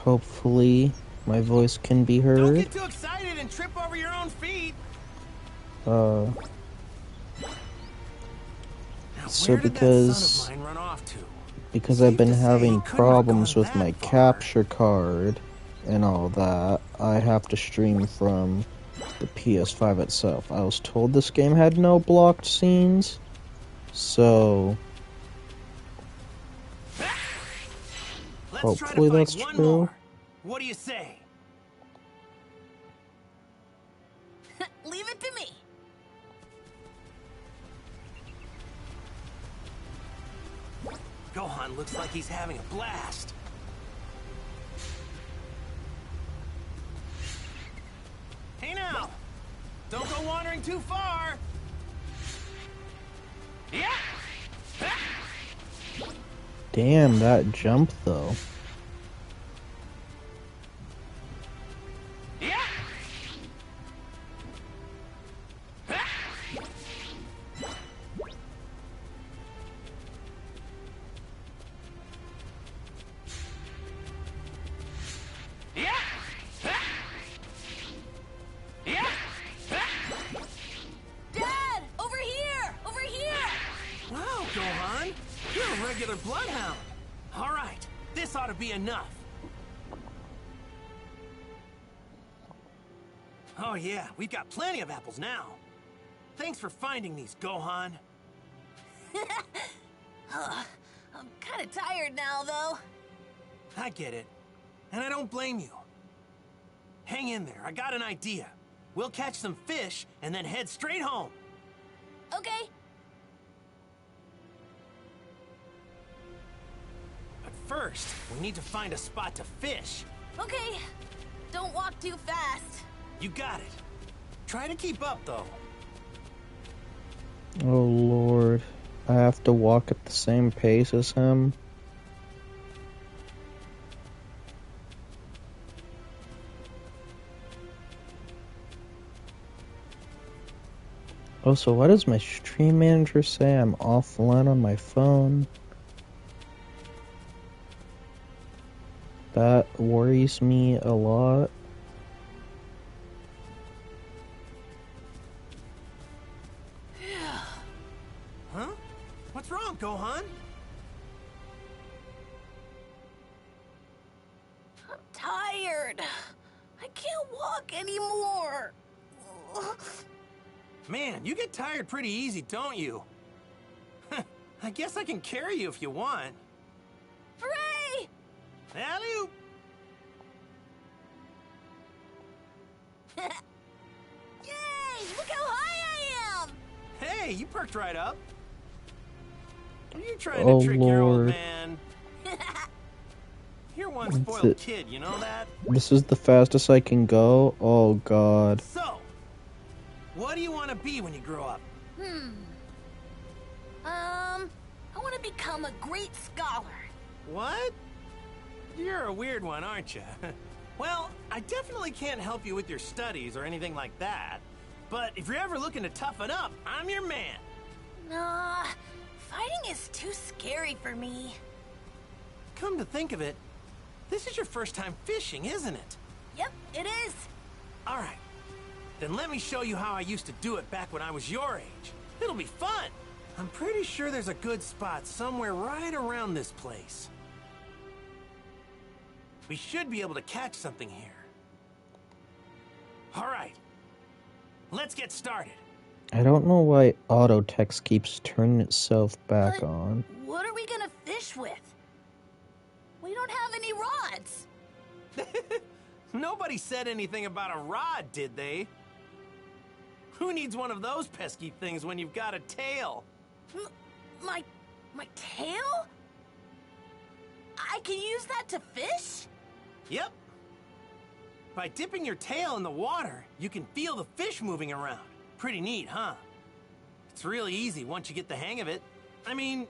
Hopefully, my voice can be Don't heard. get too excited and trip over your own feet. So because I've been having problems with my capture card and all that, I have to stream from the PS5 itself. I was told this game had no blocked scenes, so hopefully that's true. What do you say? Leave it to me. Gohan looks like he's having a blast. Hey now! Don't go wandering too far! Yeah! Damn, that jump though. Yeah! Dad, over here! Over here! Wow, Gohan! You're a regular bloodhound! Alright, this ought to be enough. Oh yeah, we've got plenty of apples now. Thanks for finding these, Gohan. I'm kind of tired now, though. I get it. And I don't blame you. Hang in there, I got an idea. We'll catch some fish and then head straight home. Okay. But first, we need to find a spot to fish. Okay. Don't walk too fast. You got it. Try to keep up, though. Oh lord, I have to walk at the same pace as him. Oh, so why does my stream manager say I'm offline on my phone? That worries me a lot. Huh? What's wrong, Gohan? I'm tired. I can't walk anymore. Man, you get tired pretty easy, don't you? I guess I can carry you if you want. Hooray! Alley-oop! Yay! Look how high I am! Hey, you perked right up. Are you trying Oh, to trick your old Lord. man? You're one spoiled it. kid, you know that? This is the fastest I can go? Oh god. So, what do you want to be when you grow up? I want to become a great scholar. What? You're a weird one, aren't you? Well, I definitely can't help you with your studies or anything like that. But if you're ever looking to toughen up, I'm your man. Nah, fighting is too scary for me. Come to think of it, this is your first time fishing, isn't it? Yep, it is. All right. Then let me show you how I used to do it back when I was your age. It'll be fun. I'm pretty sure there's a good spot somewhere right around this place. We should be able to catch something here. All right. Let's get started. I don't know why auto text keeps turning itself back But on. what are we gonna fish with? We don't have any rods. Nobody said anything about a rod, did they? Who needs one of those pesky things when you've got a tail? My tail? I can use that to fish? Yep. By dipping your tail in the water, you can feel the fish moving around. Pretty neat, huh? It's really easy once you get the hang of it. I mean,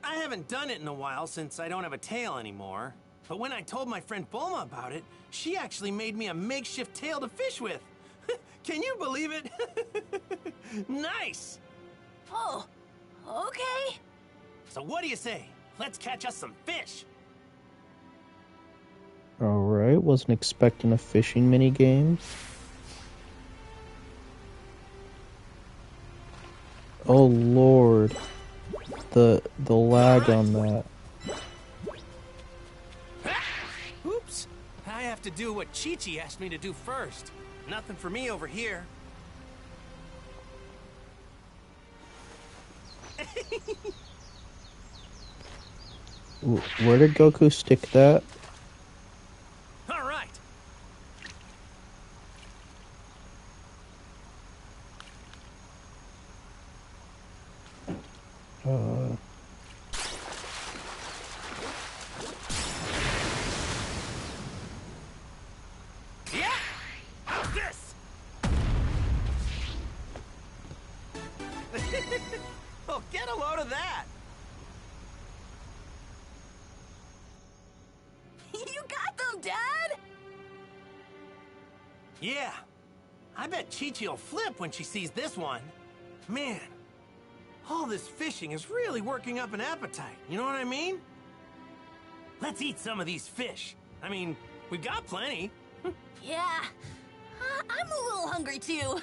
I haven't done it in a while since I don't have a tail anymore. But when I told my friend Bulma about it, she actually made me a makeshift tail to fish with. Can you believe it? Nice! Oh, okay. So what do you say? Let's catch us some fish. Oh Alright, wasn't expecting a fishing minigame. Oh lord. The lag on that. Oops. I have to do what Chi-Chi asked me to do first. Nothing for me over here. Where did Goku stick that? All right. Yeah. How's this? Oh, get a load of that. You got them, Dad! Yeah. I bet Chi-Chi will flip when she sees this one. Man, all this fishing is really working up an appetite. You know what I mean? Let's eat some of these fish. I mean, we've got plenty. Yeah. I'm a little hungry, too.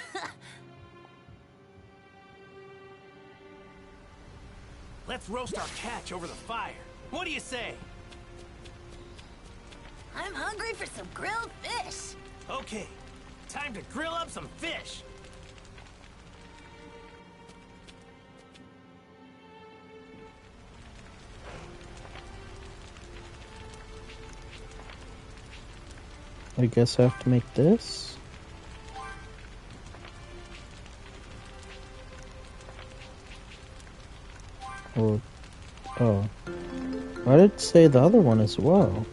Let's roast our catch over the fire. What do you say? I'm hungry for some grilled fish. Okay, time to grill up some fish. I guess I have to make this? Or... oh. Why did it say the other one as well?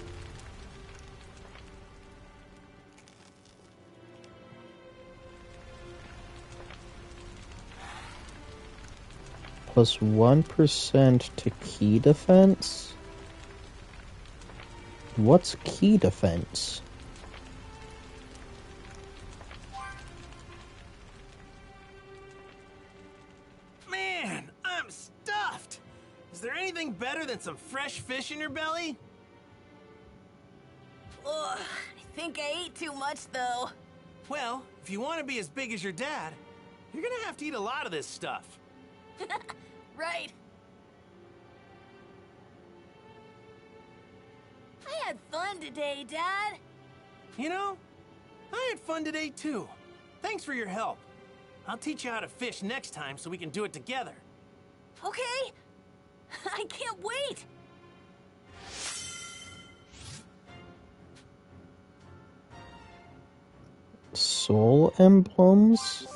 Plus 1% to key defense? What's key defense? Man, I'm stuffed. Is there anything better than some fresh fish in your belly? Ugh, I think I ate too much, though. Well, if you want to be as big as your dad, you're gonna have to eat a lot of this stuff. Right. I had fun today, Dad. You know, I had fun today too. Thanks for your help. I'll teach you how to fish next time so we can do it together. Okay. I can't wait. Soul emblems?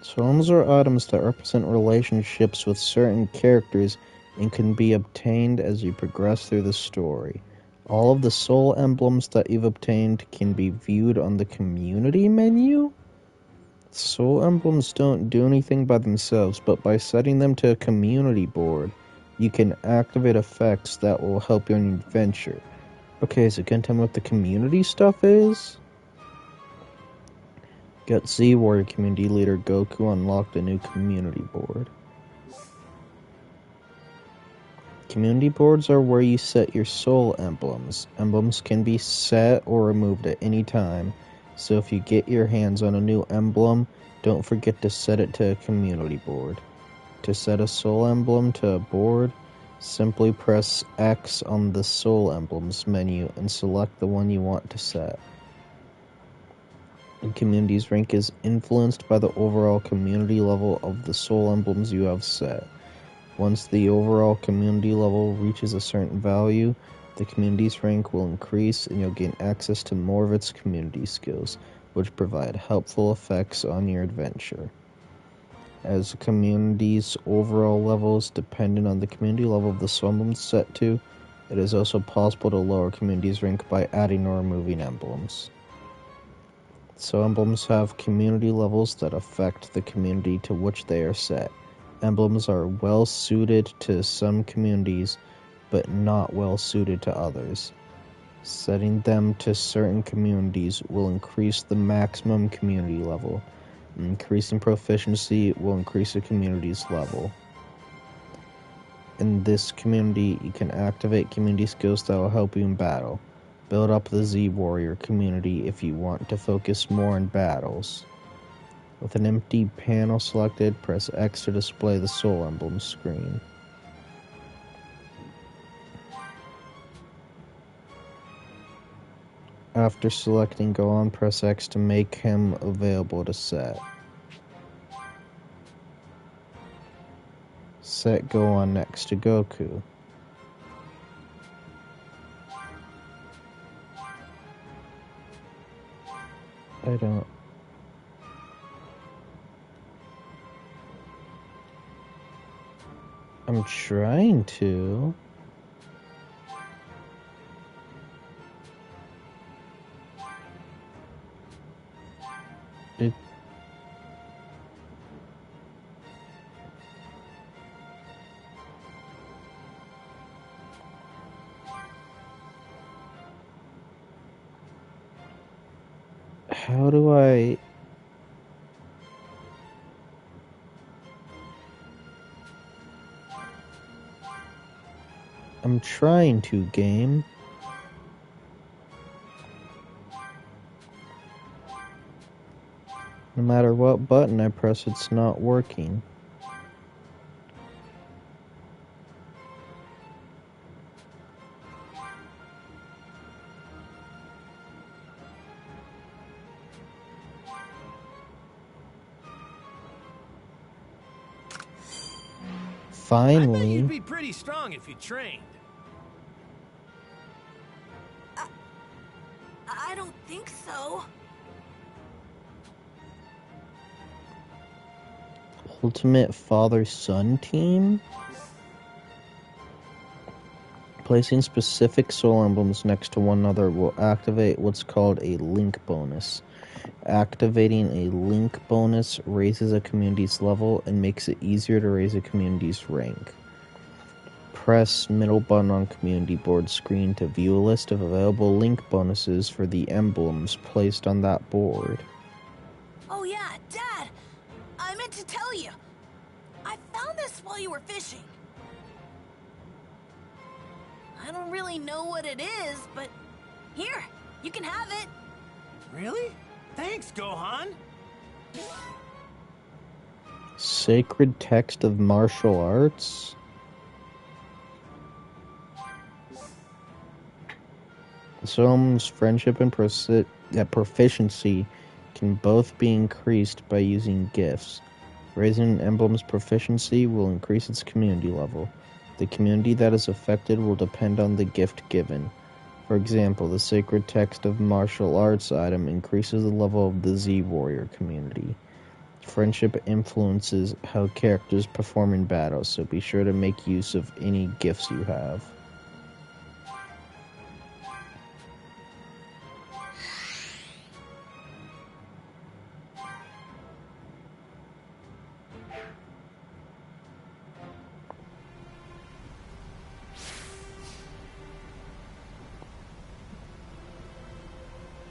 Soul emblems are items that represent relationships with certain characters and can be obtained as you progress through the story. All of the soul emblems that you've obtained can be viewed on the community menu. Soul emblems don't do anything by themselves, but by setting them to a community board, you can activate effects that will help you on your adventure. Okay, so can you tell me what the community stuff is? Got Z Warrior Community Leader Goku unlocked a new community board. Community boards are where you set your soul emblems. Emblems can be set or removed at any time, so if you get your hands on a new emblem, don't forget to set it to a community board. To set a soul emblem to a board, simply press X on the soul emblems menu and select the one you want to set. The community's rank is influenced by the overall community level of the soul emblems you have set. Once the overall community level reaches a certain value, the community's rank will increase and you'll gain access to more of its community skills, which provide helpful effects on your adventure. As the community's overall level is dependent on the community level of the soul emblems set to, it is also possible to lower community's rank by adding or removing emblems. So emblems have community levels that affect the community to which they are set. Emblems are well suited to some communities, but not well suited to others. Setting them to certain communities will increase the maximum community level. Increasing proficiency will increase the community's level. In this community, you can activate community skills that will help you in battle. Build up the Z Warrior community if you want to focus more on battles. With an empty panel selected, press X to display the Soul Emblem screen. After selecting Gohan, press X to make him available to set. Set Gohan next to Goku. I'm trying to. How do I... I'm trying to, game. No matter what button I press, it's not working. Finally. I bet you'd be pretty strong if you trained. I don't think so. Ultimate Father-Son Team? Placing specific soul emblems next to one another will activate what's called a link bonus. Activating a link bonus raises a community's level and makes it easier to raise a community's rank. Press middle button on community board screen to view a list of available link bonuses for the emblems placed on that board. Oh yeah, Dad! I meant to tell you. I found this while you were fishing. I don't really know what it is, but here, you can have it. Really? Thanks, Gohan. Sacred text of martial arts? Someone's friendship and proficiency can both be increased by using gifts. Raising an emblem's proficiency will increase its community level. The community that is affected will depend on the gift given. For example, the sacred text of martial arts item increases the level of the Z Warrior community. Friendship influences how characters perform in battle, so be sure to make use of any gifts you have.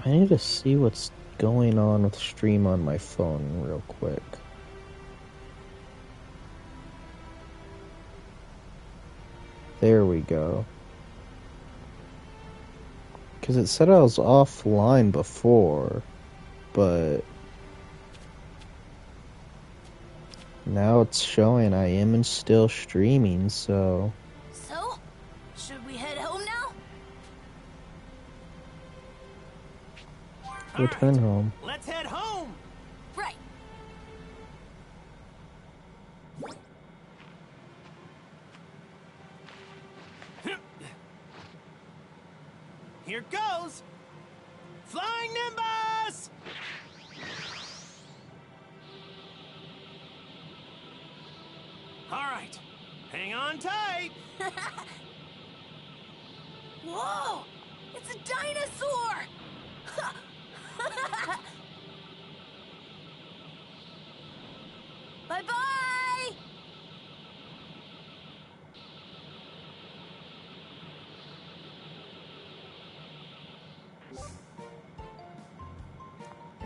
I need to see what's going on with stream on my phone real quick. There we go. Because it said I was offline before, but now it's showing I am still streaming, so... So, should we head home now? Return home. Let's head home. Right. Here goes. Flying Nimbus! All right. Hang on tight. Whoa! It's a dinosaur! Bye-bye!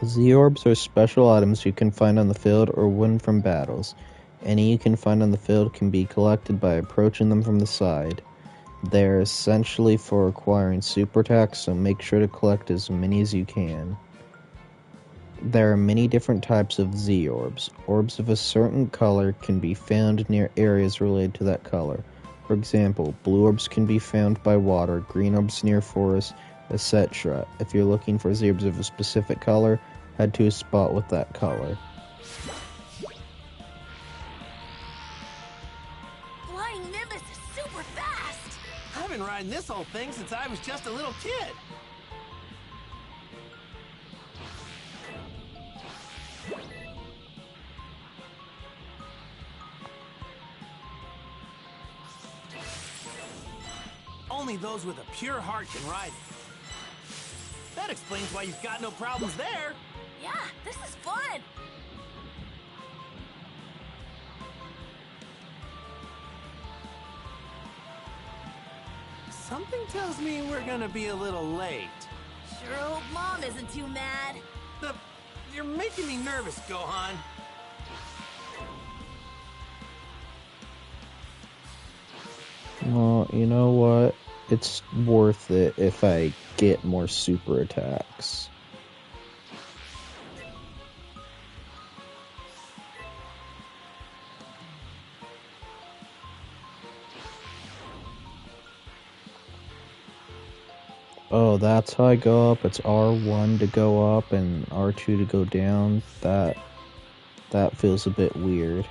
Z-orbs are special items you can find on the field or win from battles. Any you can find on the field can be collected by approaching them from the side. They're essentially for acquiring super attacks, so make sure to collect as many as you can. There are many different types of Z-orbs. Orbs of a certain color can be found near areas related to that color. For example, blue orbs can be found by water, green orbs near forests, etc. If you're looking for Z-orbs of a specific color, head to a spot with that color. Flying Nimbus is super fast! I've been riding this old thing since I was just a little kid. Only those with a pure heart can ride it. That explains why you've got no problems there. Yeah, this is fun! Something tells me we're gonna be a little late. Sure hope Mom isn't too mad. You're making me nervous, Gohan. Well, you know what? It's worth it if I get more super attacks. Oh, that's how I go up. It's R1 to go up and R2 to go down. That feels a bit weird.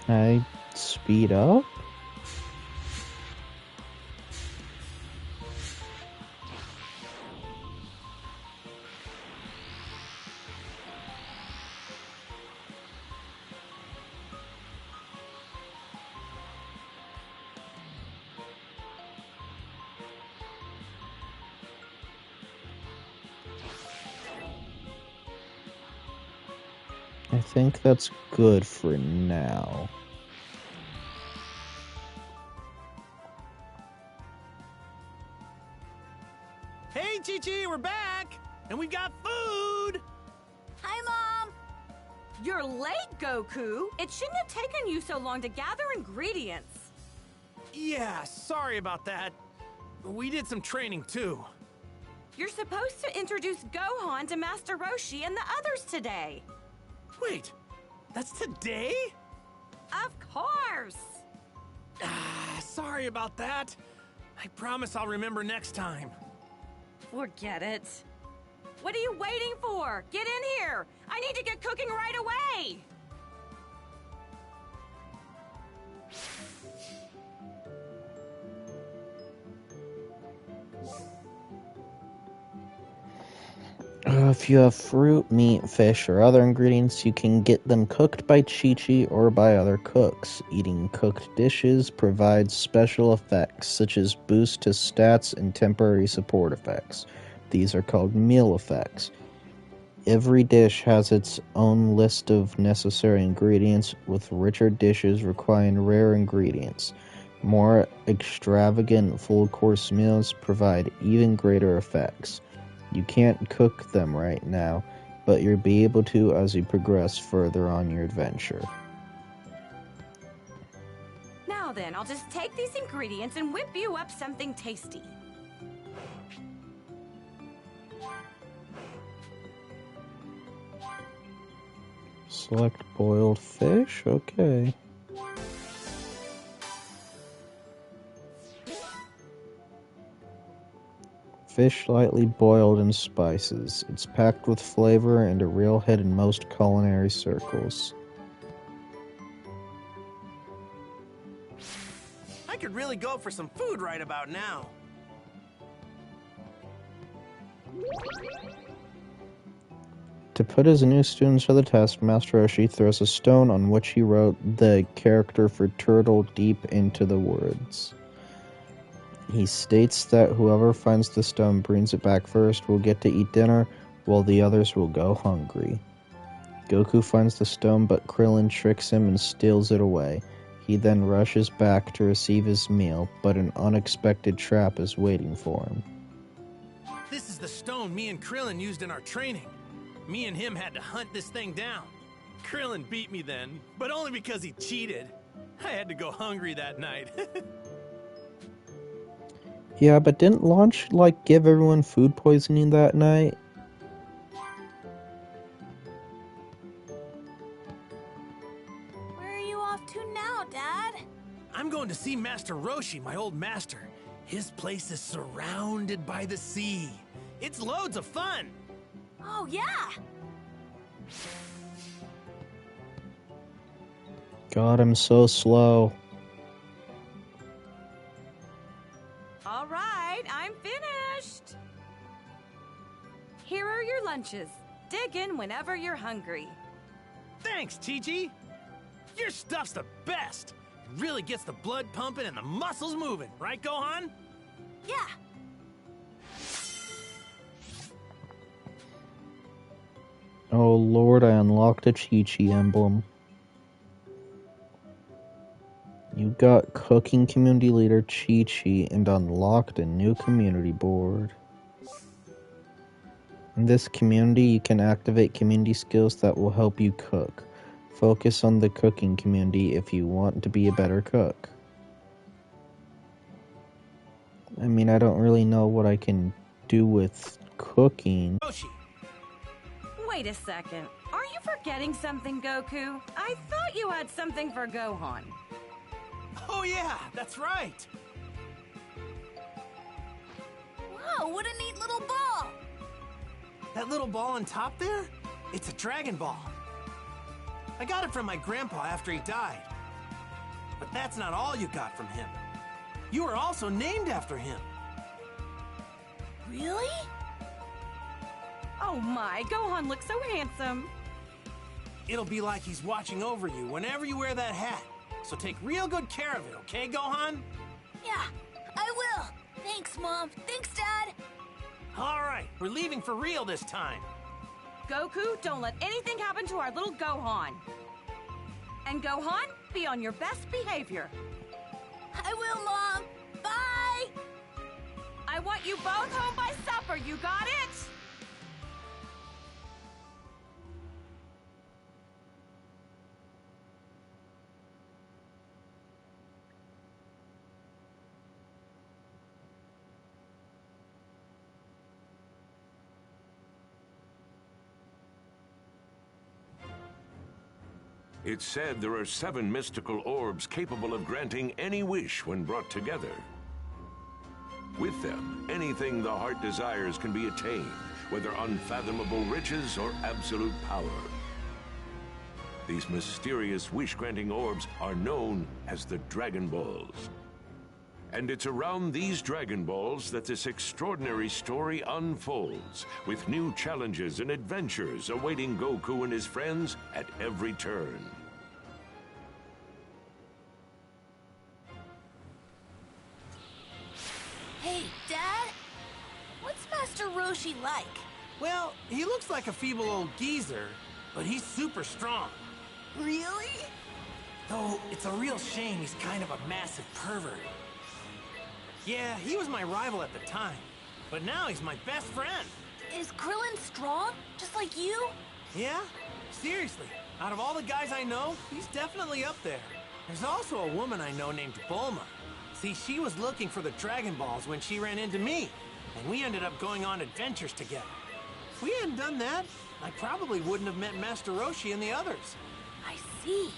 Can I speed up? I think that's good for now. Hey, Chi-Chi, we're back! And we've got food! Hi, Mom! You're late, Goku! It shouldn't have taken you so long to gather ingredients. Yeah, sorry about that. We did some training, too. You're supposed to introduce Gohan to Master Roshi and the others today. Wait, that's today? Of course! Sorry about that. I promise I'll remember next time. Forget it. What are you waiting for? Get in here! I need to get cooking right away! If you have fruit, meat, fish, or other ingredients, you can get them cooked by Chi-Chi or by other cooks. Eating cooked dishes provides special effects, such as boost to stats and temporary support effects. These are called meal effects. Every dish has its own list of necessary ingredients, with richer dishes requiring rare ingredients. More extravagant full-course meals provide even greater effects. You can't cook them right now, but you'll be able to as you progress further on your adventure. Now then, I'll just take these ingredients and whip you up something tasty. Select boiled fish? Okay. Fish lightly boiled in spices. It's packed with flavor and a real hit in most culinary circles. I could really go for some food right about now. To put his new students to the test, Master Roshi throws a stone on which he wrote the character for turtle deep into the woods. He states that whoever finds the stone brings it back first will get to eat dinner, while the others will go hungry. Goku finds the stone, but Krillin tricks him and steals it away. He then rushes back to receive his meal, but an unexpected trap is waiting for him. This is the stone me and Krillin used in our training. Me and him had to hunt this thing down. Krillin beat me then, but only because he cheated. I had to go hungry that night. Yeah, but didn't Launch, like, give everyone food poisoning that night? Where are you off to now, Dad? I'm going to see Master Roshi, my old master. His place is surrounded by the sea. It's loads of fun. Oh, yeah. God, I'm so slow. All right, I'm finished. Here are your lunches. Dig in whenever you're hungry. Thanks, Chi-Chi. Your stuff's the best. It really gets the blood pumping and the muscles moving, right, Gohan? Yeah. Oh Lord, I unlocked a Chi-Chi emblem. You got Cooking Community Leader Chi-Chi and unlocked a new community board. In this community, you can activate community skills that will help you cook. Focus on the cooking community if you want to be a better cook. I mean, I don't really know what I can do with cooking. Roshi. Wait a second. Are you forgetting something, Goku? I thought you had something for Gohan. Oh yeah, that's right. Whoa, what a neat little ball. That little ball on top there? It's a Dragon Ball. I got it from my grandpa after he died. But that's not all you got from him. You were also named after him. Really? Oh my, Gohan looks so handsome. It'll be like he's watching over you whenever you wear that hat. So take real good care of it, okay, Gohan? Yeah, I will. Thanks, Mom. Thanks, Dad. All right, we're leaving for real this time. Goku, don't let anything happen to our little Gohan. And Gohan, be on your best behavior. I will, Mom. Bye. I want you both home by supper, you got it? It's said there are 7 mystical orbs capable of granting any wish when brought together. With them, anything the heart desires can be attained, whether unfathomable riches or absolute power. These mysterious wish-granting orbs are known as the Dragon Balls. And it's around these Dragon Balls that this extraordinary story unfolds, with new challenges and adventures awaiting Goku and his friends at every turn. Hey, Dad. What's Master Roshi like? Well, he looks like a feeble old geezer, but he's super strong. Really? Though it's a real shame he's kind of a massive pervert. Yeah, he was my rival at the time, but now he's my best friend. Is Krillin strong, just like you? Yeah? Seriously, out of all the guys I know, he's definitely up there. There's also a woman I know named Bulma. See, she was looking for the Dragon Balls when she ran into me, and we ended up going on adventures together. If we hadn't done that, I probably wouldn't have met Master Roshi and the others. I see.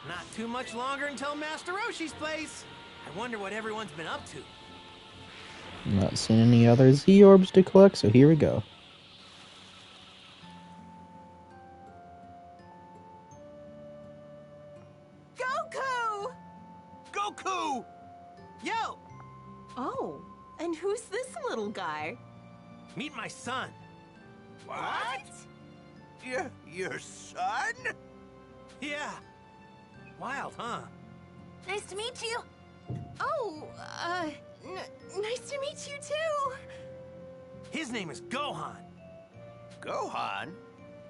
Not too much longer until Master Roshi's place. I wonder what everyone's been up to. I'm not seeing any other Z-orbs to collect, so here we go. Goku! Goku! Yo! Oh, and who's this little guy? Meet my son. What? Your son? Yeah. Wild, huh? Nice to meet you. Oh, nice to meet you too. His name is Gohan. Gohan?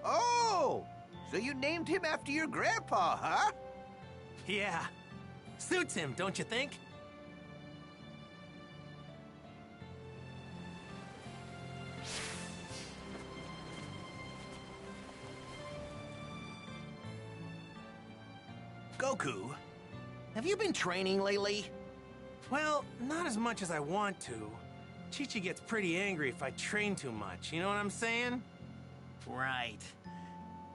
Oh, so you named him after your grandpa, huh? Yeah. Suits him, don't you think? Goku, have you been training lately? Well, not as much as I want to. Chi-Chi gets pretty angry if I train too much, you know what I'm saying? Right.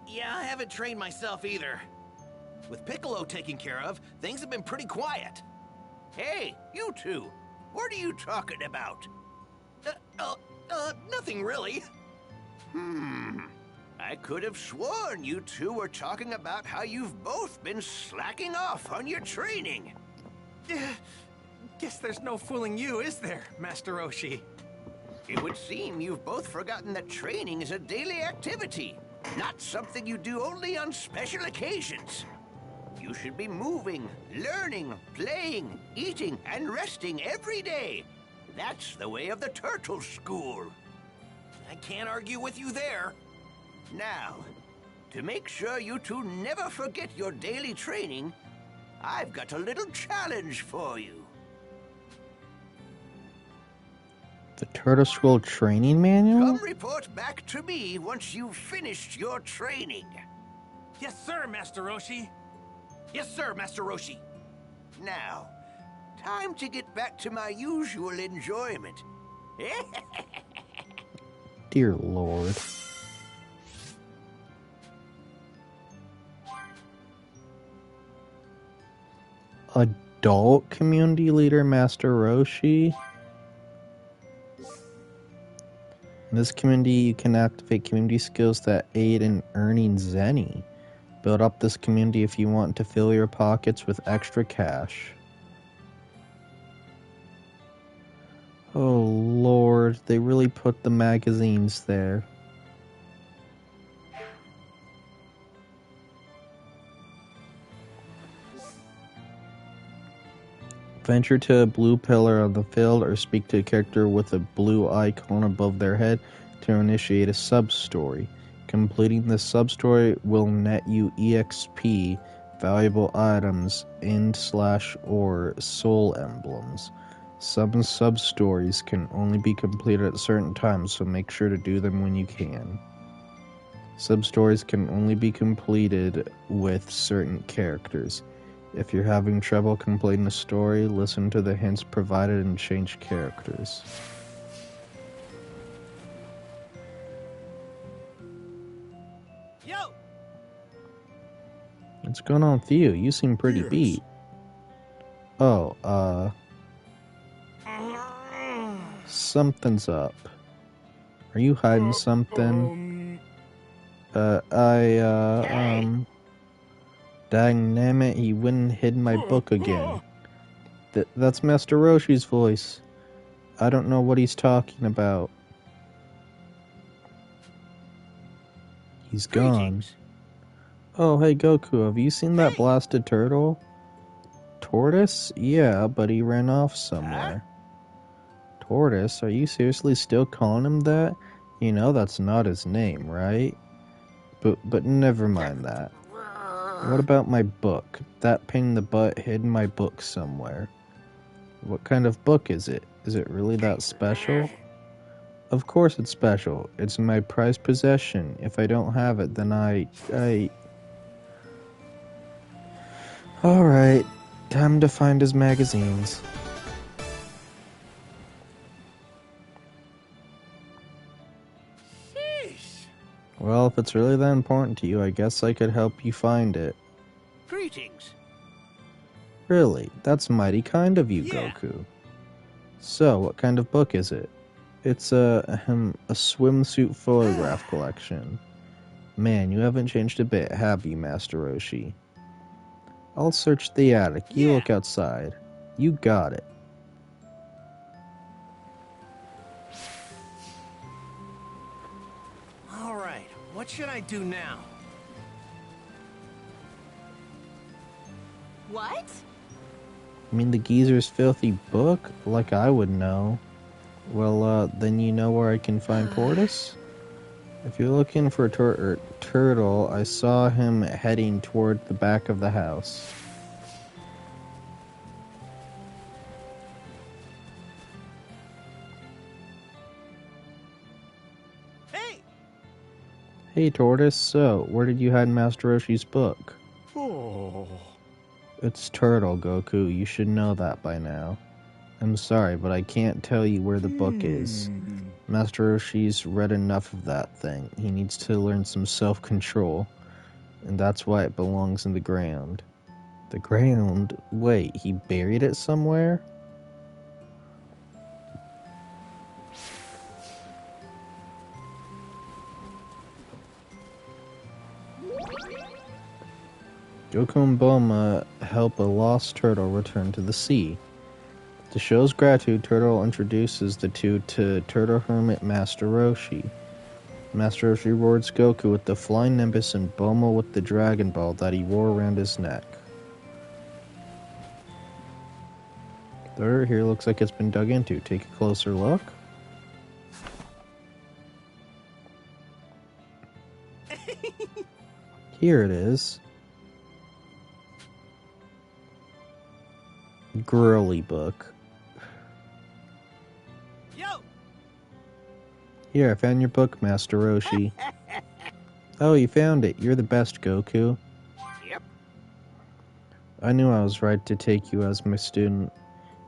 Yeah, I haven't trained myself either. With Piccolo taken care of, things have been pretty quiet. Hey, you two, what are you talking about? Nothing really. I could have sworn you two were talking about how you've both been slacking off on your training. Guess there's no fooling you, is there, Master Roshi? It would seem you've both forgotten that training is a daily activity, not something you do only on special occasions. You should be moving, learning, playing, eating, and resting every day. That's the way of the turtle school. I can't argue with you there. Now, to make sure you two never forget your daily training, I've got a little challenge for you. The Turtle School training manual? Come report back to me once you've finished your training. Yes, sir, Master Roshi. Yes, sir, Master Roshi. Now, time to get back to my usual enjoyment. Dear Lord. Adult community leader Master Roshi? In this community, you can activate community skills that aid in earning Zenny. Build up this community if you want to fill your pockets with extra cash. Oh Lord, they really put the magazines there. Venture to a blue pillar on the field or speak to a character with a blue icon above their head to initiate a sub-story. Completing the sub-story will net you EXP, valuable items, or soul emblems. Some sub-stories can only be completed at certain times, so make sure to do them when you can. Sub-stories can only be completed with certain characters. If you're having trouble completing a story, listen to the hints provided and change characters. Yo! What's going on with you? You seem pretty beat. Oh, something's up. Are you hiding something? Dang it, he went and hid my book again. That's Master Roshi's voice. I don't know what he's talking about. He's gone. Greetings. Oh, hey Goku, have you seen that blasted turtle? Tortoise? Yeah, but he ran off somewhere. Tortoise? Are you seriously still calling him that? You know that's not his name, right? But never mind that. What about my book? That pain in the butt hid my book somewhere. What kind of book is it? Is it really that special? Of course it's special. It's my prized possession. If I don't have it, then I... Alright, time to find his magazines. Well, if it's really that important to you, I guess I could help you find it. Greetings. Really? That's mighty kind of you, Yeah. Goku. So, what kind of book is it? It's a swimsuit photograph collection. Man, you haven't changed a bit, have you, Master Roshi? I'll search the attic. You Yeah. look outside. You got it. All right, what should I do now? What? I mean, the geezer's filthy book? Like I would know. Well, then you know where I can find Tortoise? If you're looking for a turtle, I saw him heading toward the back of the house. Hey! Hey, Tortoise, so, where did you hide Master Roshi's book? Oh, It's Turtle, Goku. You should know that by now. I'm sorry, but I can't tell you where the book is. Master Roshi's read enough of that thing. He needs to learn some self-control. And that's why it belongs in the ground. The ground? Wait, he buried it somewhere? Goku and Bulma help a lost turtle return to the sea. To show his gratitude, Turtle introduces the two to Turtle Hermit Master Roshi. Master Roshi rewards Goku with the Flying Nimbus and Bulma with the Dragon Ball that he wore around his neck. The dirt here looks like it's been dug into. Take a closer look. Here it is. Girly book. Yo! Here, I found your book, Master Roshi. Oh, you found it. You're the best, Goku. Yep. I knew I was right to take you as my student.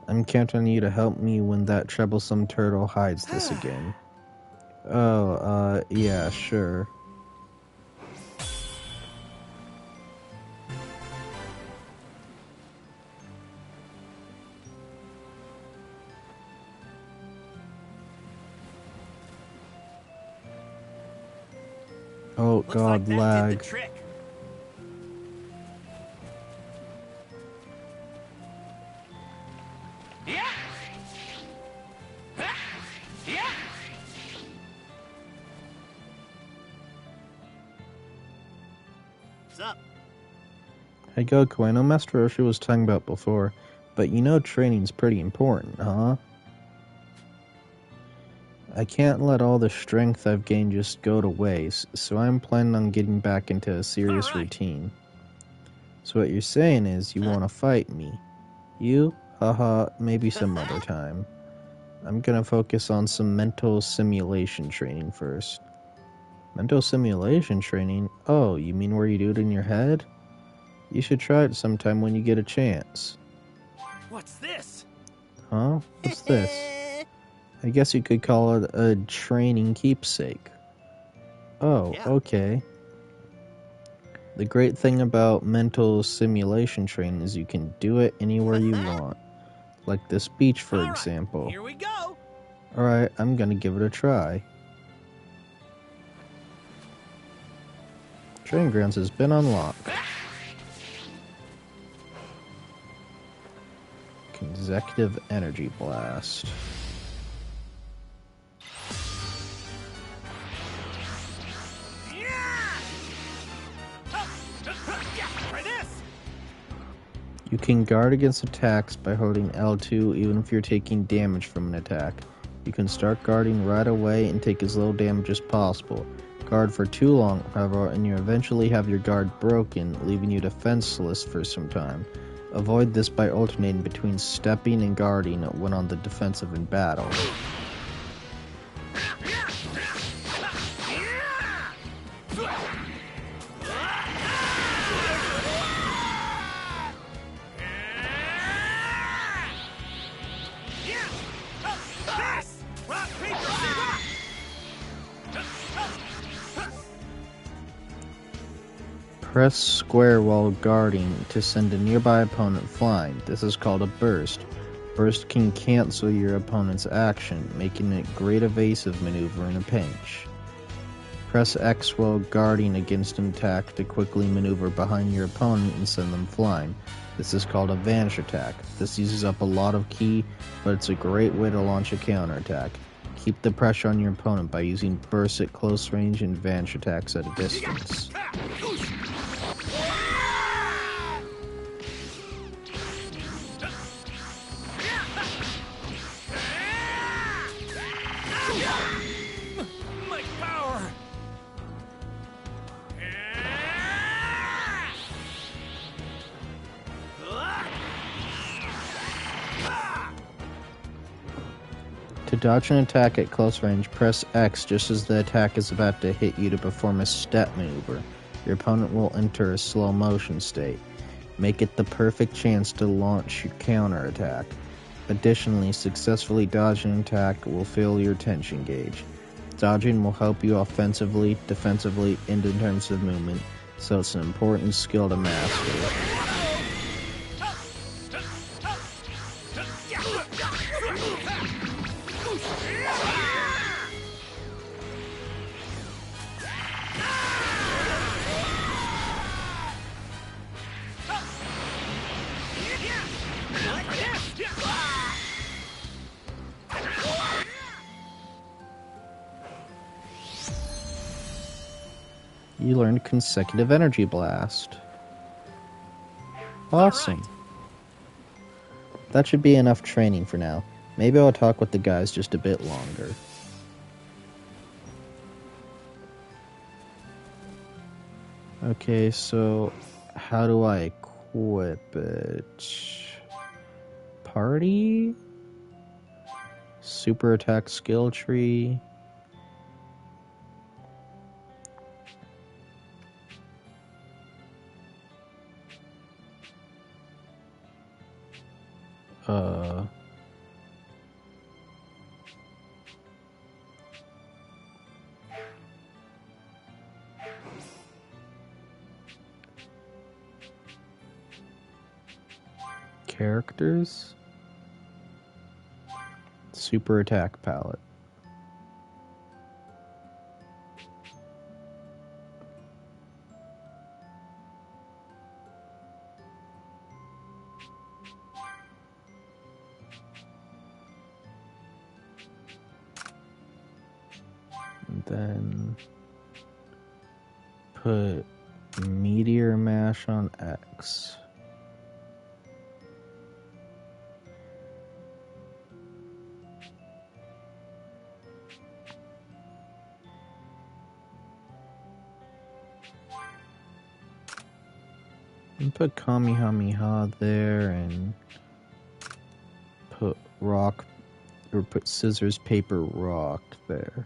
I'm counting on you to help me when that troublesome turtle hides this again. Oh, yeah, sure. Oh Looks god, like that lag. did the trick. Yeah. Yeah. What's up? Hey Goku, I know Master Roshi was talking about before, but you know training's pretty important, huh? I can't let all the strength I've gained just go to waste, so I'm planning on getting back into a serious All right. routine. So what you're saying is you want to fight me. You? Haha, maybe some other time. I'm gonna focus on some mental simulation training first. Mental simulation training? Oh, you mean where you do it in your head? You should try it sometime when you get a chance. What's this? Huh? What's this? I guess you could call it a training keepsake. Oh, Yeah. okay. The great thing about mental simulation training is you can do it anywhere you want. Like this beach, for All right, example. Here we go. Alright, I'm gonna give it a try. Training grounds has been unlocked. Consecutive energy blast. Try this. You can guard against attacks by holding L2 even if you're taking damage from an attack. You can start guarding right away and take as little damage as possible. Guard for too long, however, and you eventually have your guard broken, leaving you defenseless for some time. Avoid this by alternating between stepping and guarding when on the defensive in battle. Press square while guarding to send a nearby opponent flying. This is called a burst. Burst can cancel your opponent's action, making it a great evasive maneuver in a pinch. Press X while guarding against an attack to quickly maneuver behind your opponent and send them flying. This is called a vanish attack. This uses up a lot of ki, but it's a great way to launch a counterattack. Keep the pressure on your opponent by using bursts at close range and vanish attacks at a distance. My power. To dodge an attack at close range, press X just as the attack is about to hit you to perform a step maneuver. Your opponent will enter a slow motion state. Make it the perfect chance to launch your counterattack. Additionally, successfully dodging an attack will fill your tension gauge. Dodging will help you offensively, defensively, and in terms of movement, so it's an important skill to master. You learned consecutive energy blast. Awesome. That should be enough training for now. Maybe I'll talk with the guys just a bit longer. Okay, so how do I equip it? Party? Super attack skill tree? Characters? Super attack palette. And then put Meteor Mash on X. And put Kamehameha there, and put rock, or put scissors, paper, rock there.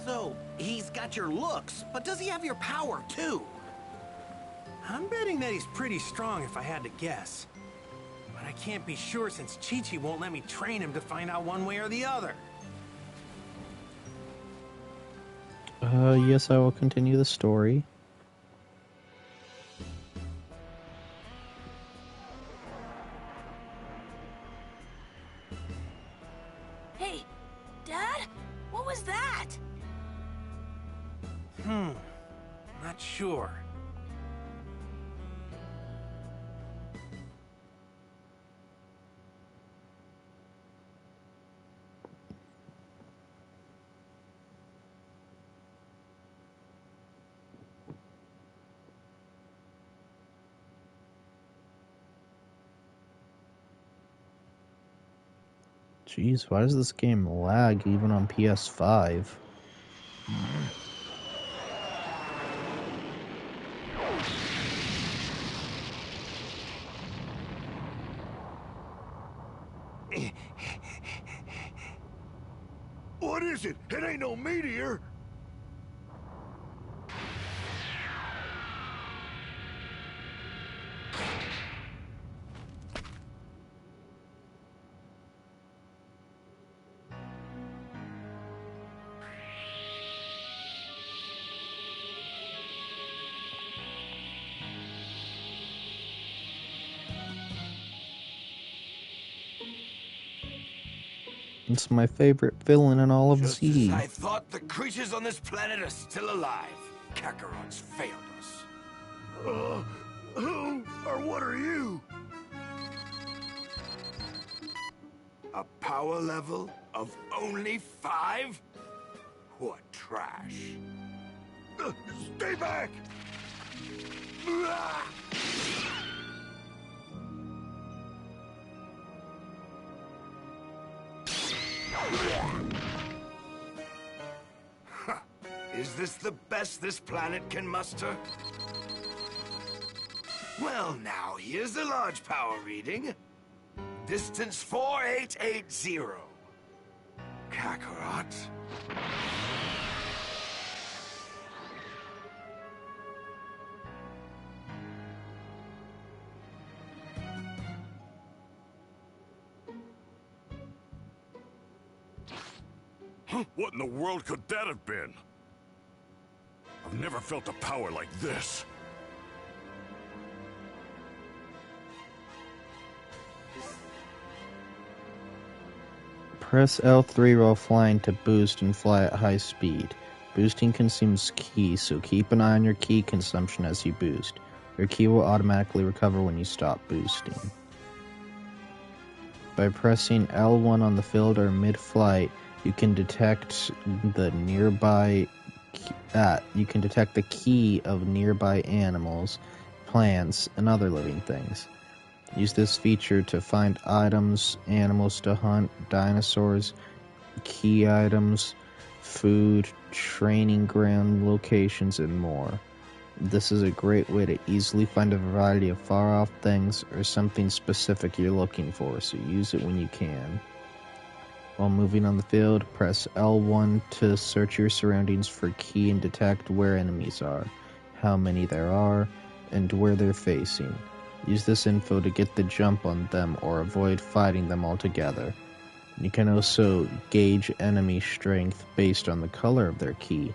So, he's got your looks, but does he have your power, too? I'm betting that he's pretty strong, if I had to guess. But I can't be sure since Chi-Chi won't let me train him to find out one way or the other. Yes, I will continue the story. Hey, Dad? What was that? Not sure. Jeez, why does this game lag even on PS5? What is it? It ain't no meteor! It's my favorite villain in all of Just Z. as I thought, the creatures on this planet are still alive. Kakarot's failed us. Who or what are you? A power level of only 5? What trash. Stay back! Ah! Is this the best this planet can muster? Well, now, here's the large power reading. Distance 4880. Kakarot. Huh? What in the world could that have been? I've never felt a power like this. Press L3 while flying to boost and fly at high speed. Boosting consumes ki, so keep an eye on your ki consumption as you boost. Your ki will automatically recover when you stop boosting. By pressing L1 on the field or mid-flight, you can detect the ki of nearby animals, plants, and other living things. Use this feature to find items, animals to hunt, dinosaurs, key items, food, training ground locations, and more. This is a great way to easily find a variety of far-off things or something specific you're looking for, so use it when you can. While moving on the field, press L1 to search your surroundings for ki and detect where enemies are, how many there are, and where they're facing. Use this info to get the jump on them or avoid fighting them altogether. You can also gauge enemy strength based on the color of their ki.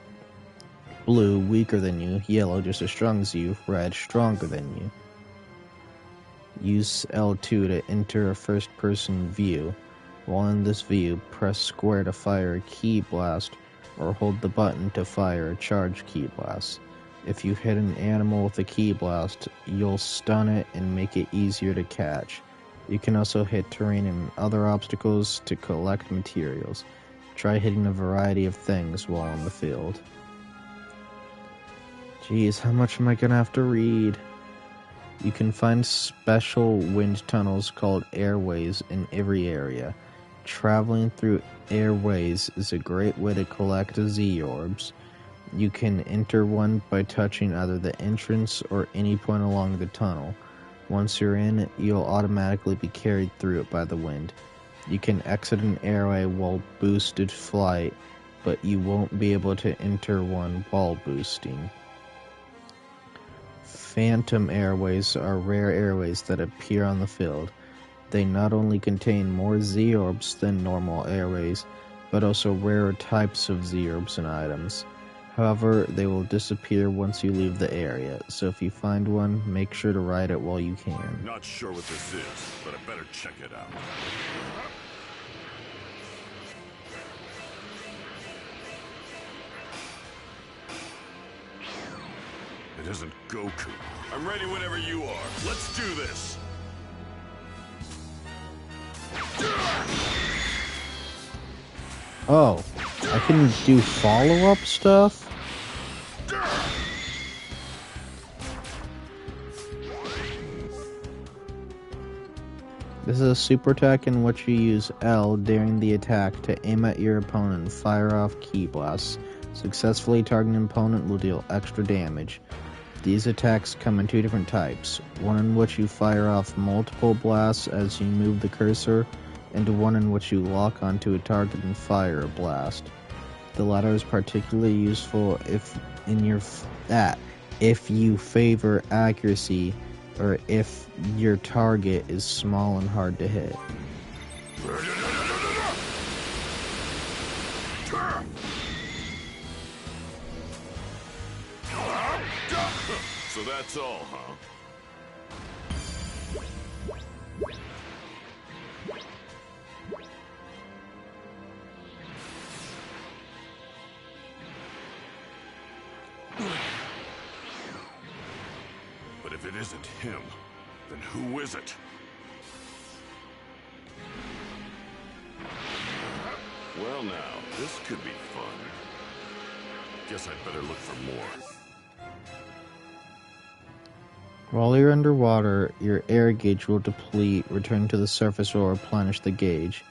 Blue, weaker than you, yellow, just as strong as you, red, stronger than you. Use L2 to enter a first-person view. While in this view, press square to fire a ki blast, or hold the button to fire a charge ki blast. If you hit an animal with a ki blast, you'll stun it and make it easier to catch. You can also hit terrain and other obstacles to collect materials. Try hitting a variety of things while on the field. Jeez, how much am I gonna have to read? You can find special wind tunnels called airways in every area. Traveling through airways is a great way to collect Z-orbs. You can enter one by touching either the entrance or any point along the tunnel. Once you're in, you'll automatically be carried through it by the wind. You can exit an airway while boosted flight, but you won't be able to enter one while boosting. Phantom airways are rare airways that appear on the field. They not only contain more Z-orbs than normal airways, but also rarer types of Z-orbs and items. However, they will disappear once you leave the area, so if you find one, make sure to ride it while you can. Not sure what this is, but I better check it out. It isn't Goku. I'm ready whenever you are. Let's do this! Oh, I can do follow-up stuff? This is a super attack in which you use L during the attack to aim at your opponent and fire off ki blasts. Successfully targeting an opponent will deal extra damage. These attacks come in two different types, one in which you fire off multiple blasts as you move the cursor, and one in which you lock onto a target and fire a blast. The latter is particularly useful if you favor accuracy or if your target is small and hard to hit. So that's all, huh? But if it isn't him, then who is it? Well now, this could be fun. Guess I'd better look for more. While you're underwater, your air gauge will deplete, return to the surface or replenish the gauge.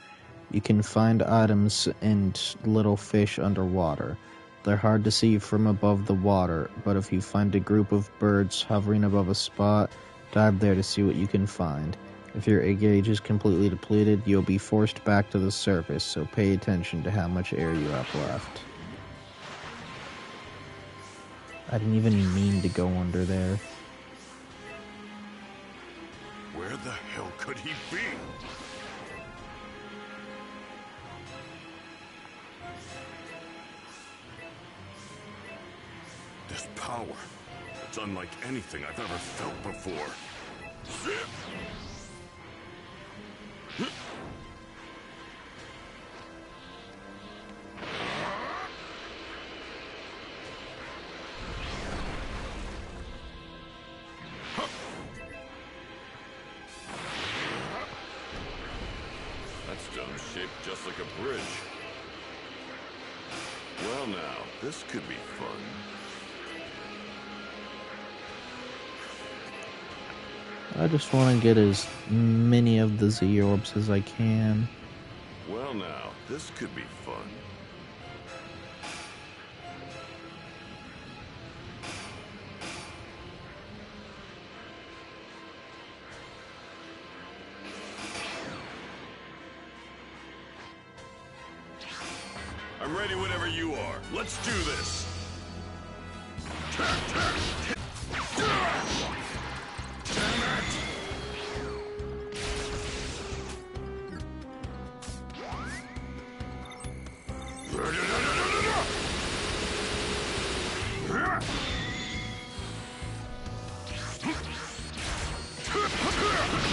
You can find items and little fish underwater. They're hard to see from above the water, but if you find a group of birds hovering above a spot, Dive there to see what you can find. If your air gauge is completely depleted, you'll be forced back to the surface, so pay attention to how much air you have left. I didn't even mean to go under there. Where the hell could he be? This power, it's unlike anything I've ever felt before. That stone's shaped just like a bridge. Well now, this could be fun. I just want to get as many of the Z-orbs as I can. Well now, this could be fun. I'm ready whenever you are. Let's do this.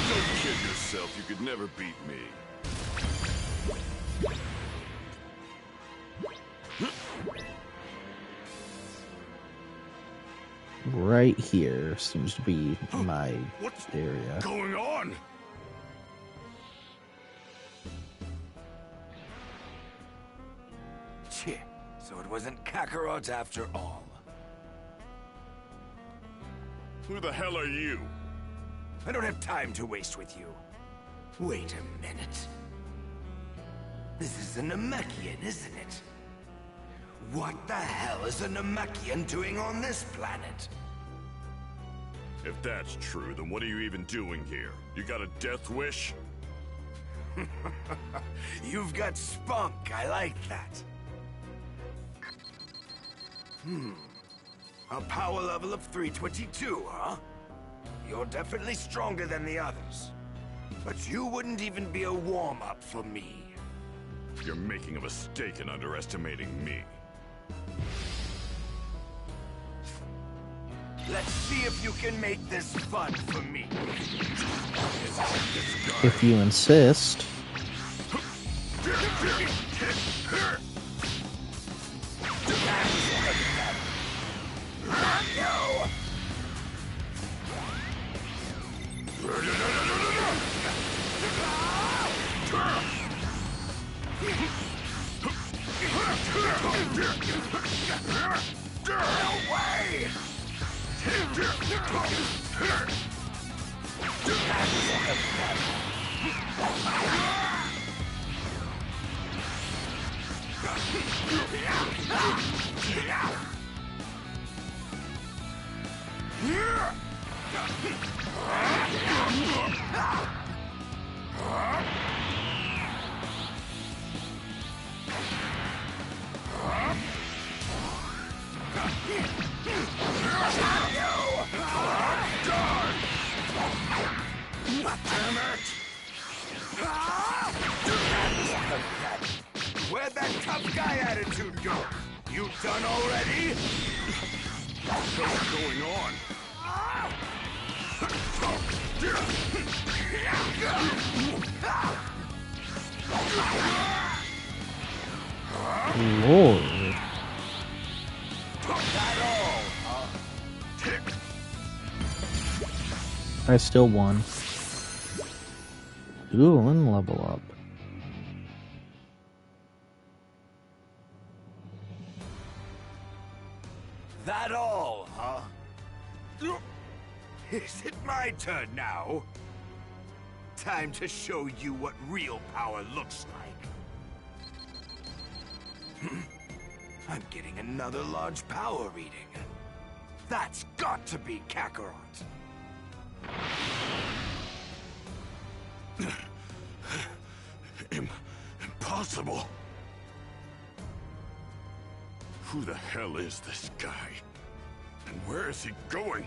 Don't kid yourself, you could never beat me. Right here seems to be my What's area. going on? Cheh, so it wasn't Kakarot after all. Who the hell are you? I don't have time to waste with you. Wait a minute. This is a Namekian, isn't it? What the hell is a Namekian doing on this planet? If that's true, then what are you even doing here? You got a death wish? You've got spunk, I like that. A power level of 322, huh? You're definitely stronger than the others. But you wouldn't even be a warm-up for me. You're making a mistake in underestimating me. Let's see if you can make this fun for me. If you insist. No way! Where'd that tough guy attitude go? You done already? What's going on? Lord. I still won. Ooh, and level up. That all, huh? Is it my turn now? Time to show you what real power looks like. I'm getting another large power reading. That's got to be Kakarot. Impossible. Who the hell is this guy? And where is he going?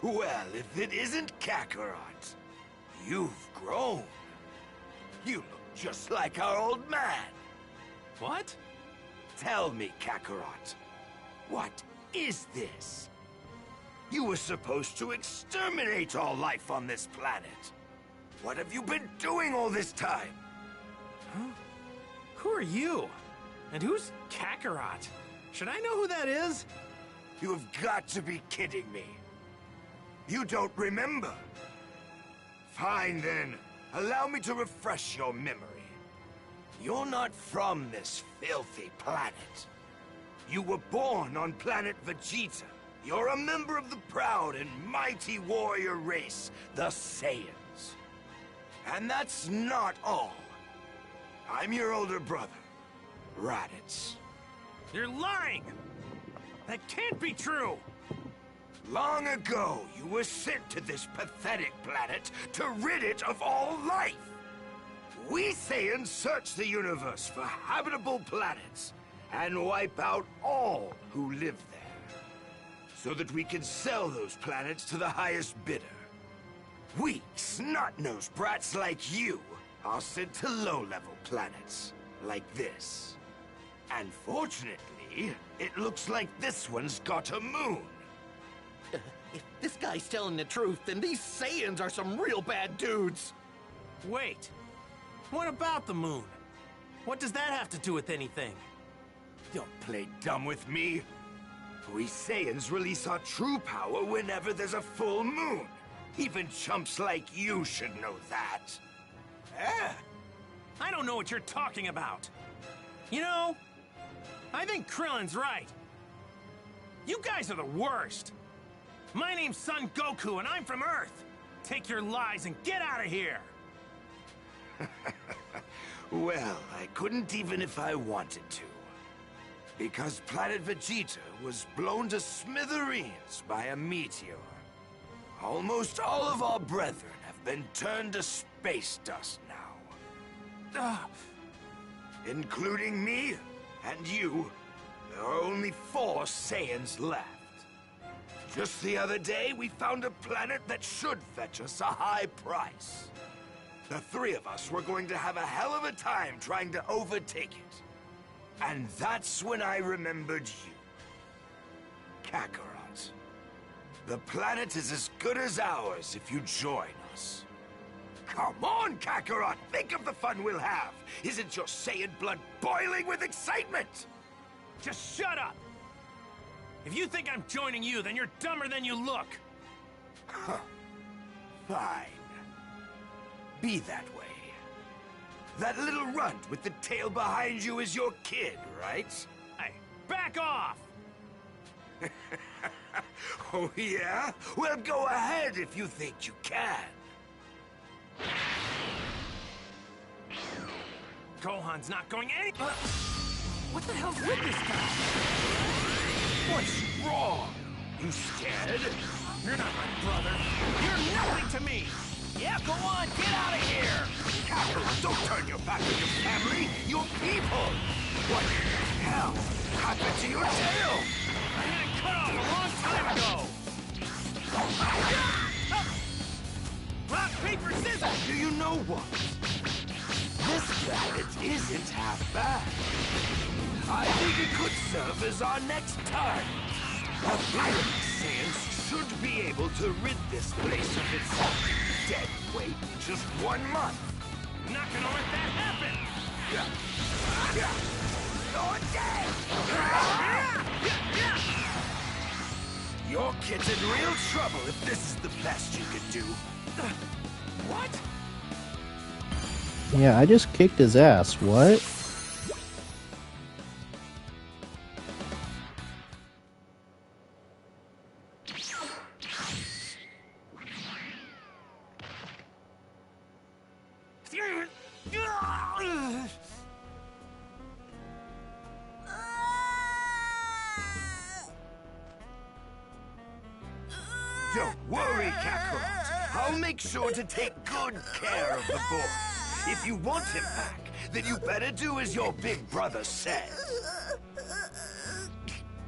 Well, if it isn't Kakarot, you've grown. You look just like our old man. What? Tell me, Kakarot, what is this? You were supposed to exterminate all life on this planet. What have you been doing all this time? Huh? Who are you? And who's Kakarot? Should I know who that is? You have got to be kidding me. You don't remember? Fine then. Allow me to refresh your memory. You're not from this filthy planet. You were born on planet Vegeta. You're a member of the proud and mighty warrior race, the Saiyans. And that's not all. I'm your older brother, Raditz. You're lying! That can't be true! Long ago, you were sent to this pathetic planet to rid it of all life. We Saiyans search the universe for habitable planets and wipe out all who live there, so that we can sell those planets to the highest bidder. We snot-nosed brats like you are sent to low-level planets, like this. And fortunately, it looks like this one's got a moon. If this guy's telling the truth, then these Saiyans are some real bad dudes. Wait. What about the moon? What does that have to do with anything? Don't play dumb with me. We Saiyans release our true power whenever there's a full moon. Even chumps like you should know that. I don't know what you're talking about. You know, I think Krillin's right. You guys are the worst. My name's Son Goku, and I'm from Earth. Take your lies and get out of here. Well, I couldn't even if I wanted to. Because planet Vegeta was blown to smithereens by a meteor. Almost all of our brethren have been turned to space dust now. Including me and you, there are only 4 Saiyans left. Just the other day, we found a planet that should fetch us a high price. The 3 of us were going to have a hell of a time trying to overtake it. And that's when I remembered you. Kakarot. The planet is as good as ours if you join us. Come on, Kakarot! Think of the fun we'll have! Isn't your Saiyan blood boiling with excitement? Just shut up! If you think I'm joining you, then you're dumber than you look. Huh. Fine. Be that way. That little runt with the tail behind you is your kid, right? Hey, back off! Oh, yeah? Well, go ahead if you think you can. Gohan's not going any... What the hell's with this guy? What's wrong? You scared? You're not my brother. You're nothing to me! Yeah, go on, get out of here! Kakarot, don't turn your back on your family, your people! What the hell happened to your tail? I had it cut off a long time ago! Rock, paper, scissors! Do you know what? This planet isn't half bad. I think it could serve as our next target. The pirate Saiyans should be able to rid this place of its dead weight in just 1 month. I'm not gonna let that happen! Yeah. You're dead! Your kid's in real trouble if this is the best you could do. What? Yeah, I just kicked his ass. What? Don't worry, Kakarot. I'll make sure to take good care of the boy. If you want him back, then you better do as your big brother says.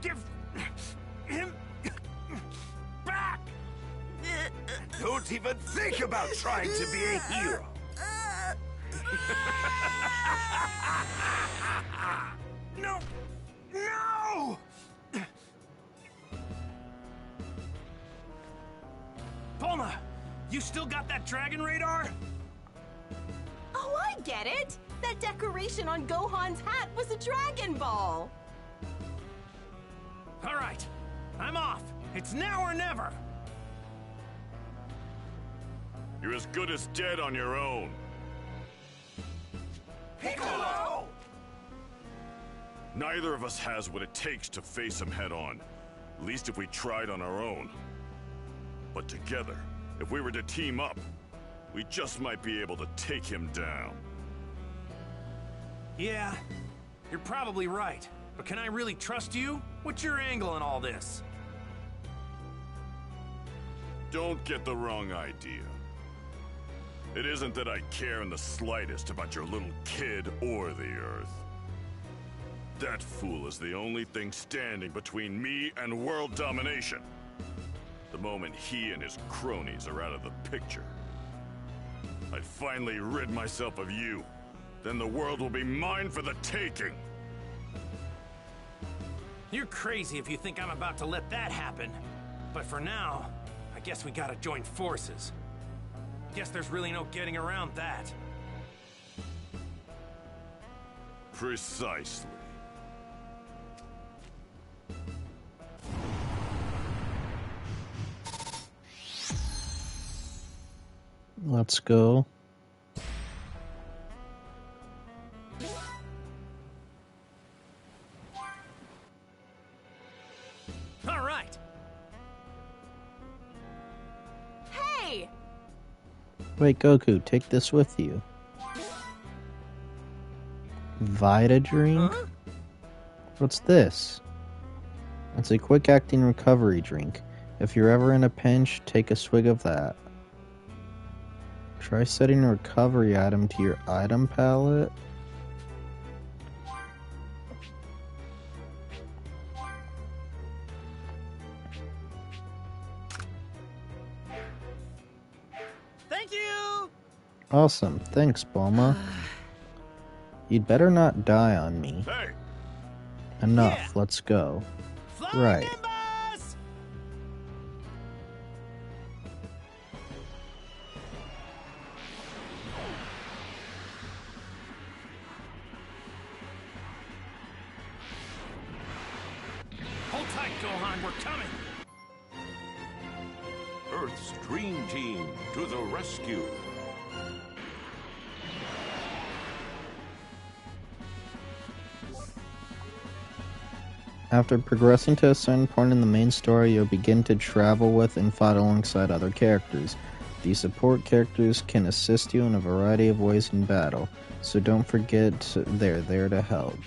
Give him back! Don't even think about trying to be a hero. No! No! Bulma, you still got that dragon radar? Oh, I get it! That decoration on Gohan's hat was a Dragon Ball! All right, I'm off. It's now or never. You're as good as dead on your own. Piccolo! Neither of us has what it takes to face him head on. At least if we tried on our own. But together, if we were to team up, we just might be able to take him down. Yeah, you're probably right. But can I really trust you? What's your angle in all this? Don't get the wrong idea. It isn't that I care in the slightest about your little kid or the Earth. That fool is the only thing standing between me and world domination. The moment he and his cronies are out of the picture, I'd finally rid myself of you. Then the world will be mine for the taking. You're crazy if you think I'm about to let that happen. But for now, I guess we gotta join forces. Guess there's really no getting around that. Precisely. Let's go. All right. Hey! Wait, Goku, take this with you. Vita drink? Huh? What's this? It's a quick-acting recovery drink. If you're ever in a pinch, take a swig of that. Try setting a recovery item to your item palette. Thank you! Awesome, thanks, Bulma. You'd better not die on me. Hey! Enough, Yeah. let's go. Flying Right. Nimbus! Hold tight, Gohan, we're coming! Earth's Dream Team to the rescue. After progressing to a certain point in the main story, you'll begin to travel with and fight alongside other characters. These support characters can assist you in a variety of ways in battle, so don't forget they're there to help.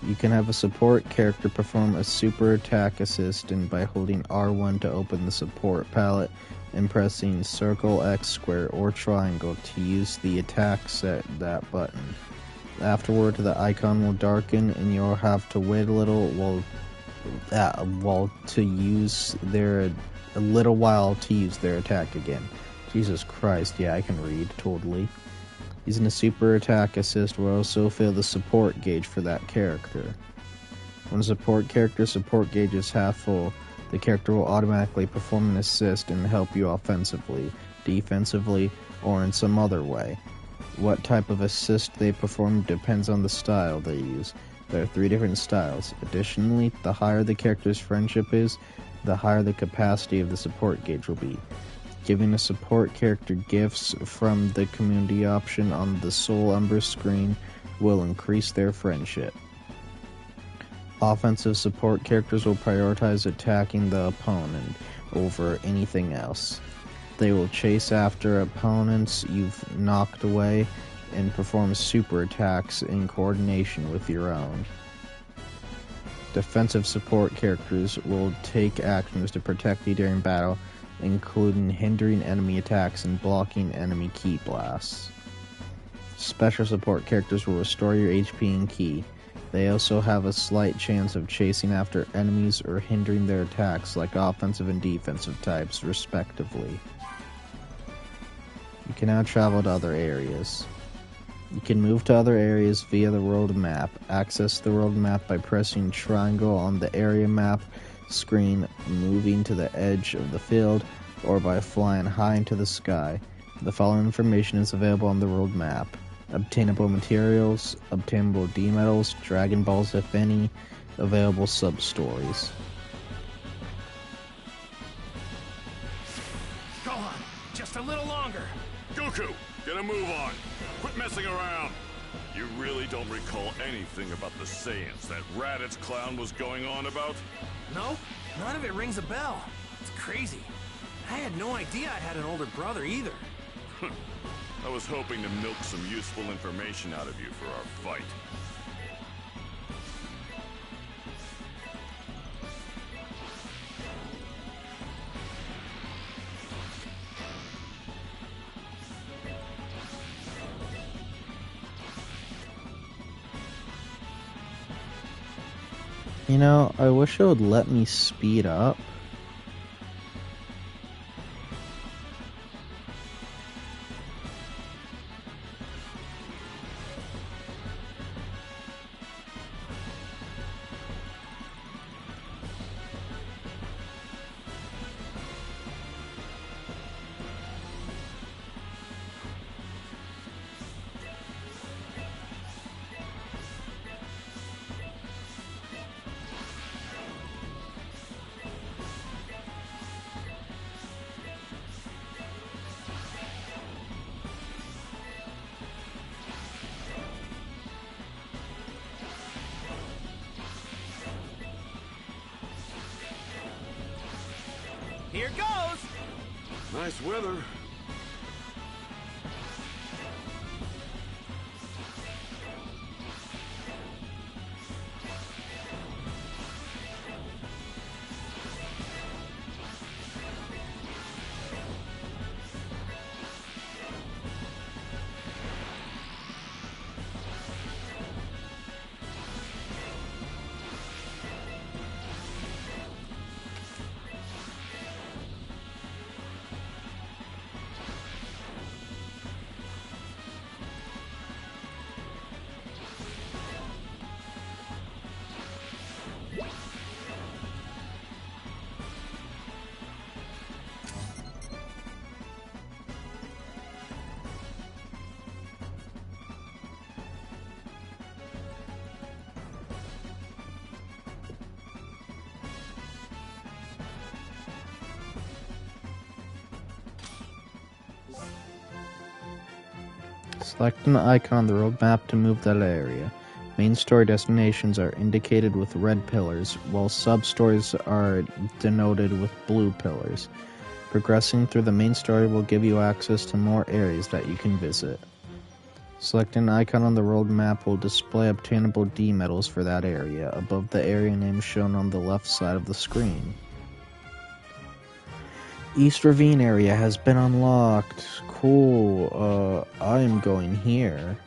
You can have a support character perform a super attack assistant by holding R1 to open the support palette and pressing circle, X, square, or triangle to use the attack set that button. Afterward, the icon will darken and you'll have to wait a little while to use their attack again. Jesus Christ, yeah, I can read, totally. Using a super attack assist will also fill the support gauge for that character. When a support character's support gauge is half full, the character will automatically perform an assist and help you offensively, defensively, or in some other way. What type of assist they perform depends on the style they use. There are 3 different styles. Additionally, the higher the character's friendship is, the higher the capacity of the support gauge will be. Giving a support character gifts from the community option on the Soul Ember screen will increase their friendship. Offensive support characters will prioritize attacking the opponent over anything else. They will chase after opponents you've knocked away and perform super attacks in coordination with your own. Defensive support characters will take actions to protect you during battle, including hindering enemy attacks and blocking enemy ki blasts. Special support characters will restore your HP and ki. They also have a slight chance of chasing after enemies or hindering their attacks, like offensive and defensive types, respectively. You can now travel to other areas. You can move to other areas via the world map. Access the world map by pressing triangle on the area map screen, moving to the edge of the field, or by flying high into the sky. The following information is available on the world map: obtainable materials, obtainable D-medals, Dragon Balls if any, available sub-stories. Go on, just a little longer. Goku, get a move on. Quit messing around. You really don't recall anything about the Saiyans that Raditz clown was going on about? No, none of it rings a bell. It's crazy. I had no idea I had an older brother either. I was hoping to milk some useful information out of you for our fight. You know, I wish it would let me speed up. Here goes! Nice weather. Select an icon on the road map to move that area. Main story destinations are indicated with red pillars, while sub-stories are denoted with blue pillars. Progressing through the main story will give you access to more areas that you can visit. Selecting an icon on the road map will display obtainable D-medals for that area, above the area name shown on the left side of the screen. East Ravine area has been unlocked. Cool. I am going here.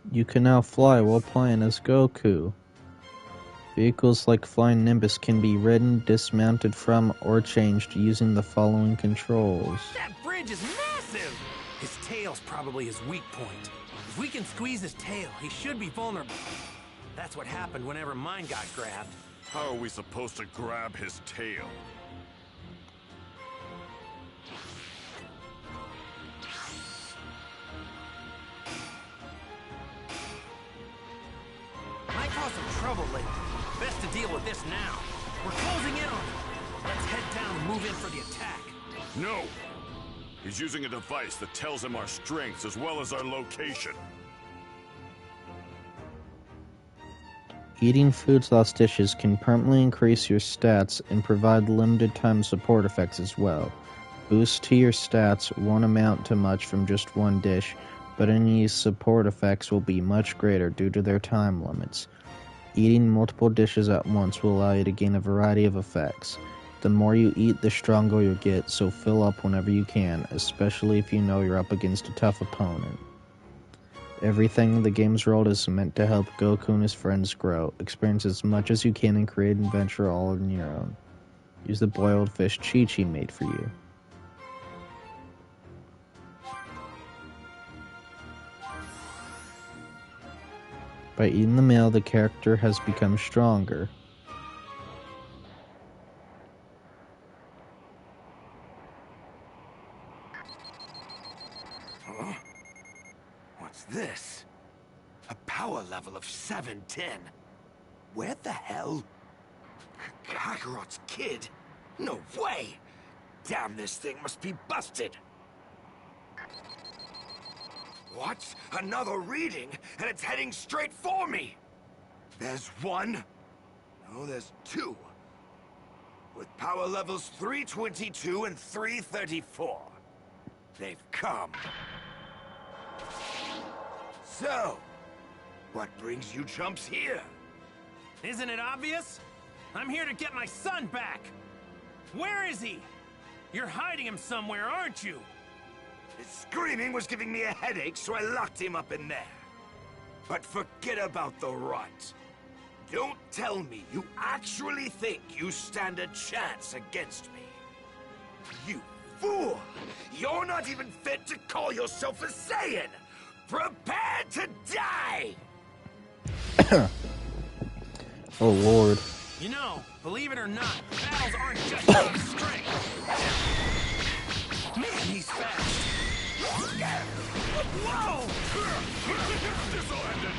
You can now fly while playing as Goku. Vehicles like Flying Nimbus can be ridden, dismounted from, or changed using the following controls. That bridge is massive! His tail's probably his weak point. If we can squeeze his tail, he should be vulnerable. That's what happened whenever mine got grabbed. How are we supposed to grab his tail? Might cause some trouble later. Best to deal with this now. We're closing in on him. Let's head down and move in for the attack. No! He's using a device that tells him our strengths as well as our location. Eating foods dishes can permanently increase your stats and provide limited time support effects as well. Boosts to your stats won't amount to much from just one dish, but any support effects will be much greater due to their time limits. Eating multiple dishes at once will allow you to gain a variety of effects. The more you eat, the stronger you'll get, so fill up whenever you can, especially if you know you're up against a tough opponent. Everything in the game's world is meant to help Goku and his friends grow. Experience as much as you can and create an adventure all on your own. Use the boiled fish Chi-Chi made for you. By eating the meal, the character has become stronger. Huh? What's this? A power level of 710. Where the hell? Kakarot's kid? No way! Damn, this thing must be busted! What? Another reading, and it's heading straight for me! There's one. No, there's two. With power levels 322 and 334. They've come. So, what brings you chumps here? Isn't it obvious? I'm here to get my son back! Where is he? You're hiding him somewhere, aren't you? His screaming was giving me a headache, so I locked him up in there. But forget about the runt. Don't tell me you actually think you stand a chance against me. You fool! You're not even fit to call yourself a Saiyan! Prepare to die! Oh lord. You know, believe it or not, battles aren't just about strength. Man, he's fast. Whoa! This'll end it!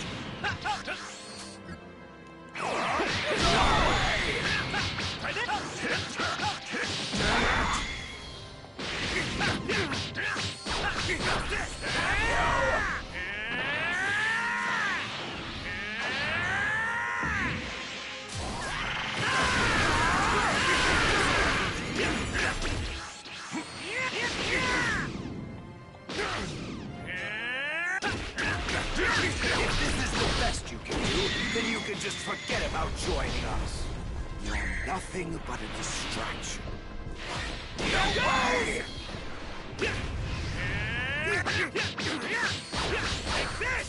If this is the best you can do, then you can just forget about joining us. You're nothing but a distraction. No way! Take this!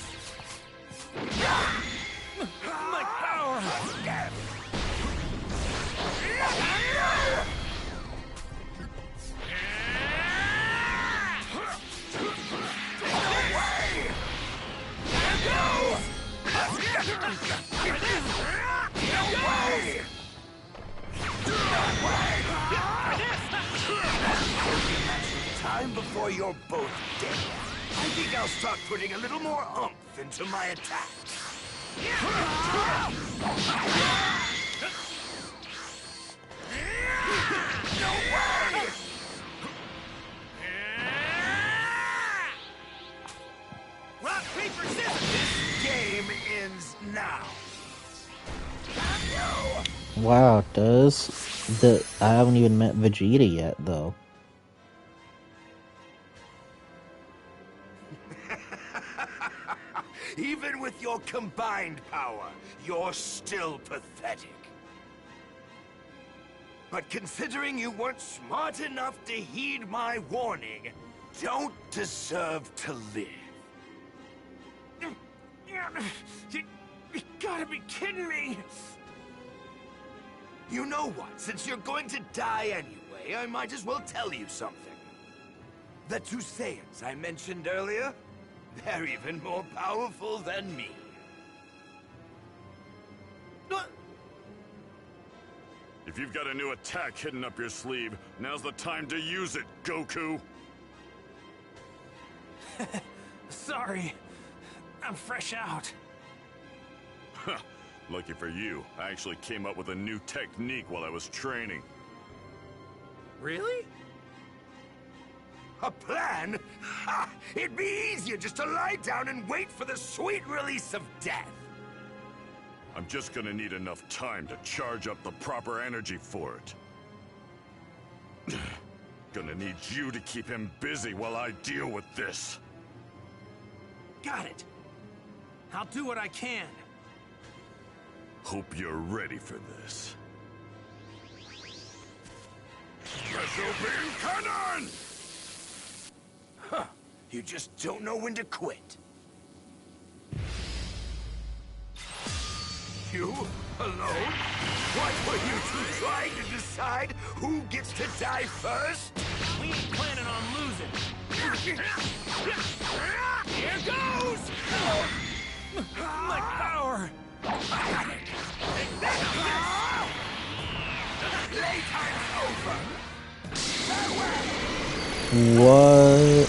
My power! Time before you're both dead. I think I'll start putting a little more oomph into my attacks. No way! Rock, paper, scissors! This game ends now. Wow, it does. I haven't even met Vegeta yet, though. Even with your combined power, you're still pathetic. But considering you weren't smart enough to heed my warning, don't deserve to live. You gotta be kidding me! You know what? Since you're going to die anyway, I might as well tell you something. The two Saiyans I mentioned earlier, they're even more powerful than me. If you've got a new attack hidden up your sleeve, now's the time to use it, Goku! Sorry. I'm fresh out. Lucky for you, I actually came up with a new technique while I was training. Really? A plan? Ha! It'd be easier just to lie down and wait for the sweet release of death. I'm just gonna need enough time to charge up the proper energy for it. Gonna need you to keep him busy while I deal with this. Got it. I'll do what I can. Hope you're ready for this. Special beam cannon! Huh. You just don't know when to quit. You? Alone? What were you two trying to decide who gets to die first? We ain't planning on losing. Here goes! My power! Take this! Playtime's over! Farewell! What?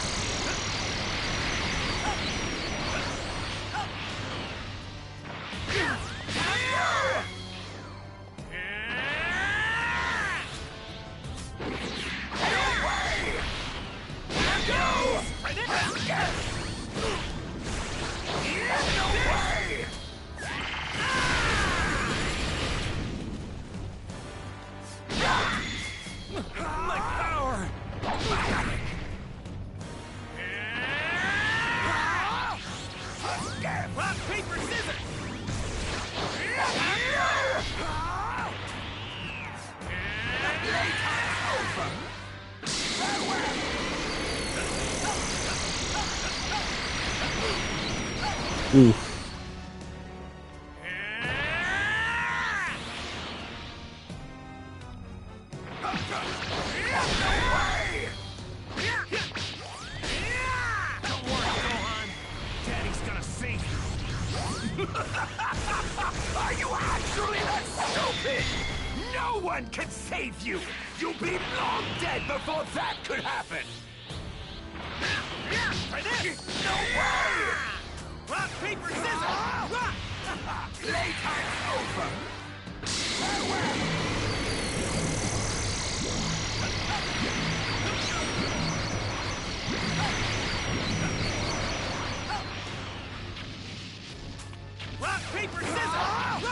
Oof. Don't worry, Gohan. Daddy's gonna save you. Are you actually that stupid? No one can save you! You'll be long dead before that could happen! Try this! No way! Rock, paper, scissors! Rock! Playtime's over! Farewell! Rock, paper, scissors! Rock!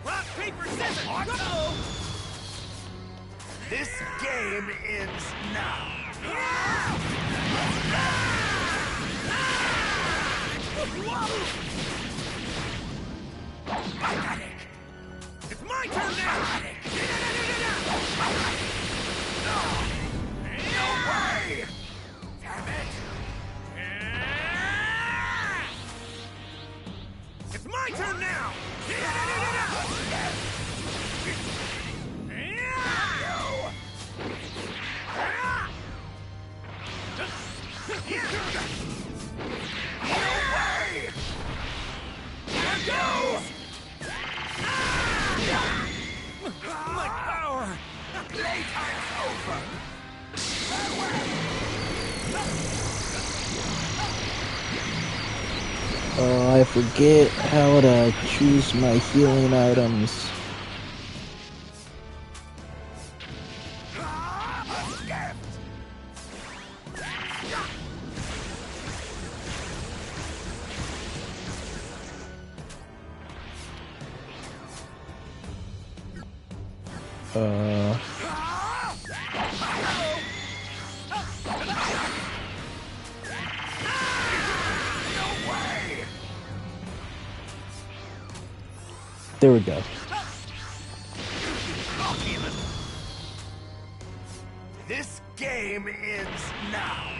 Rock, paper, scissors! Uh-oh! This game ends now. It's my turn now! No way! Damn it! It's my turn now! My power! Playtime's over! Oh, I forget how to choose my healing items. There we go. This game ends now.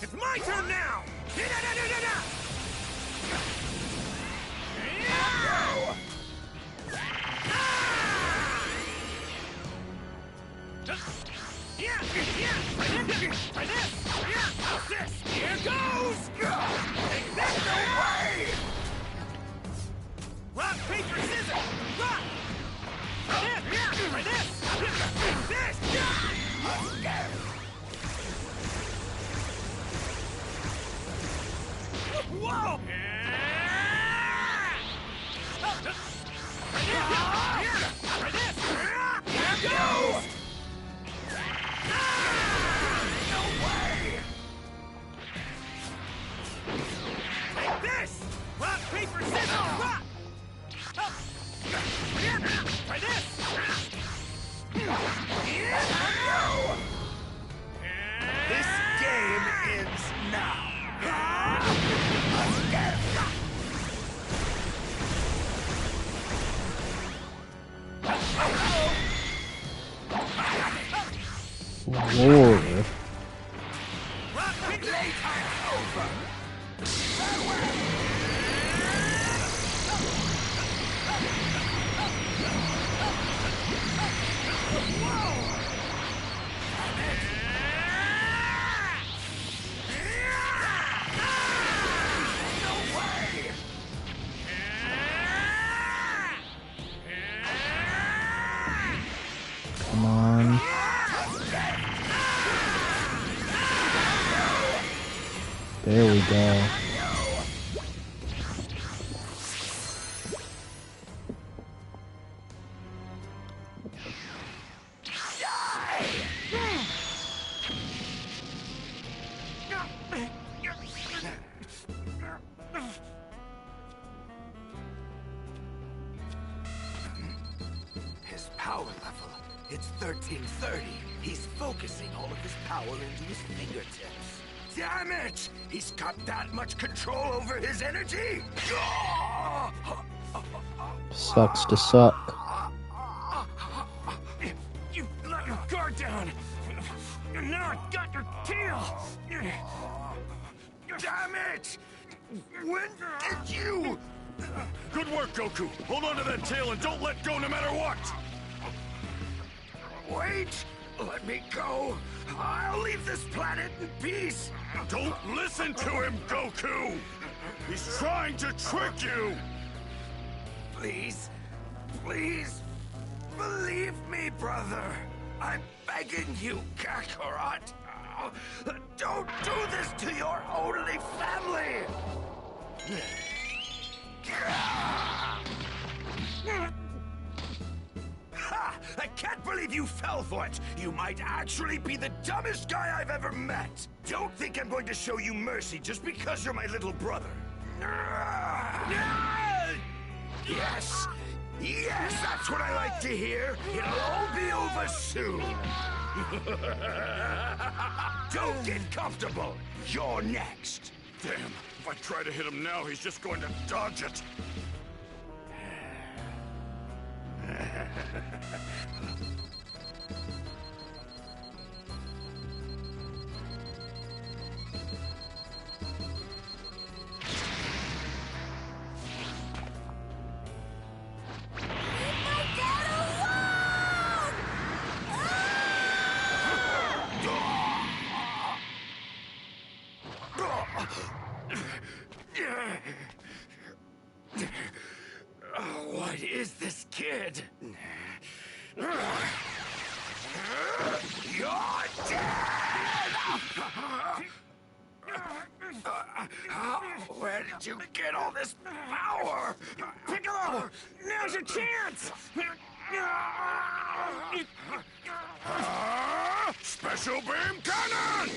It's my turn now! Here goes! Take this! No way! Rock, paper, scissors! Rock! Try this! This! Whoa! Try this! Here goes! No way! Take this! Rock, paper, scissors! Rock! Try this! This game ends now. Lord. Playtime's over. Come on. There we go. His power level, it's 1330. He's focusing all of his power into his fingertips. Damn it! He's got that much control over his energy? Sucks to suck. You let your guard down! And now I've got your tail! Damn it! When did you... Good work, Goku. Hold on to that tail and don't let go no matter what. Wait! Let me go! I'll leave this planet in peace! Don't listen to him, Goku! He's trying to trick you! Please, please, believe me, brother. I'm begging you, Kakarot. Don't do this to your only family! Ha! I can't believe you fell for it! You might actually be the dumbest guy I've ever met! Don't think I'm going to show you mercy just because you're my little brother. Yes! Yes, that's what I like to hear! It'll all be over soon! Don't get comfortable! You're next! Damn, if I try to hit him now, he's just going to dodge it. What is this kid? You're dead! Where did you get all this power? Piccolo! Now's your chance! Special beam cannon!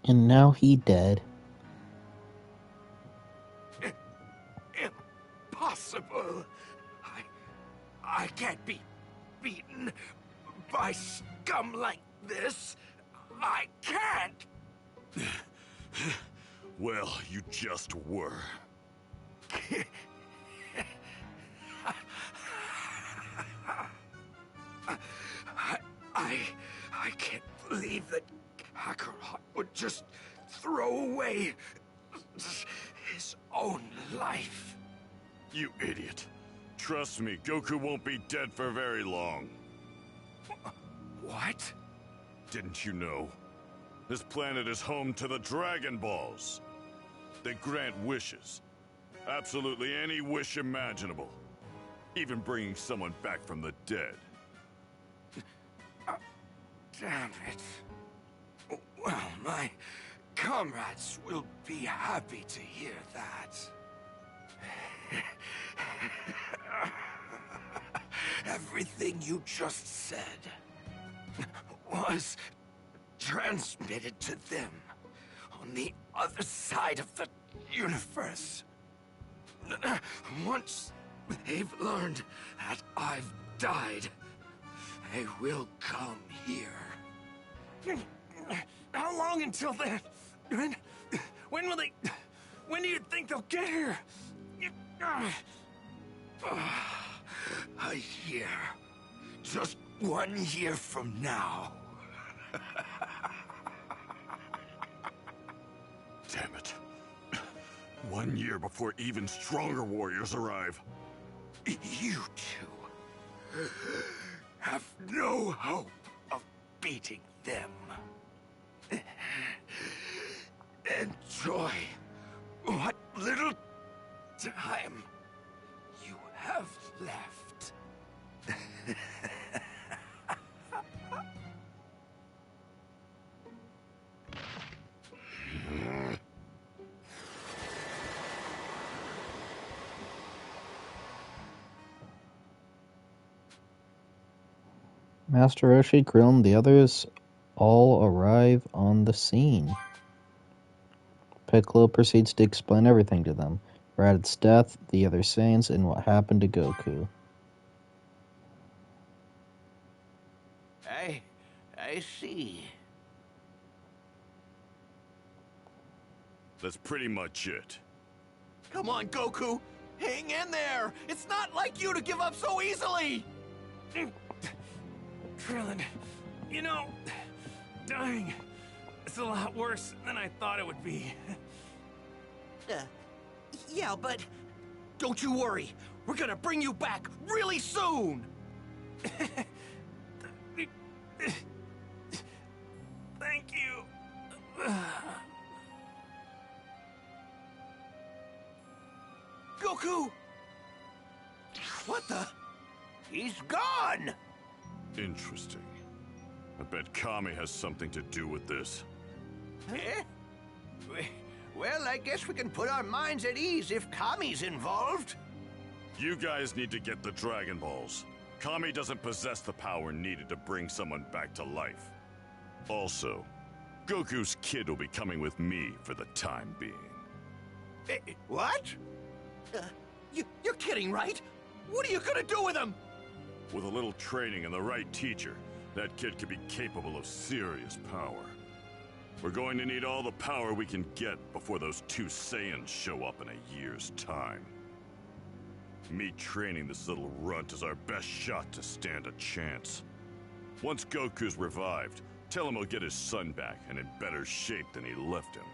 And now he dead. Impossible. I can't be beaten by scum like this. I can't. Well, you just were. I can't believe that Kakarot would just throw away his own life. You idiot. Trust me, Goku won't be dead for very long. What? Didn't you know? This planet is home to the Dragon Balls. They grant wishes. Absolutely any wish imaginable. Even bringing someone back from the dead. Damn it. Well, my comrades will be happy to hear that. Everything you just said was transmitted to them on the other side of the universe. Once they've learned that I've died, they will come here. How long until then? When will they... When do you think they'll get here? A year. Just 1 year from now. Damn it. 1 year before even stronger warriors arrive. You two have no hope of beating them. Enjoy what little time you have left. Master Roshi, Krillin, and the others all arrive on the scene. Piccolo proceeds to explain everything to them. Raditz' death, the other Saiyans, and what happened to Goku. I see. That's pretty much it. Come on, Goku! Hang in there! It's not like you to give up so easily! Krillin, you know, dying is a lot worse than I thought it would be. Yeah, but don't you worry. We're gonna bring you back really soon! Thank you. Goku! What the? He's gone! Interesting. I bet Kami has something to do with this. Eh? Well, I guess we can put our minds at ease if Kami's involved. You guys need to get the Dragon Balls. Kami doesn't possess the power needed to bring someone back to life. Also, Goku's kid will be coming with me for the time being. What? You're kidding, right? What are you gonna do with him? With a little training and the right teacher, that kid could be capable of serious power. We're going to need all the power we can get before those two Saiyans show up in a year's time. Me training this little runt is our best shot to stand a chance. Once Goku's revived, tell him he'll get his son back and in better shape than he left him.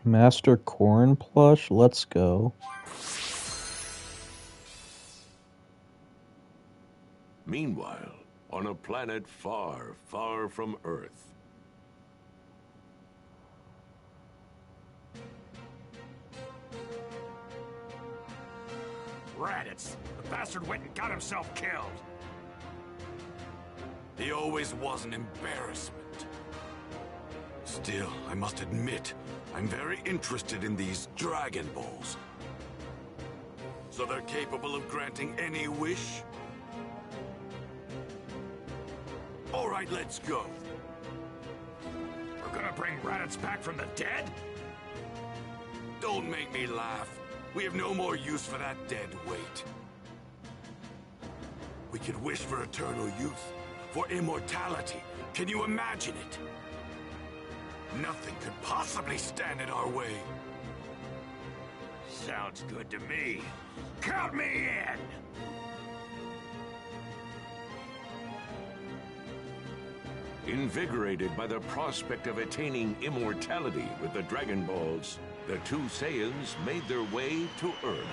Master Corn plush, let's go. Meanwhile, on a planet far, far from Earth. Raditz, the bastard went and got himself killed. He always was an embarrassment. Still, I must admit, I'm very interested in these Dragon Balls. So they're capable of granting any wish? All right, let's go. We're gonna bring Raditz back from the dead? Don't make me laugh. We have no more use for that dead weight. We could wish for eternal youth, for immortality. Can you imagine it? Nothing could possibly stand in our way. Sounds good to me. Count me in! Invigorated by the prospect of attaining immortality with the Dragon Balls, the two Saiyans made their way to Earth.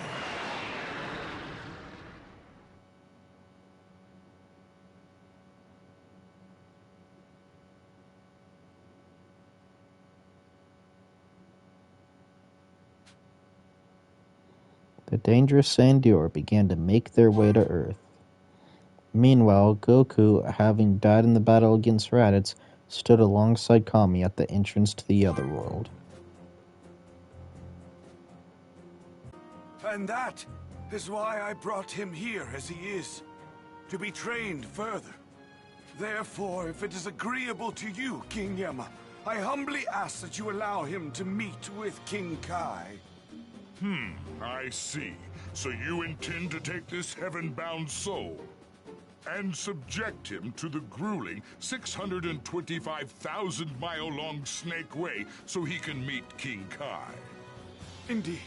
The dangerous Sandior began to make their way to Earth. Meanwhile, Goku, having died in the battle against Raditz, stood alongside Kami at the entrance to the other world. And that is why I brought him here as he is, to be trained further. Therefore, if it is agreeable to you, King Yama, I humbly ask that you allow him to meet with King Kai. I see. So you intend to take this heaven-bound soul and subject him to the grueling 625,000-mile-long Snake Way so he can meet King Kai. Indeed.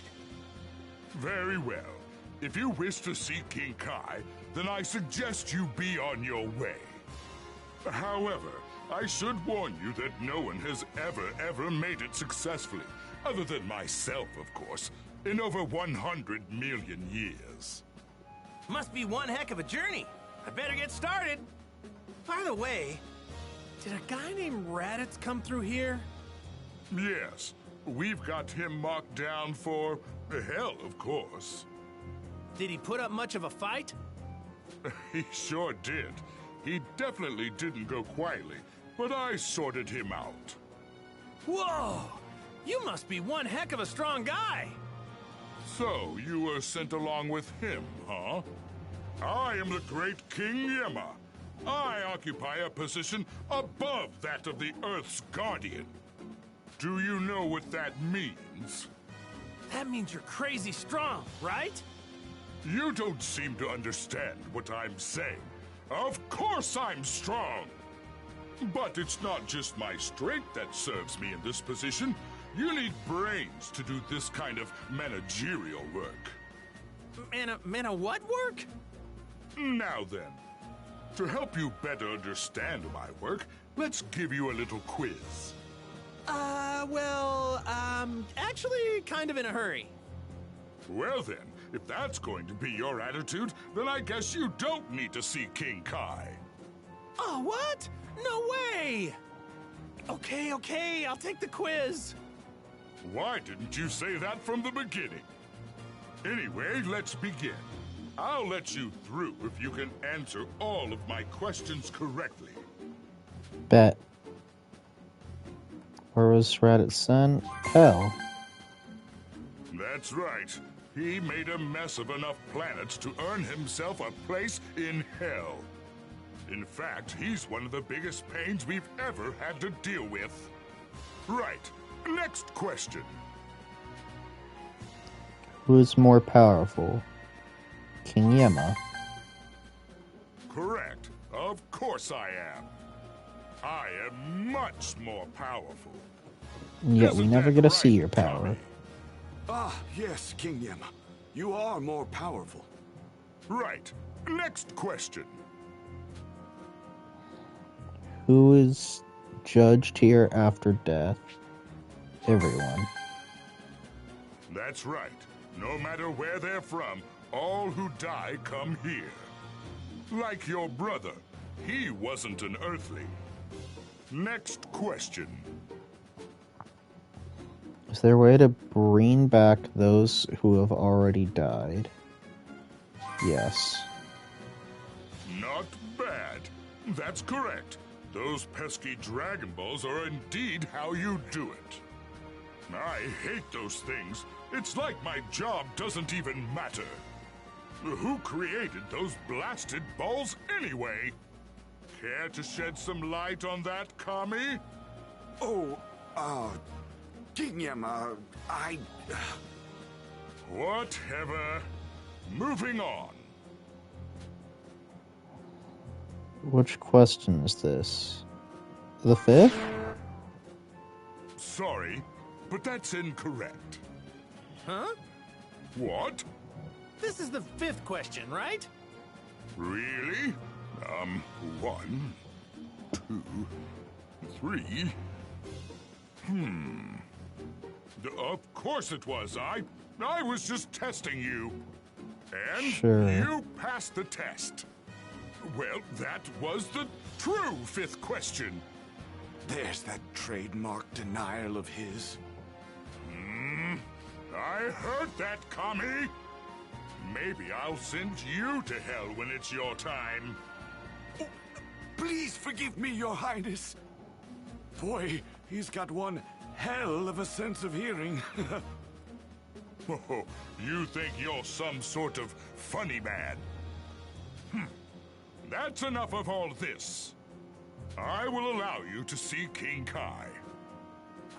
Very well. If you wish to see King Kai, then I suggest you be on your way. However, I should warn you that no one has ever made it successfully, other than myself, of course, in over 100 million years. Must be one heck of a journey. I better get started. By the way, did a guy named Raditz come through here? Yes, we've got him marked down for hell, of course. Did he put up much of a fight? He sure did. He definitely didn't go quietly, but I sorted him out. Whoa! You must be one heck of a strong guy! So, you were sent along with him, huh? I am the great King Yama. I occupy a position above that of the Earth's guardian. Do you know what that means? That means you're crazy strong, right? You don't seem to understand what I'm saying. Of course I'm strong! But it's not just my strength that serves me in this position. You need brains to do this kind of managerial work. What work? Now then, to help you better understand my work, let's give you a little quiz. Actually kind of in a hurry. Well then, if that's going to be your attitude, then I guess you don't need to see King Kai. Oh, what? No way! Okay, I'll take the quiz. Why didn't you say that from the beginning? Anyway, let's begin. I'll let you through if you can answer all of my questions correctly. Bet. Where was Raditz's son? Hell. That's right. He made a mess of enough planets to earn himself a place in hell. In fact, he's one of the biggest pains we've ever had to deal with. Right. Next question. Who's more powerful? King Yama. Correct. Of course I am. I am much more powerful. Yet we Isn't never that get to right, see your power. Tommy? Ah, yes, King Yama. You are more powerful. Right. Next question. Who is judged here after death? Everyone. That's right. No matter where they're from, all who die come here. Like your brother. He wasn't an Earthling. Next question. Is there a way to bring back those who have already died? Yes. Not bad. That's correct. Those pesky Dragon Balls are indeed how you do it. I hate those things. It's like my job doesn't even matter. Who created those blasted balls anyway? Care to shed some light on that, Kami? Oh, King Yama, Whatever. Moving on. Which question is this? The fifth? Sorry, but that's incorrect. Huh? What? This is the fifth question, right? Really? 1, 2, 3. Of course it was. I was just testing you. And Sure. you passed the test. Well, that was the true fifth question. there's that trademark denial of his. I heard that, Kami. Maybe I'll send you to hell when it's your time. Oh, please forgive me, Your Highness. Boy, he's got one hell of a sense of hearing. Oh, you think you're some sort of funny man? That's enough of all this. I will allow you to see King Kai.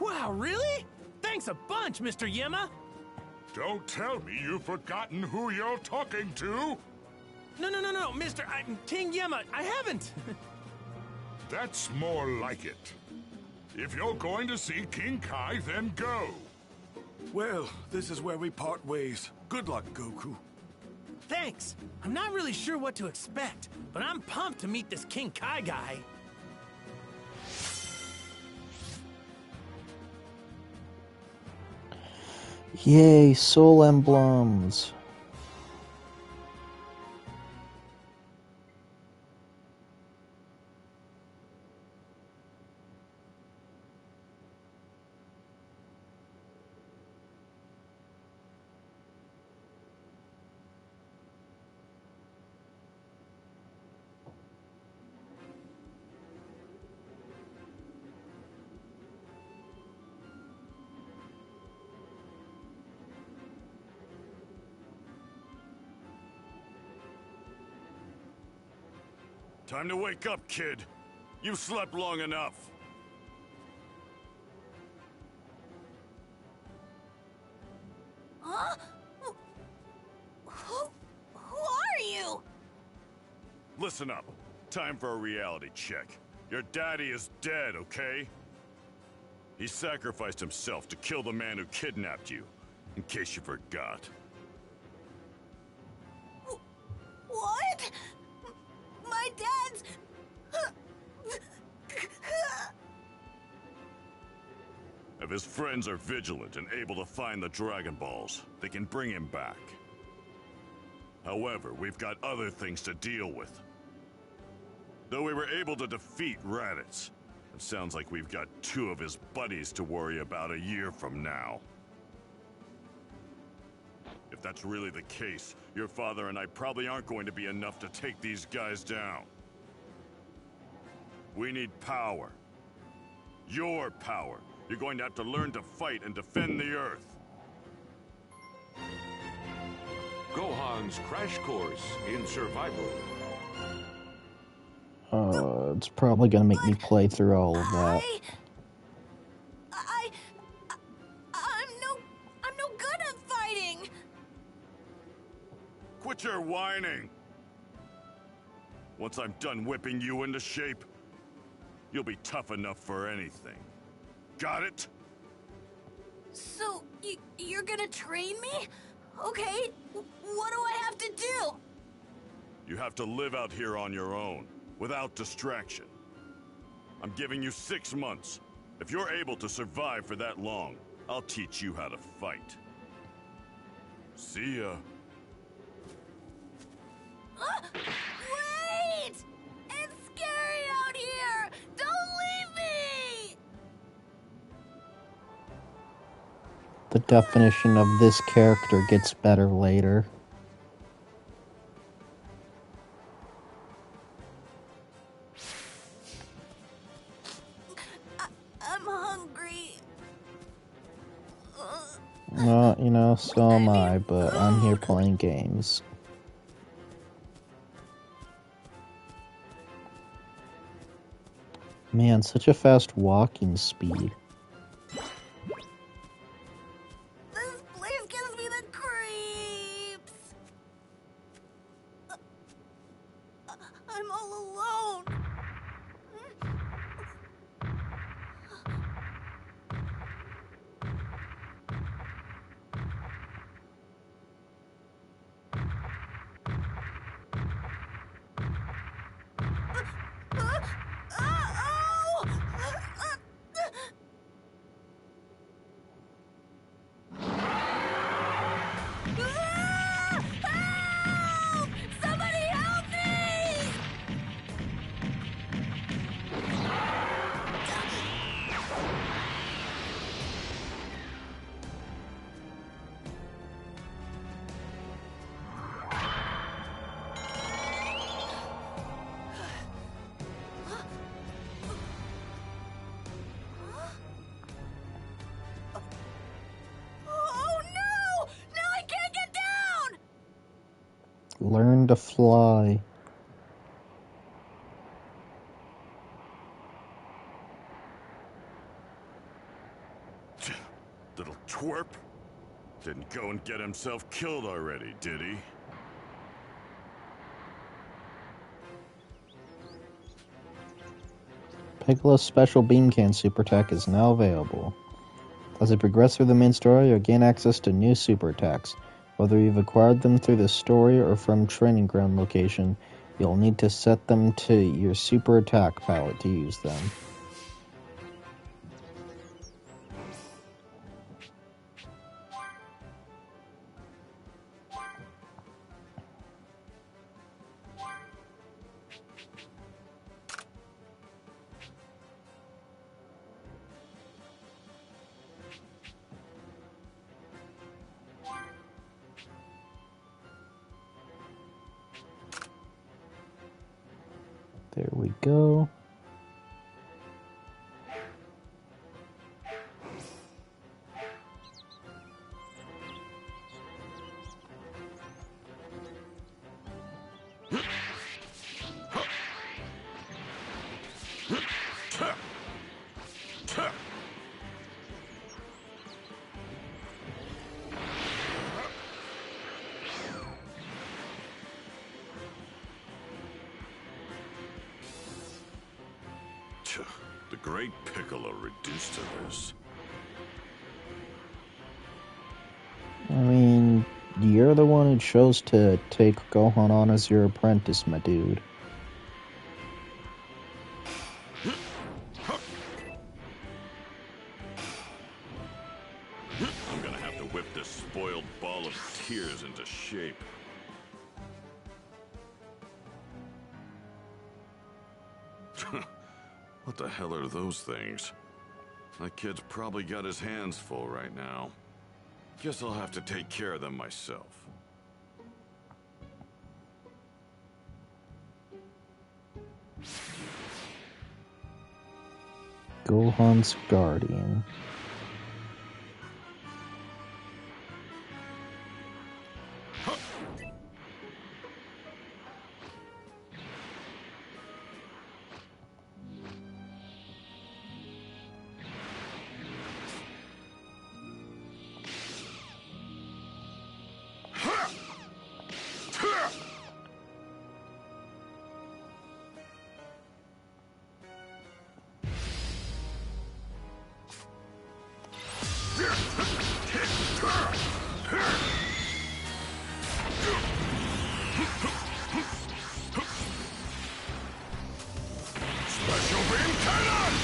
Wow, really? Thanks a bunch, Mr. Yema. Don't tell me you've forgotten who you're talking to. No, King Yema, I haven't. That's more like it. If you're going to see King Kai, then go. Well, this is where we part ways. Good luck, Goku. Thanks. I'm not really sure what to expect, but I'm pumped to meet this King Kai guy. Yay, soul emblems. Time to wake up, kid. You've slept long enough. Huh? Who are you? Listen up. Time for a reality check. Your daddy is dead, okay? He sacrificed himself to kill the man who kidnapped you, in case you forgot. What? My dad's... If his friends are vigilant and able to find the Dragon Balls, they can bring him back. However, we've got other things to deal with. Though we were able to defeat Raditz, it sounds like we've got 2 of his buddies to worry about a year from now. If that's really the case, your father and I probably aren't going to be enough to take these guys down. We need power. Your power. You're going to have to learn to fight and defend the Earth. Gohan's Crash Course in Survival. It's probably gonna make me play through all of that. I'm no good at fighting. Quit your whining. Once I'm done whipping you into shape, you'll be tough enough for anything. Got it? So, you're gonna train me? Okay, what do I have to do? You have to live out here on your own, without distraction. I'm giving you 6 months. If you're able to survive for that long, I'll teach you how to fight. See ya. Wait! It's scary out here! Don't leave me! The definition of this character gets better later. I'm hungry. Well, you know, so am I, but I'm here playing games. Man, such a fast walking speed. This place gives me the creeps. I'm all alone. Help! Somebody help me! Oh no! Now I can't get down! Learn to fly. Little twerp. Didn't go and get himself killed already, did he? Piccolo's special beam can super attack is now available. As you progress through the main story, you'll gain access to new super attacks. Whether you've acquired them through the story or from training ground location, you'll need to set them to your super attack palette to use them. There we go. The great Piccolo reduced to this. I mean, you're the one who chose to take Gohan on as your apprentice, my dude. I'm gonna have to whip this spoiled ball of tears into shape. What the hell are those things? That kid's probably got his hands full right now. Guess I'll have to take care of them myself. Gohan's Guardian. Special beam cannon!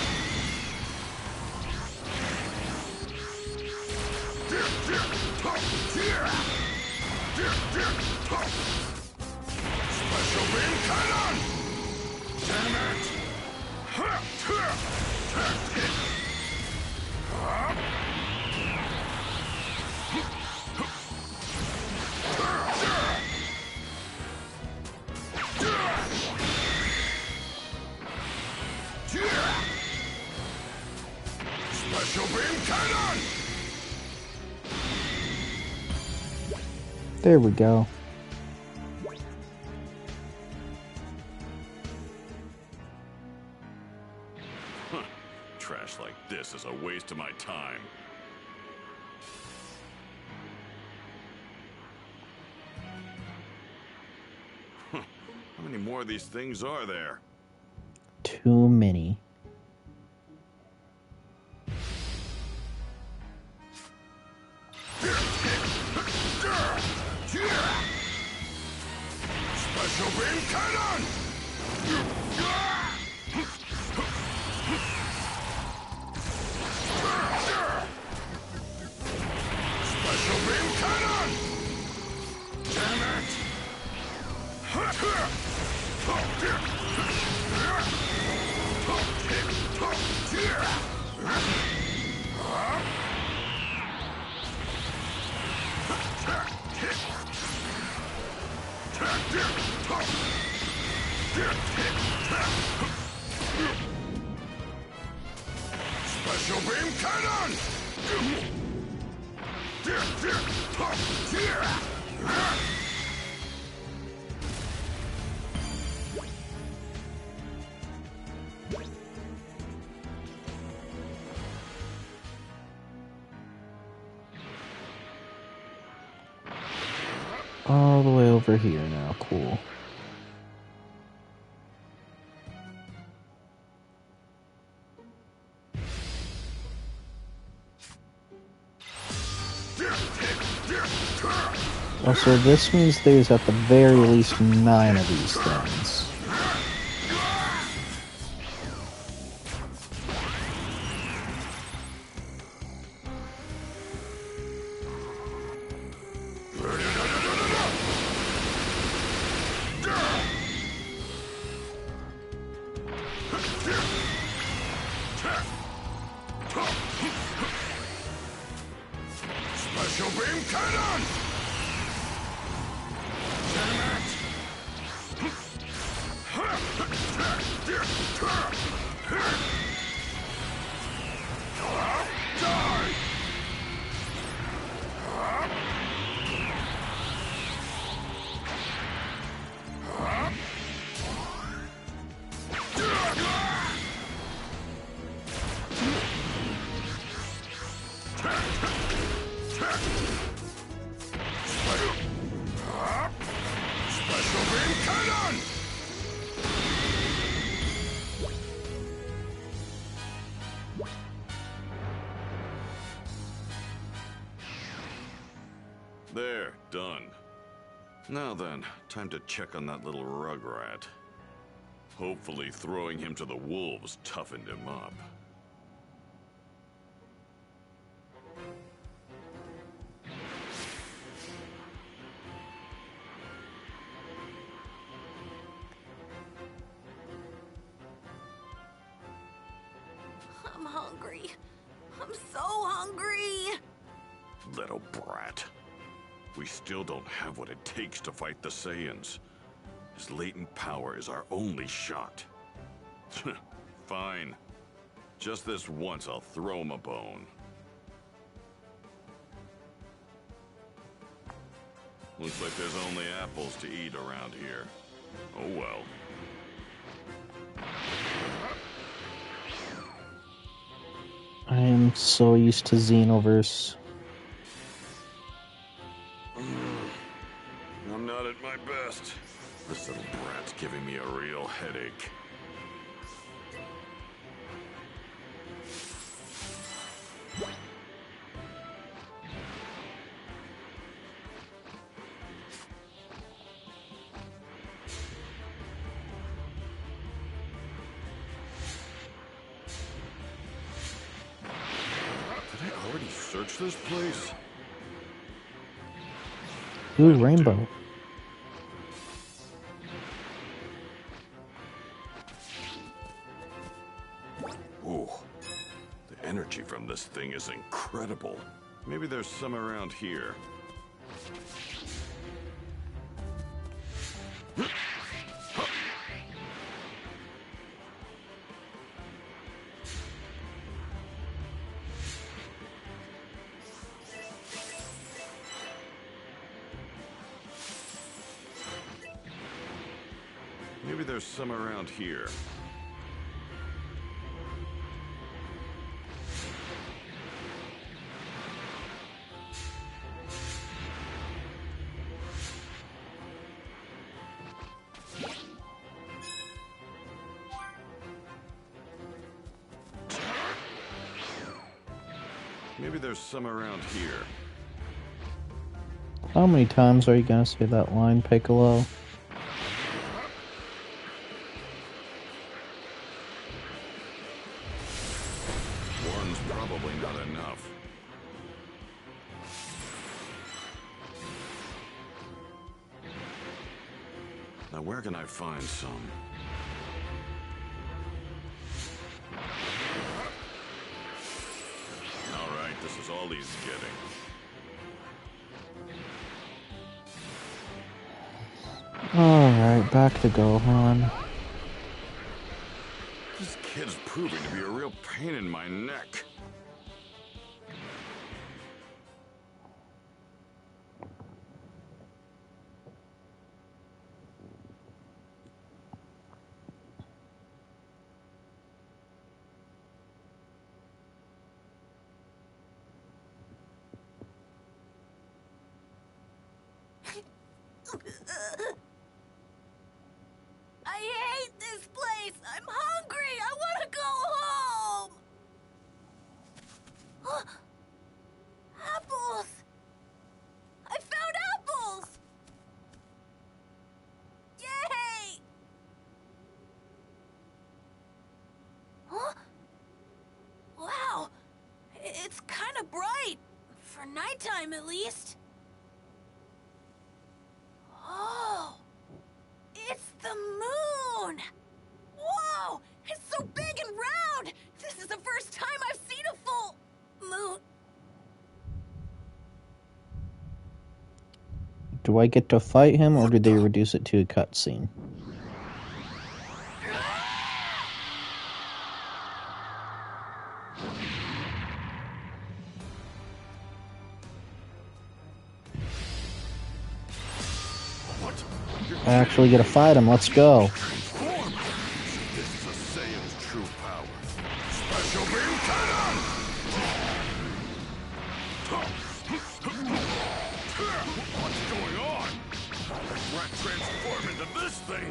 Special beam cannon! Damn it! Special beam cannon! There we go. was a waste of my time. How many more of these things are there? Too many. Special beam cannon! Special beam cannon! Damn it! Special beam cannon! All the way over here now, cool. Oh, so this means there's at the very least 9 of these things. Special beam cannon! Damn it! Die! Special beam cannon! There, done. Now then, time to check on that little rugrat. Hopefully throwing him to the wolves toughened him up. I'm hungry. I'm so hungry. Little brat. We still don't have what it takes to fight the Saiyans. His latent power is our only shot. Fine. Just this once, I'll throw him a bone. Looks like there's only apples to eat around here. Oh well. I am so used to Xenoverse. I'm not at my best. This little brat's giving me a real headache. Did I already search this place? Ooh, rainbow. Ooh, the energy from this thing is incredible. Maybe there's some around here. Maybe there's some around here. Maybe there's some around here. How many times are you gonna say that line, Piccolo? One's probably not enough. Now where can I find some? Alright, this is all he's getting. Alright, back to Gohan. This kid's proving to be a real pain in my neck. I hate this place! I'm hungry! I want to go home! Apples! I found apples! Yay! Huh? Wow! It's kind of bright. For nighttime, at least. Oh! It's the moon! Whoa! It's so big and round! This is the first time I've seen a full moon. Do I get to fight him, or do they reduce it to a cutscene? I actually get to fight him. Let's go. This is a Saiyan's true power. Special beam cannon! What's going on? Rat transform into this thing!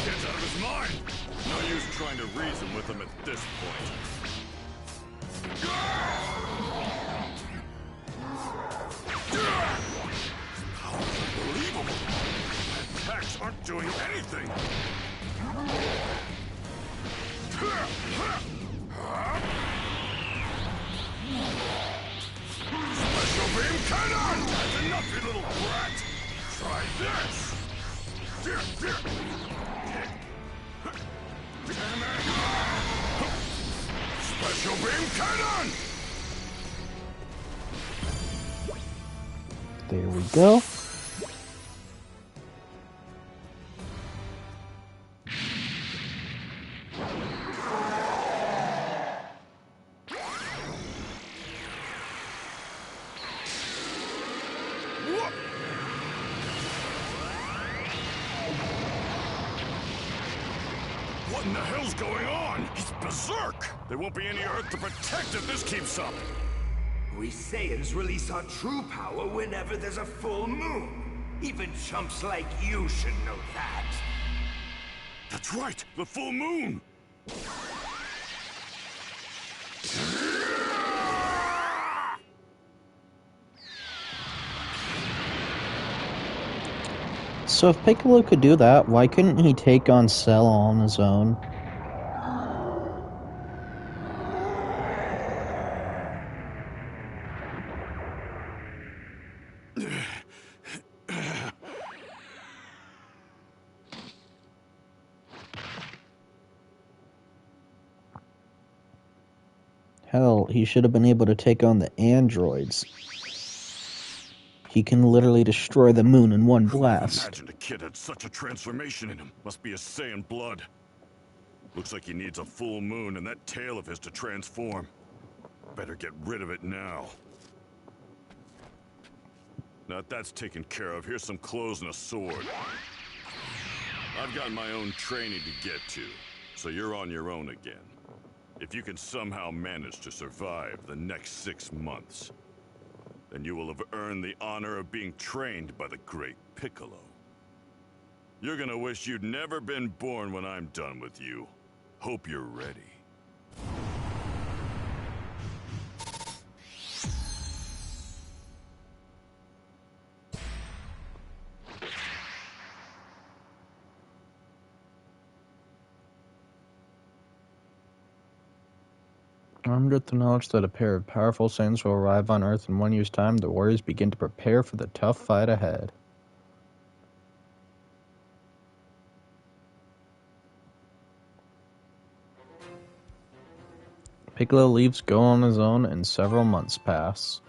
Kid's out of his mind! No use trying to reason with him at this point. How unbelievable! My attacks aren't doing anything! Special beam cannon! That's enough, you little brat! Try this! Special beam cannon! There we go. What in the hell's going on? He's berserk! There won't be any Earth to protect if this keeps up! We Saiyans release our true power whenever there's a full moon. Even chumps like you should know that. That's right! The full moon! So if Piccolo could do that, why couldn't he take on Cell on his own? Hell, he should have been able to take on the androids. He can literally destroy the moon in one blast. Imagine a kid had such a transformation in him. Must be a Saiyan blood. Looks like he needs a full moon and that tail of his to transform. Better get rid of it now. Now that that's taken care of, here's some clothes and a sword. I've got my own training to get to, so you're on your own again. If you can somehow manage to survive the next 6 months, and you will have earned the honor of being trained by the great Piccolo. You're gonna wish you'd never been born when I'm done with you. Hope you're ready. Armed with the knowledge that a pair of powerful Saiyans will arrive on Earth in 1 year's time, the warriors begin to prepare for the tough fight ahead. Piccolo leaves Go on his own, and several months pass.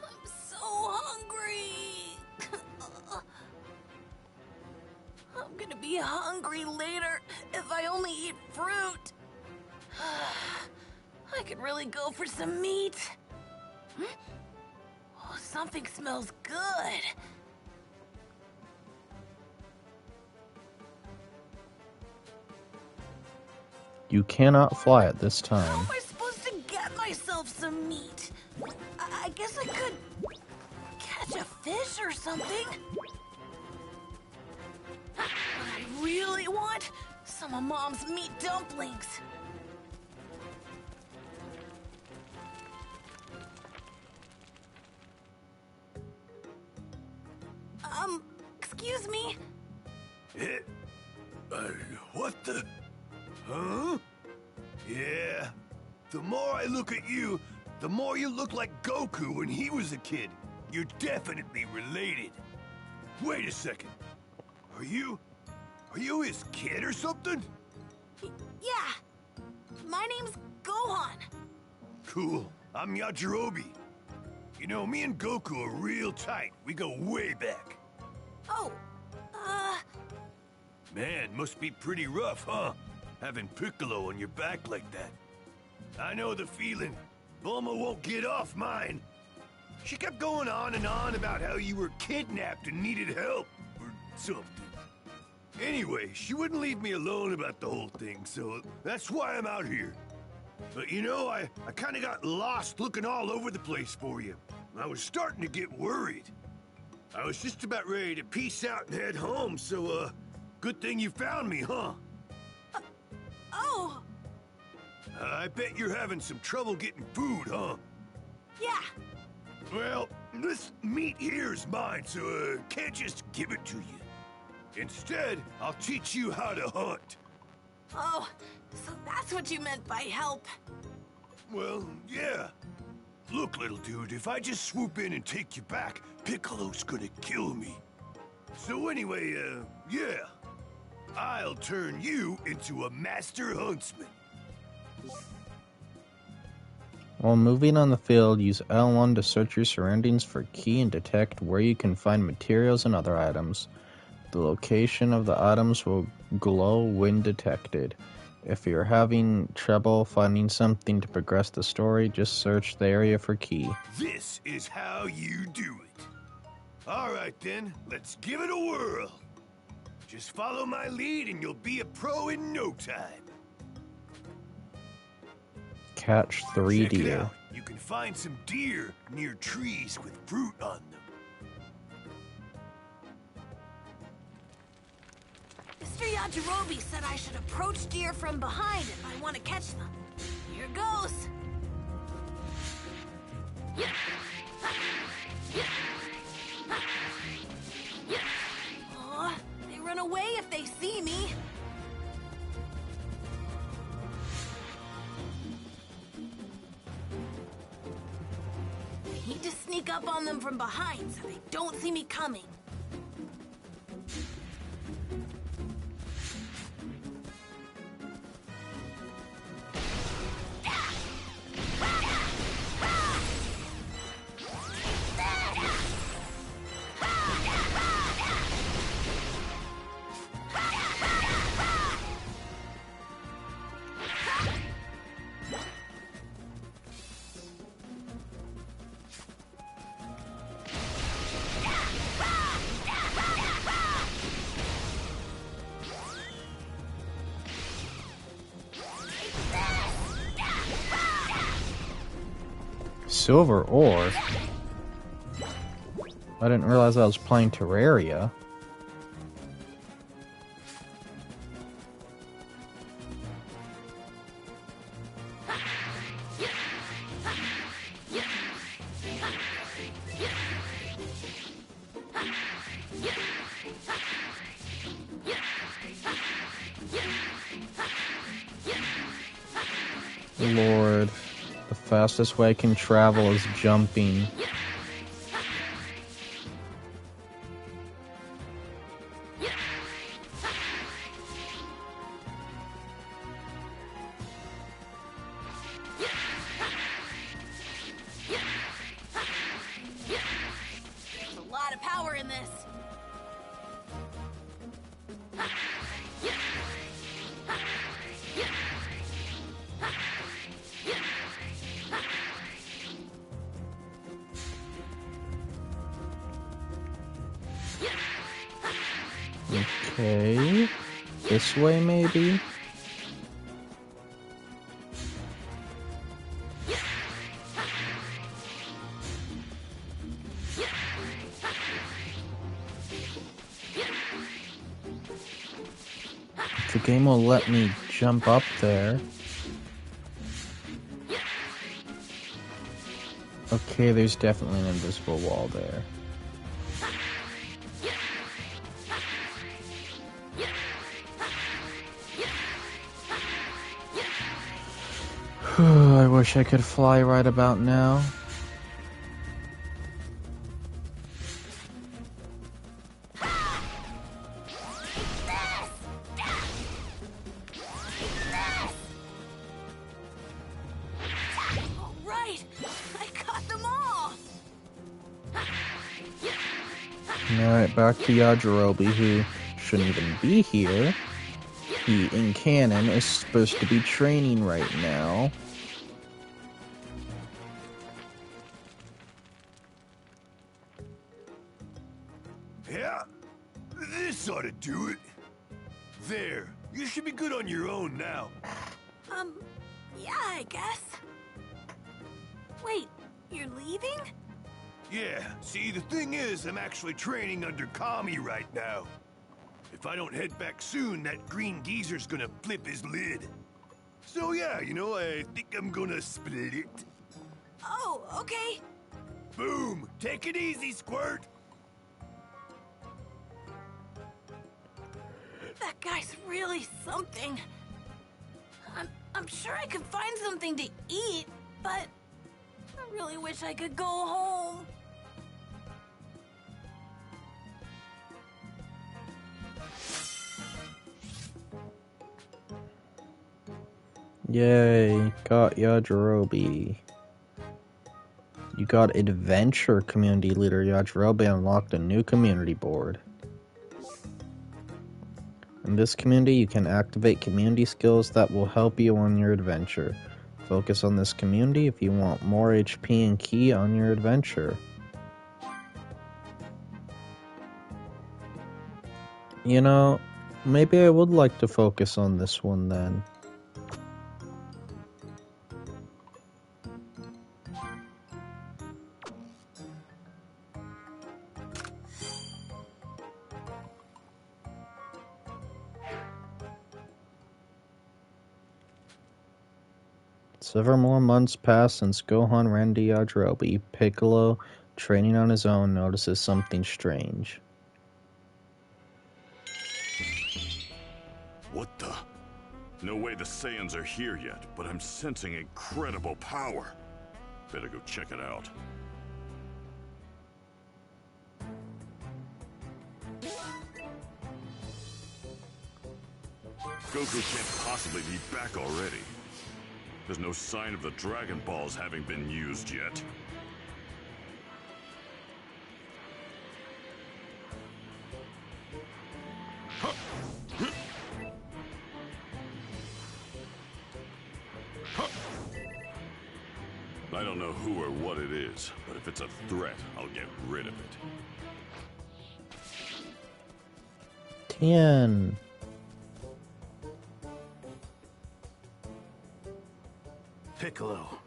I'm so hungry. I'm gonna be hungry later if I only eat fruit. I could really go for some meat. Oh, something smells good. You cannot fly at this time. How am I supposed to get myself some meat? I guess I could catch a fish or something. What I really want? Some of Mom's meat dumplings. Excuse me? What the? Huh? Yeah. The more I look at you, the more you look like Goku when he was a kid. You're definitely related. Wait a second. Are you his kid or something? Yeah. My name's Gohan. Cool. I'm Yajirobe. You know, me and Goku are real tight. We go way back. Oh, Man, must be pretty rough, huh? Having Piccolo on your back like that. I know the feeling. Bulma won't get off mine. She kept going on and on about how you were kidnapped and needed help, or something. Anyway, she wouldn't leave me alone about the whole thing, so that's why I'm out here. But you know, I kinda got lost looking all over the place for you. I was starting to get worried. I was just about ready to peace out and head home, so, good thing you found me, huh? oh, I bet you're having some trouble getting food, huh? yeah. Well, this meat here's mine, so, can't just give it to you. Instead, I'll teach you how to hunt. Oh, so that's what you meant by help. Well, yeah. Look, little dude, if I just swoop in and take you back, Piccolo's gonna kill me. So anyway, yeah. I'll turn you into a master huntsman. While moving on the field, use L1 to search your surroundings for ki and detect where you can find materials and other items. The location of the items will glow when detected. If you're having trouble finding something to progress the story, just search the area for ki. This is how you do it. All right then, let's give it a whirl. Just follow my lead and you'll be a pro in no time. Catch 3 Check it deer. out. You can find some deer near trees with fruit on them. Mr. Yajirobe said I should approach deer from behind if I want to catch them. Here goes. Oh, they run away if they see me. I need to sneak up on them from behind so they don't see me coming. Silver ore? I didn't realize I was playing Terraria. Lord, the fastest way I can travel is jumping. There's a lot of power in this. Okay, this way maybe? The game will let me jump up there. Okay, there's definitely an invisible wall there. I wish I could fly right about now. Right, I caught them all. Alright, back to Yajirobe, who shouldn't even be here. He, in canon, is supposed to be training right now. Yeah, this ought to do it. There, you should be good on your own now. Yeah, I guess. Wait, you're leaving? Yeah, see, the thing is, I'm actually training under Kami right now. If I don't head back soon, that green geezer's gonna flip his lid. So yeah, you know, I think I'm gonna split it. Oh, okay. Boom! Take it easy, Squirt! That guy's really something. I'm sure I could find something to eat, but I really wish I could go home. Yay, got Yajirobe. You got Adventure Community Leader Yajirobe unlocked a new community board. In this community, you can activate community skills that will help you on your adventure. Focus on this community if you want more HP and ki on your adventure. You know, maybe I would like to focus on this one then. Several more months pass since Gohan ran to Yajirobe. Piccolo, training on his own, notices something strange. What the? No way the Saiyans are here yet, but I'm sensing incredible power. Better go check it out. Goku can't possibly be back already. There's no sign of the Dragon Balls having been used yet. I don't know who or what it is, but if it's a threat, I'll get rid of it. 10. Piccolo.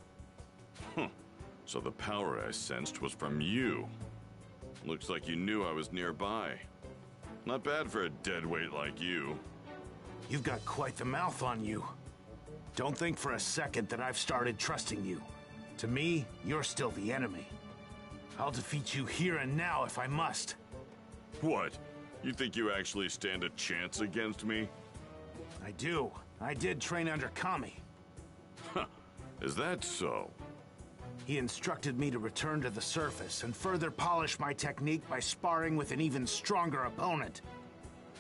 So the power I sensed was from you. Looks like you knew I was nearby. Not bad for a deadweight like you. You've got quite the mouth on you. Don't think for a second that I've started trusting you. To me, you're still the enemy. I'll defeat you here and now if I must. What? You think you actually stand a chance against me? I do. I did train under Kami. Huh. Is that so? He instructed me to return to the surface and further polish my technique by sparring with an even stronger opponent.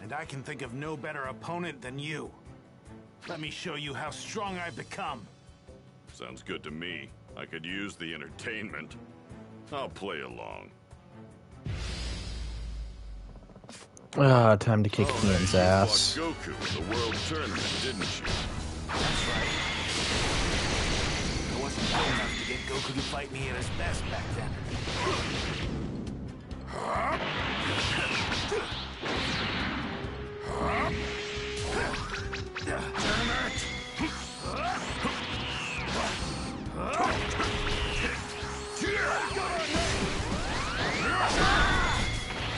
And I can think of no better opponent than you. Let me show you how strong I've become. Sounds good to me. I could use the entertainment. I'll play along. Time to kick Ian's ass. You fought Goku in the World Tournament, didn't you? That's right. I wasn't good enough to get Goku to fight me at his best back then.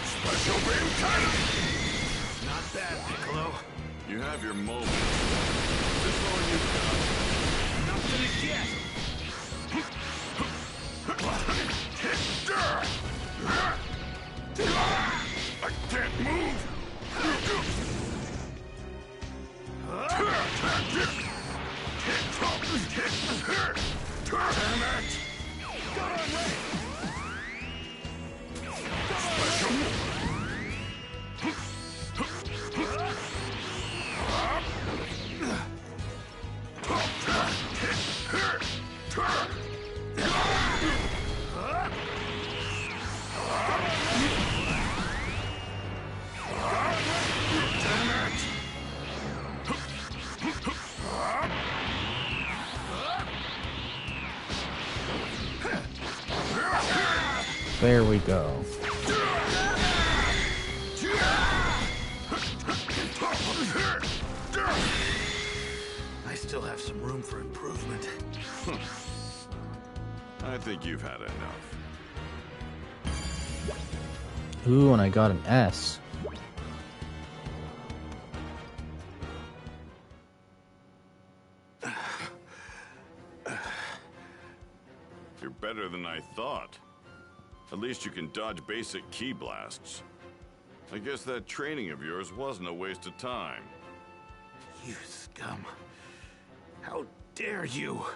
Special beam cannon! Not bad, Piccolo. You have your moments. Is this all you've got? Not finished yet. I can't move! There we go. I still have some room for improvement. I think you've had enough. Ooh, and I got an S. You're better than I thought. At least you can dodge basic ki blasts. I guess that training of yours wasn't a waste of time. You scum. How dare you?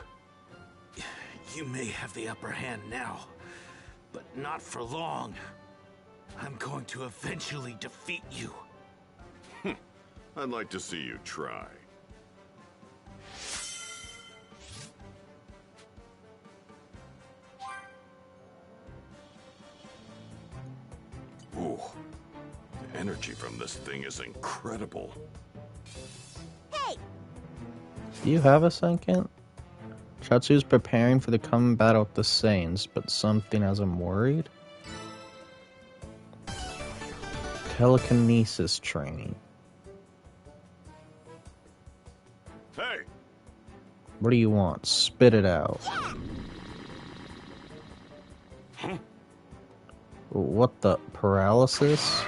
You may have the upper hand now, but not for long. I'm going to eventually defeat you. I'd like to see you try. Ooh, the energy from this thing is incredible. Hey! Do you have a second? Chatsu's preparing for the coming battle with the Saiyans, but something has him worried? Telekinesis training. Hey! What do you want? Spit it out. Huh? What the? Paralysis?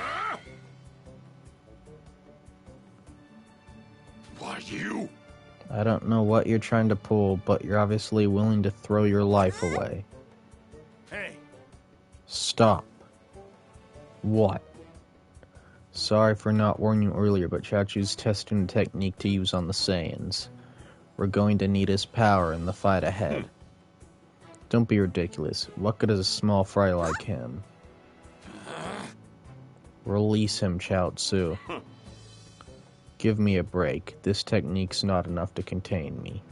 Why you? I don't know what you're trying to pull, but you're obviously willing to throw your life away. Hey! Stop. What? Sorry for not warning you earlier, but Chachu's testing the technique to use on the Saiyans. We're going to need his power in the fight ahead. Don't be ridiculous. What good is a small fry like him? Release him, Chaozu. Give me a break. This technique's not enough to contain me.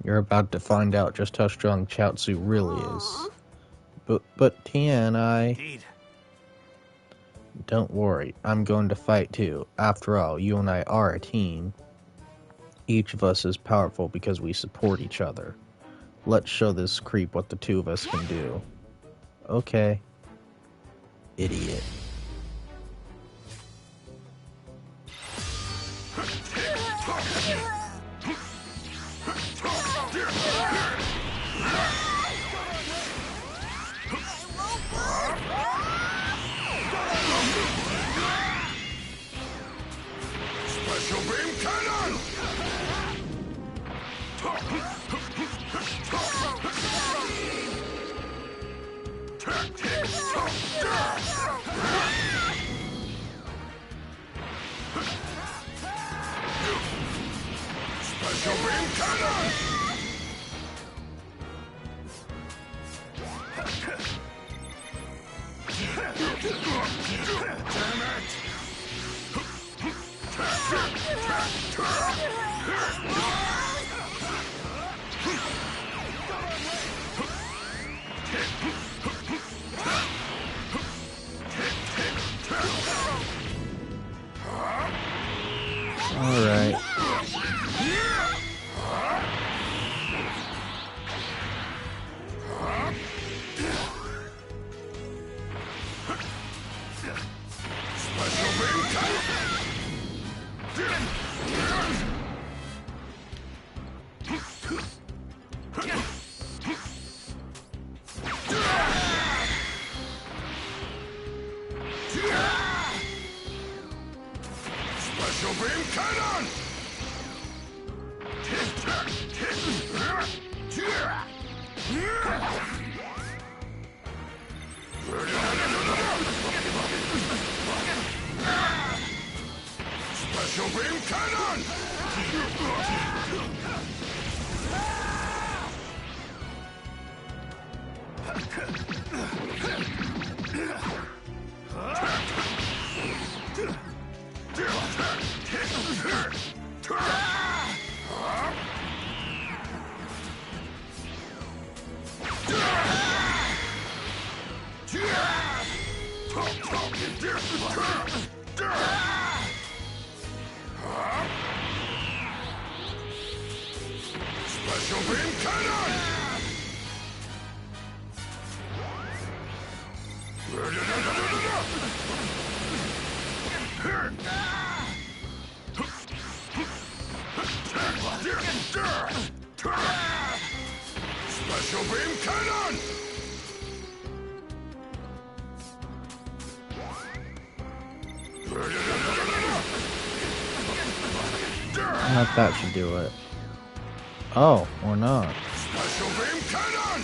You're about to find out just how strong Chaozu really is. But Tien, Indeed. Don't worry, I'm going to fight too. After all, you and I are a team. Each of us is powerful because we support each other. Let's show this creep what the two of us can do. Okay. Idiot. All right. Special beam cannon! Special beam cannon! Special beam cannon! Special beam cannon! That should do it. Oh, or not. Special beam cannon!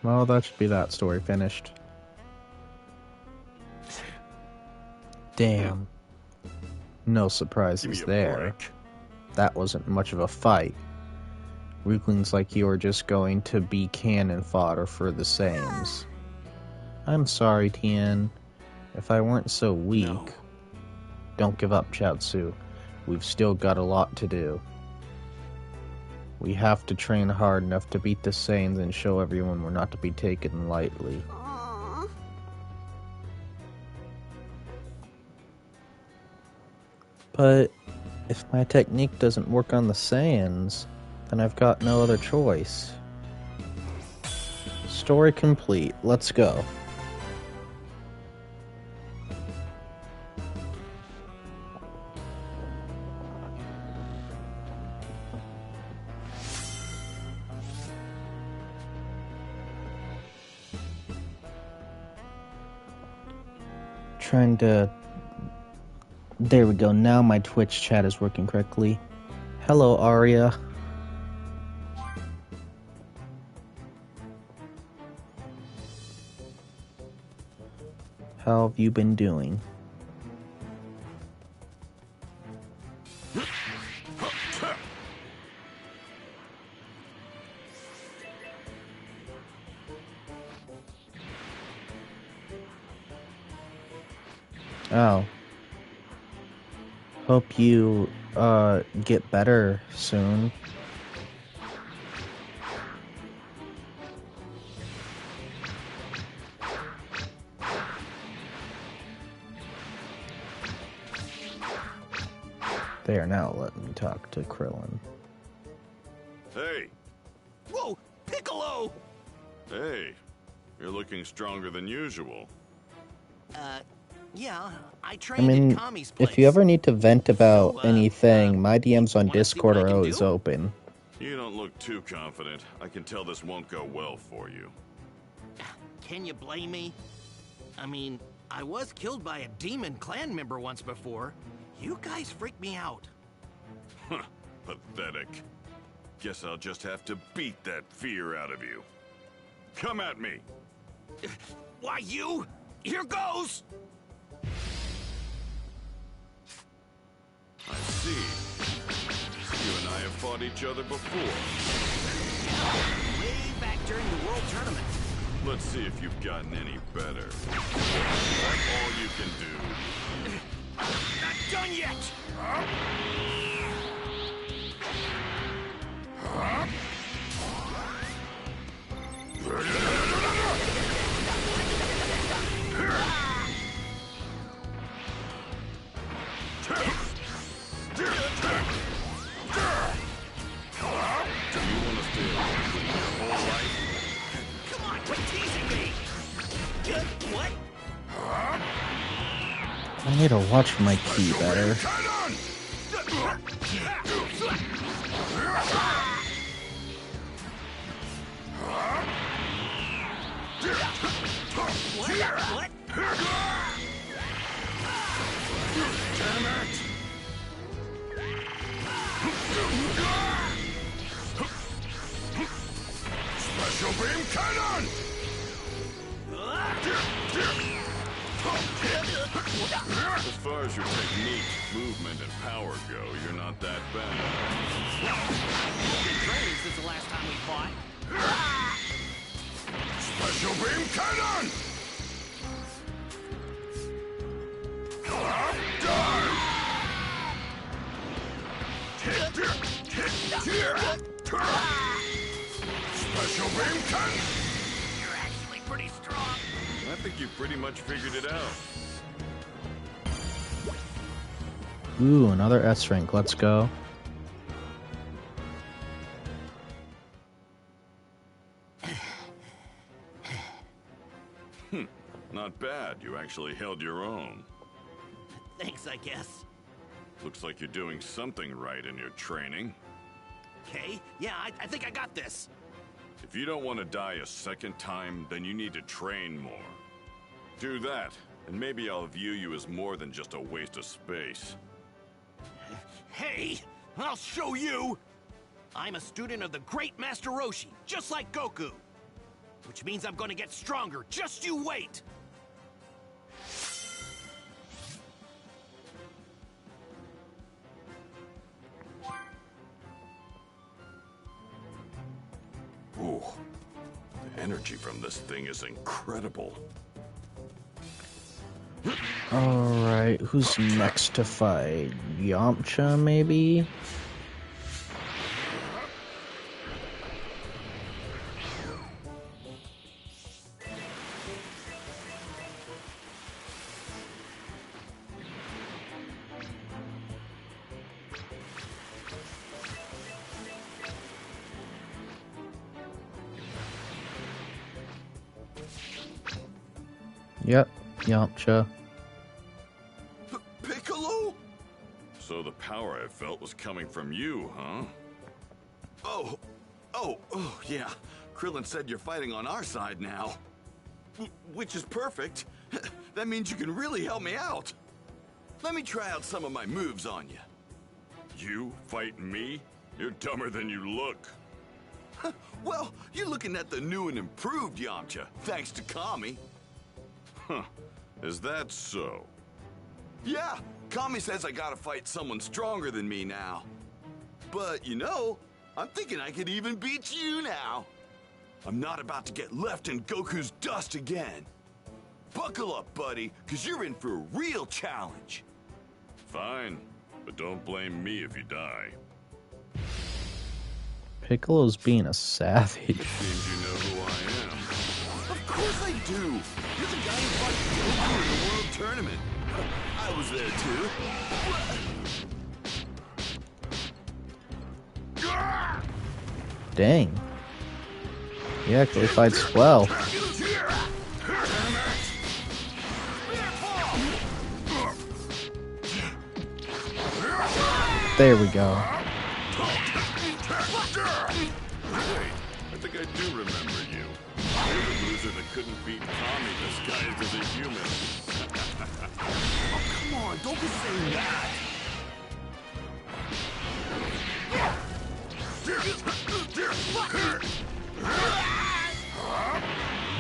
Well, that should be that story finished. Damn. No surprises there. That wasn't much of a fight. Weaklings like you are just going to be cannon fodder for the Saiyans. I'm sorry, Tien. If I weren't so weak... No. Don't give up, Chaozu. We've still got a lot to do. We have to train hard enough to beat the Saiyans and show everyone we're not to be taken lightly. Aww. But if my technique doesn't work on the Saiyans, then I've got no other choice. Story complete. Let's go. Trying to... There we go, now my Twitch chat is working correctly. Hello, Arya. How have you been doing? Oh. Hope you, get better soon. They are now letting me talk to Krillin. Hey! Whoa! Piccolo! Hey, you're looking stronger than usual. Yeah, I trained in Kami's place. If you ever need to vent about anything, my DMs on Discord are always open. You don't look too confident. I can tell this won't go well for you. Can you blame me? I mean, I was killed by a demon clan member once before. You guys freaked me out. Huh. Pathetic. Guess I'll just have to beat that fear out of you. Come at me! Why, you? Here goes! I see. You and I have fought each other before. Way back during the World Tournament. Let's see if you've gotten any better. That's all you can do. Not done yet! I need to watch my key better. What? Special beam cannon! As far as your technique, movement, and power go, you're not that bad. You've been training since the last time we fought. Special beam cannon! Special beam cannon! You're actually pretty strong. I think you pretty much figured it out. Ooh, another S rank. Let's go. Not bad. You actually held your own. Thanks, I guess. Looks like you're doing something right in your training. Okay, yeah, I think I got this. If you don't want to die a second time, then you need to train more. Do that, and maybe I'll view you as more than just a waste of space. Hey, I'll show you! I'm a student of the great Master Roshi, just like Goku. Which means I'm gonna get stronger, just you wait! Ooh, the energy from this thing is incredible. Alright, who's next to fight? Yamcha, maybe? Yep, Yamcha. Piccolo? So the power I felt was coming from you, huh? Oh, yeah. Krillin said you're fighting on our side now. Which is perfect. That means you can really help me out. Let me try out some of my moves on you. You fight me? You're dumber than you look. Well, you're looking at the new and improved Yamcha, thanks to Kami. Huh. Is that so? Yeah, Kami says I gotta fight someone stronger than me now. But, you know, I'm thinking I could even beat you now. I'm not about to get left in Goku's dust again. Buckle up, buddy, because you're in for a real challenge. Fine, but don't blame me if you die. Piccolo's being a savage. Seems you know who I am. Of course I do. You're the guy who fought Goku in the World Tournament. I was there too. Dang. He actually fights well. There we go. I think I do remember you. You're the loser that couldn't beat Kami disguised as a human. Oh, come on, don't be saying that.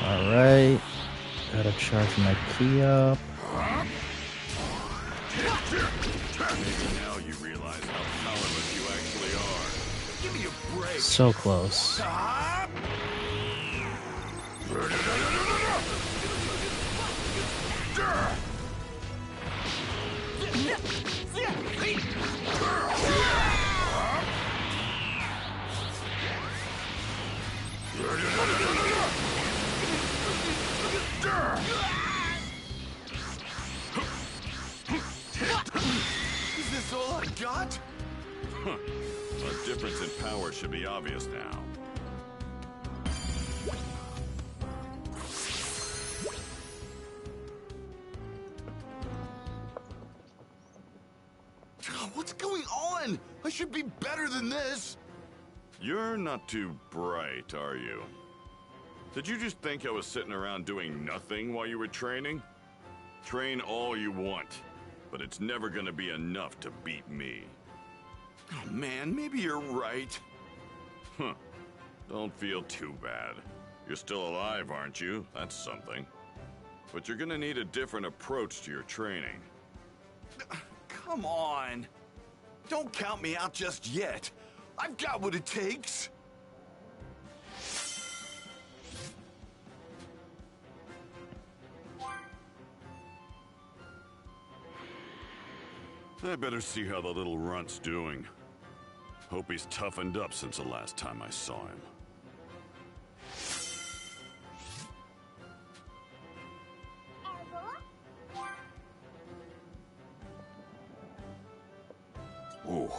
Alright. Gotta charge my key up. Maybe now you realize how powerless you actually are. Give me a break. So close. Is this all I got? Huh. A difference in power should be obvious now. What's going on? I should be better than this. You're not too bright, are you? Did you just think I was sitting around doing nothing while you were training? Train all you want, but it's never gonna be enough to beat me. Oh man, maybe you're right. Huh. Don't feel too bad. You're still alive, aren't you? That's something. But you're gonna need a different approach to your training. Come on. Don't count me out just yet. I've got what it takes. I better see how the little runt's doing. Hope he's toughened up since the last time I saw him. Ooh,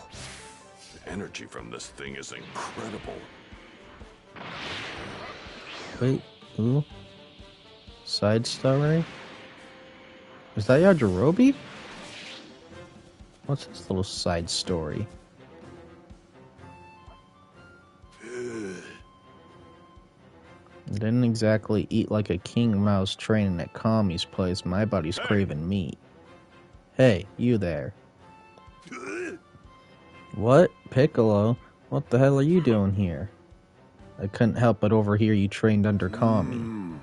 the energy from this thing is incredible. Wait, ooh. Side story? Is that Yajirobe? What's this little side story? Didn't exactly eat like a king mouse training at Kami's place. My body's craving meat. Hey, you there. What? Piccolo? What the hell are you doing here? I couldn't help but overhear you trained under Kami.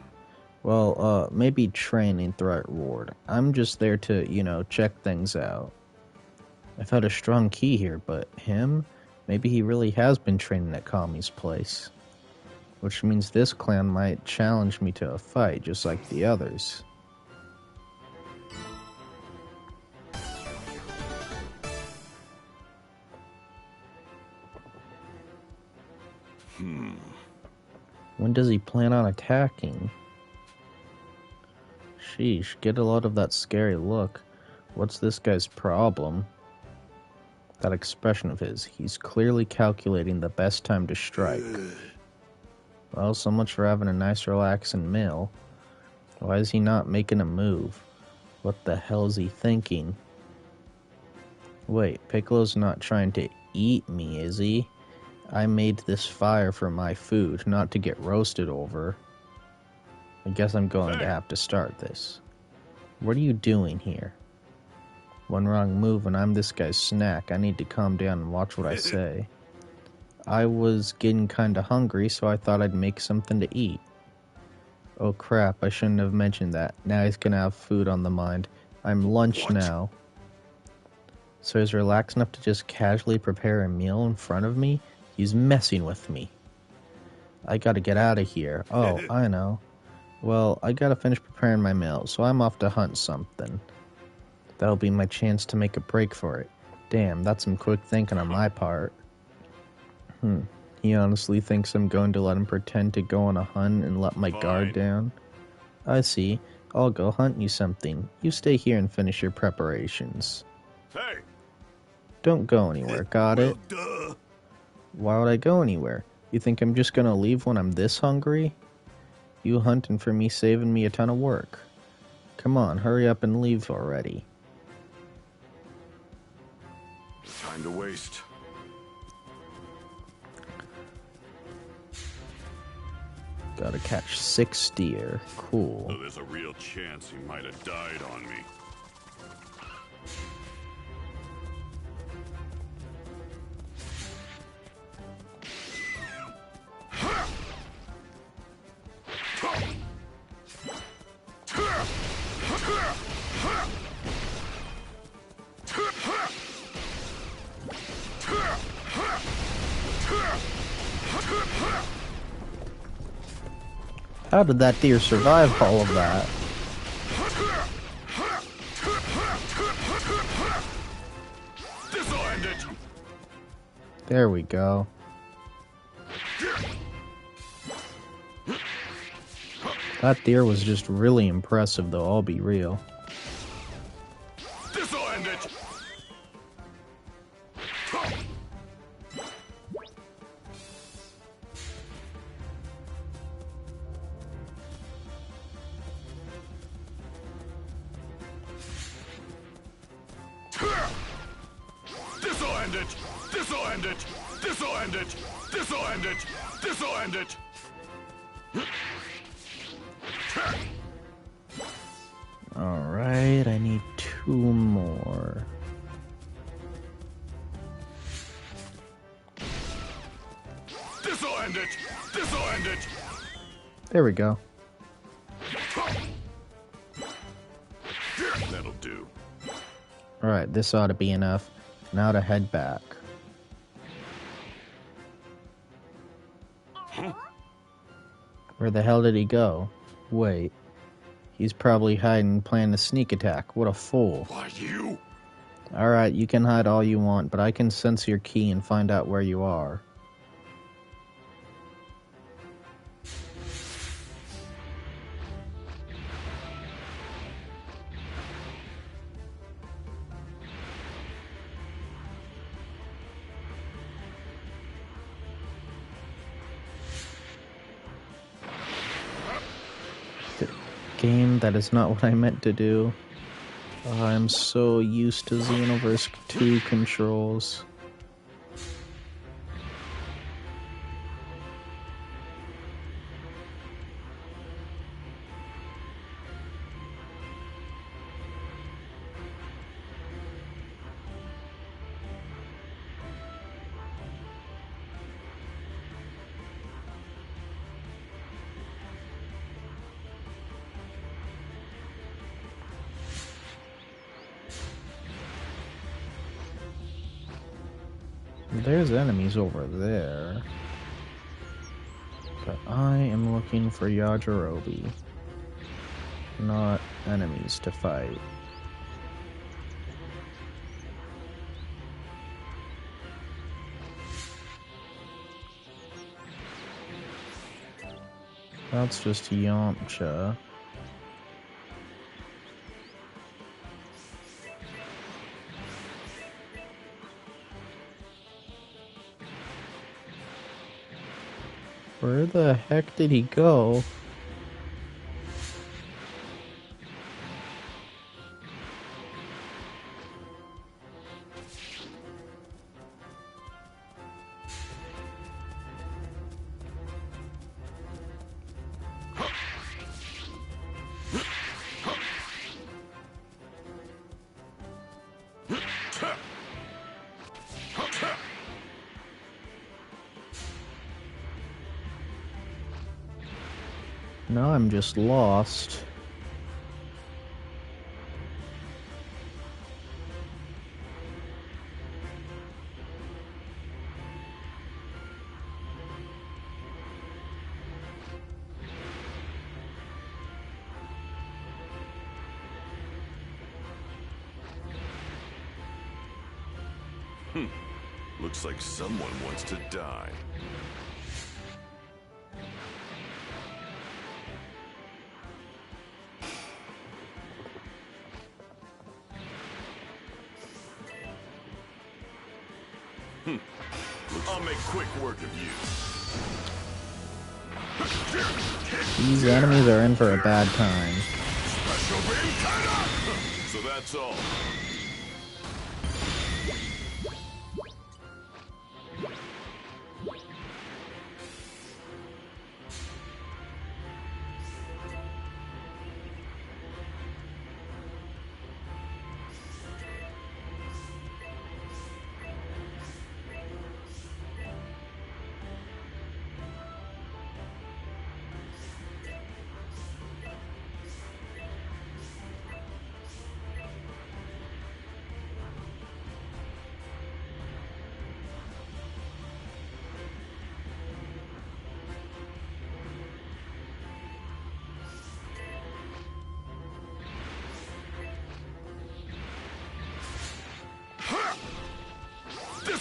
Well, maybe training the right word. I'm just there to, you know, check things out. I've had a strong key here, but him? Maybe he really has been training at Kami's place. Which means this clan might challenge me to a fight, just like the others. When does he plan on attacking? Sheesh, get a load of that scary look. What's this guy's problem? That expression of his. He's clearly calculating the best time to strike. Well, so much for having a nice relaxing meal. Why is he not making a move? What the hell is he thinking? Wait, Piccolo's not trying to eat me, is he? I made this fire for my food, not to get roasted over. I guess I'm going to have to start this. What are you doing here? One wrong move and I'm this guy's snack. I need to calm down and watch what I say. I was getting kinda hungry, so I thought I'd make something to eat. Oh crap, I shouldn't have mentioned that. Now he's gonna have food on the mind. I'm lunch now. So he's relaxed enough to just casually prepare a meal in front of me? He's messing with me. I gotta get out of here. Oh, I know. Well, I gotta finish preparing my meal, so I'm off to hunt something. That'll be my chance to make a break for it. Damn, that's some quick thinking on my part. He honestly thinks I'm going to let him pretend to go on a hunt and let my guard down? I see. I'll go hunt you something. You stay here and finish your preparations. Hey! Don't go anywhere, got it? Duh. Why would I go anywhere? You think I'm just gonna leave when I'm this hungry? You hunting for me saving me a ton of work. Come on, hurry up and leave already. Time to waste. Gotta catch 6 deer. Cool. So there's a real chance he might have died on me. How did that deer survive all of that? There we go. That deer was just really impressive, though, I'll be real. This'll end it. This'll end it. This'll end it. This'll end it. This'll end it. This'll end it. Alright, I need 2 more. This'll end it. This'll end it. There we go. That'll do. Alright, this ought to be enough. Now to head back. Where the hell did he go? Wait. He's probably hiding, planning a sneak attack. What a fool. Why you? Alright, you can hide all you want, but I can sense your key and find out where you are. Game, that is not what I meant to do. I'm so used to Xenoverse 2 controls. There's enemies over there. But I am looking for Yajirobe, not enemies to fight. That's just Yamcha. Where the heck did he go? Now I'm just lost. Looks like someone wants to die. I'll make quick work of you. These enemies are in for a bad time. Special beam cutter! So that's all.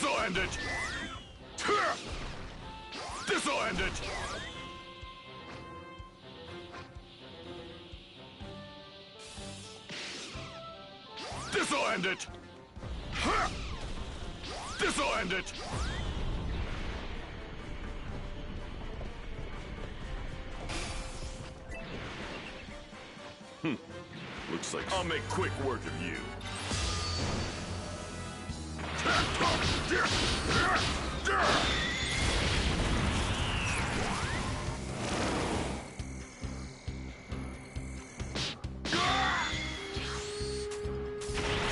This'll end it! This'll end it! This'll end it! This'll end it! Looks like I'll make quick work of you.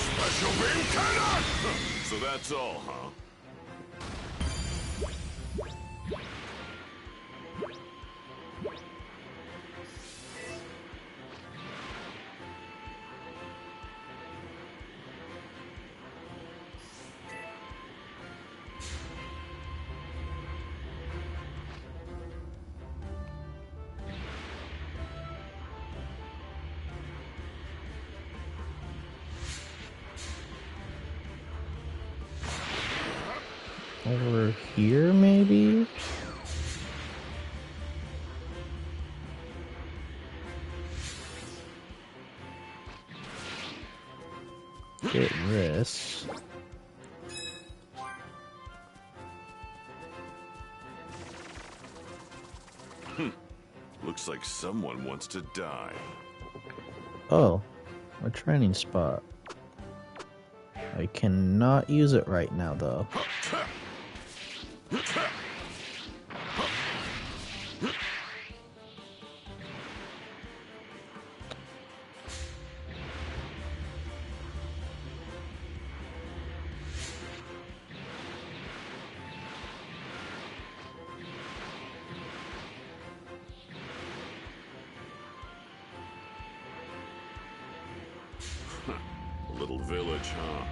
Special beam cannon! So that's all, huh? Over here, maybe? Get this. Looks like someone wants to die. Oh, a training spot. I cannot use it right now, though. A little village, huh?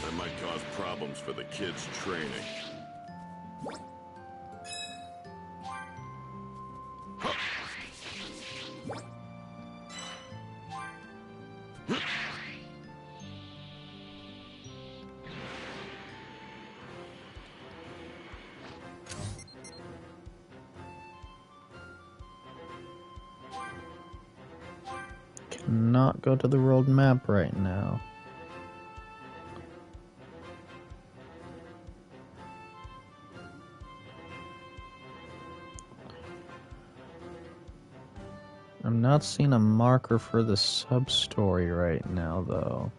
That might cause problems for the kids' training. Cannot go to the world map right now. I'm not seeing a marker for the sub-story right now, though.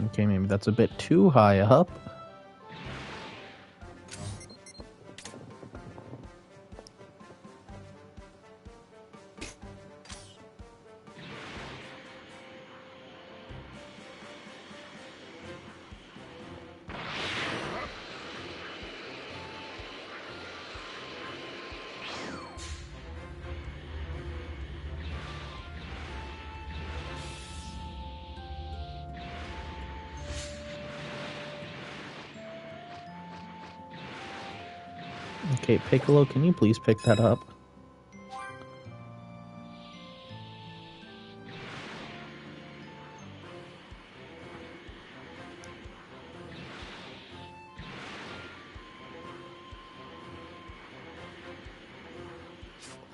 Okay, maybe that's a bit too high up. Okay, Piccolo, can you please pick that up?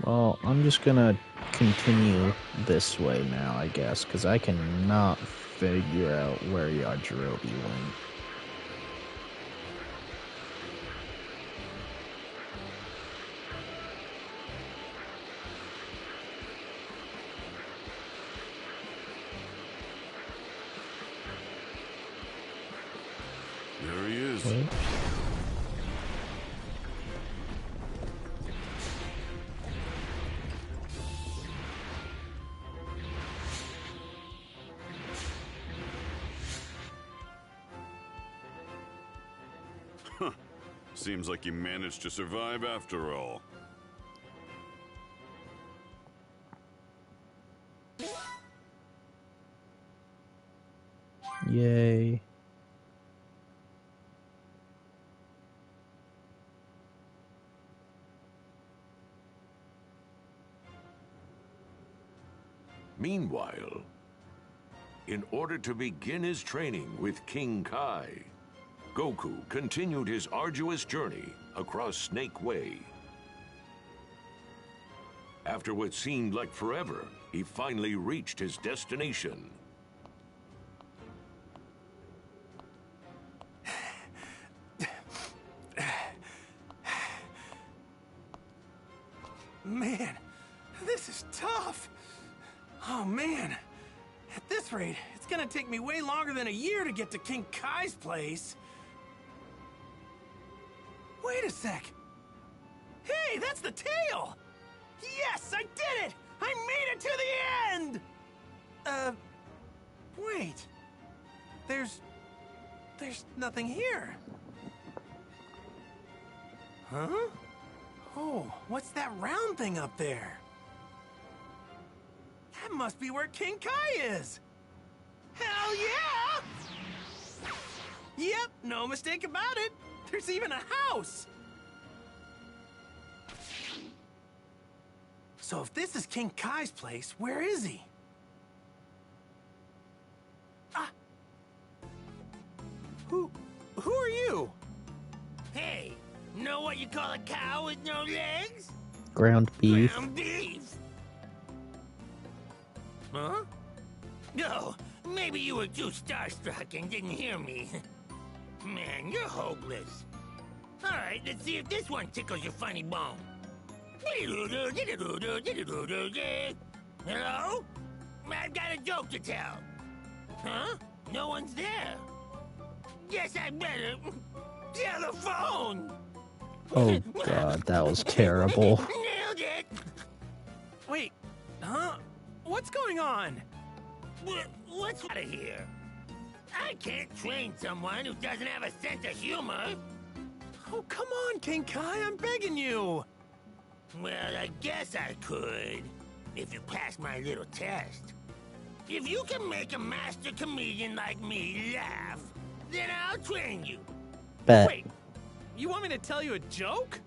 Well, I'm just gonna continue this way now, I guess, because I cannot figure out where Yajirobe went. There he is. Wait. Seems like you managed to survive after all. Yay. Meanwhile, in order to begin his training with King Kai, Goku continued his arduous journey across Snake Way. After what seemed like forever, he finally reached his destination. Man, this is tough. Oh man, at this rate, it's gonna take me way longer than a year to get to King Kai's place. Wait a sec. Hey, that's the tail! Yes, I did it! I made it to the end! Wait. There's nothing here. Huh? Oh, what's that round thing up there? That must be where King Kai is! Hell yeah! Yep, no mistake about it. There's even a house! So if this is King Kai's place, where is he? Ah! Who are you? Hey, know what you call a cow with no legs? Ground beef. Ground beef! Huh? No, maybe you were too starstruck and didn't hear me. Man, you're hopeless. Alright, let's see if this one tickles your funny bone. Hello? I've got a joke to tell. Huh? No one's there. Guess I better tell the phone. Oh god, that was terrible. Nailed it. Wait, huh? What's going on? What's out of here? I can't train someone who doesn't have a sense of humor. Oh, come on, King Kai, I'm begging you. Well, I guess I could, if you pass my little test. If you can make a master comedian like me laugh, then I'll train you. Bet. Wait, you want me to tell you a joke?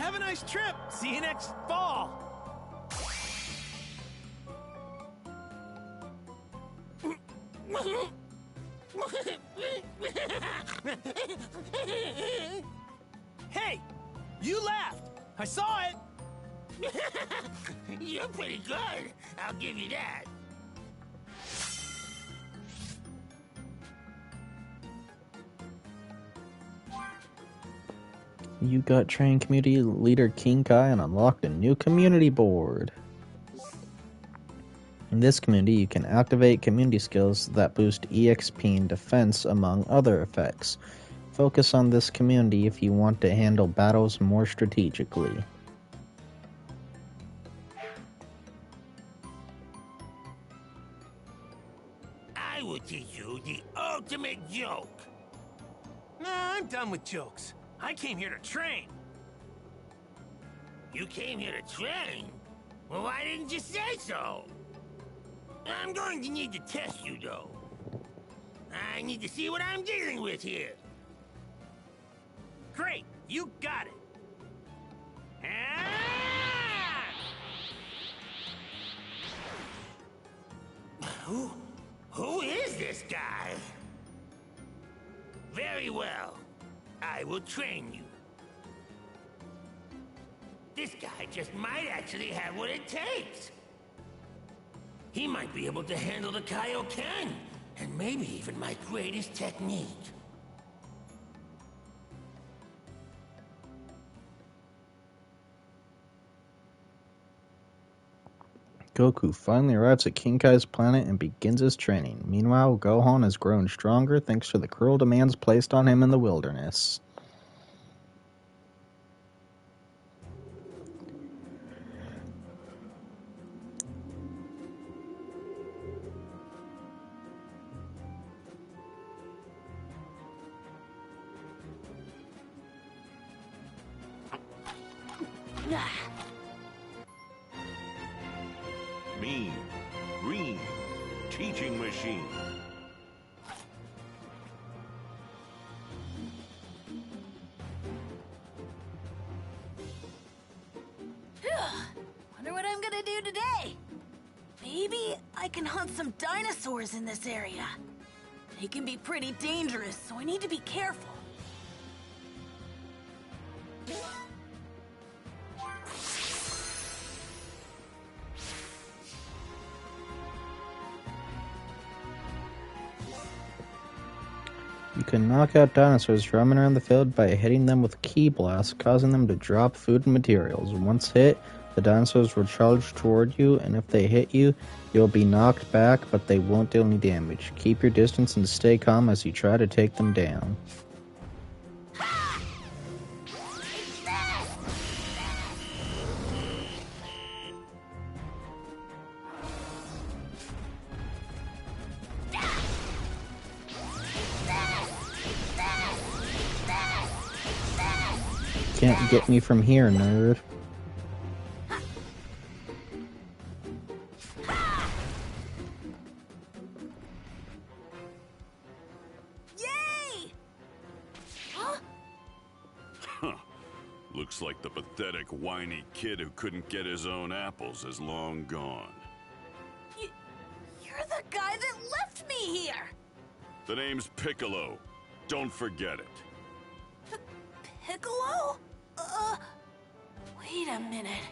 Have a nice trip. See you next fall. Hey, you laughed. I saw it. You're pretty good. I'll give you that. You got trained community leader King Kai and unlocked a new community board. In this community, you can activate community skills that boost EXP and defense, among other effects. Focus on this community if you want to handle battles more strategically. I will teach you the ultimate joke. Nah, I'm done with jokes. I came here to train. You came here to train? Well, why didn't you say so? I'm going to need to test you, though. I need to see what I'm dealing with here. Great, you got it. Who is this guy? Very well. I will train you. This guy just might actually have what it takes. He might be able to handle the Kaioken, and maybe even my greatest technique. Goku finally arrives at King Kai's planet and begins his training. Meanwhile, Gohan has grown stronger thanks to the cruel demands placed on him in the wilderness. Mean, green, teaching machine. Wonder what I'm gonna do today. Maybe I can hunt some dinosaurs in this area. They can be pretty dangerous, so I need to be careful. You can knock out dinosaurs roaming around the field by hitting them with key blasts, causing them to drop food and materials. Once hit, the dinosaurs will charge toward you, and if they hit you, you'll be knocked back, but they won't do any damage. Keep your distance and stay calm as you try to take them down. Can't get me from here, nerd. Yay! Huh? Looks like the pathetic, whiny kid who couldn't get his own apples is long gone. You're the guy that left me here! The name's Piccolo. Don't forget it. Piccolo? Wait a minute.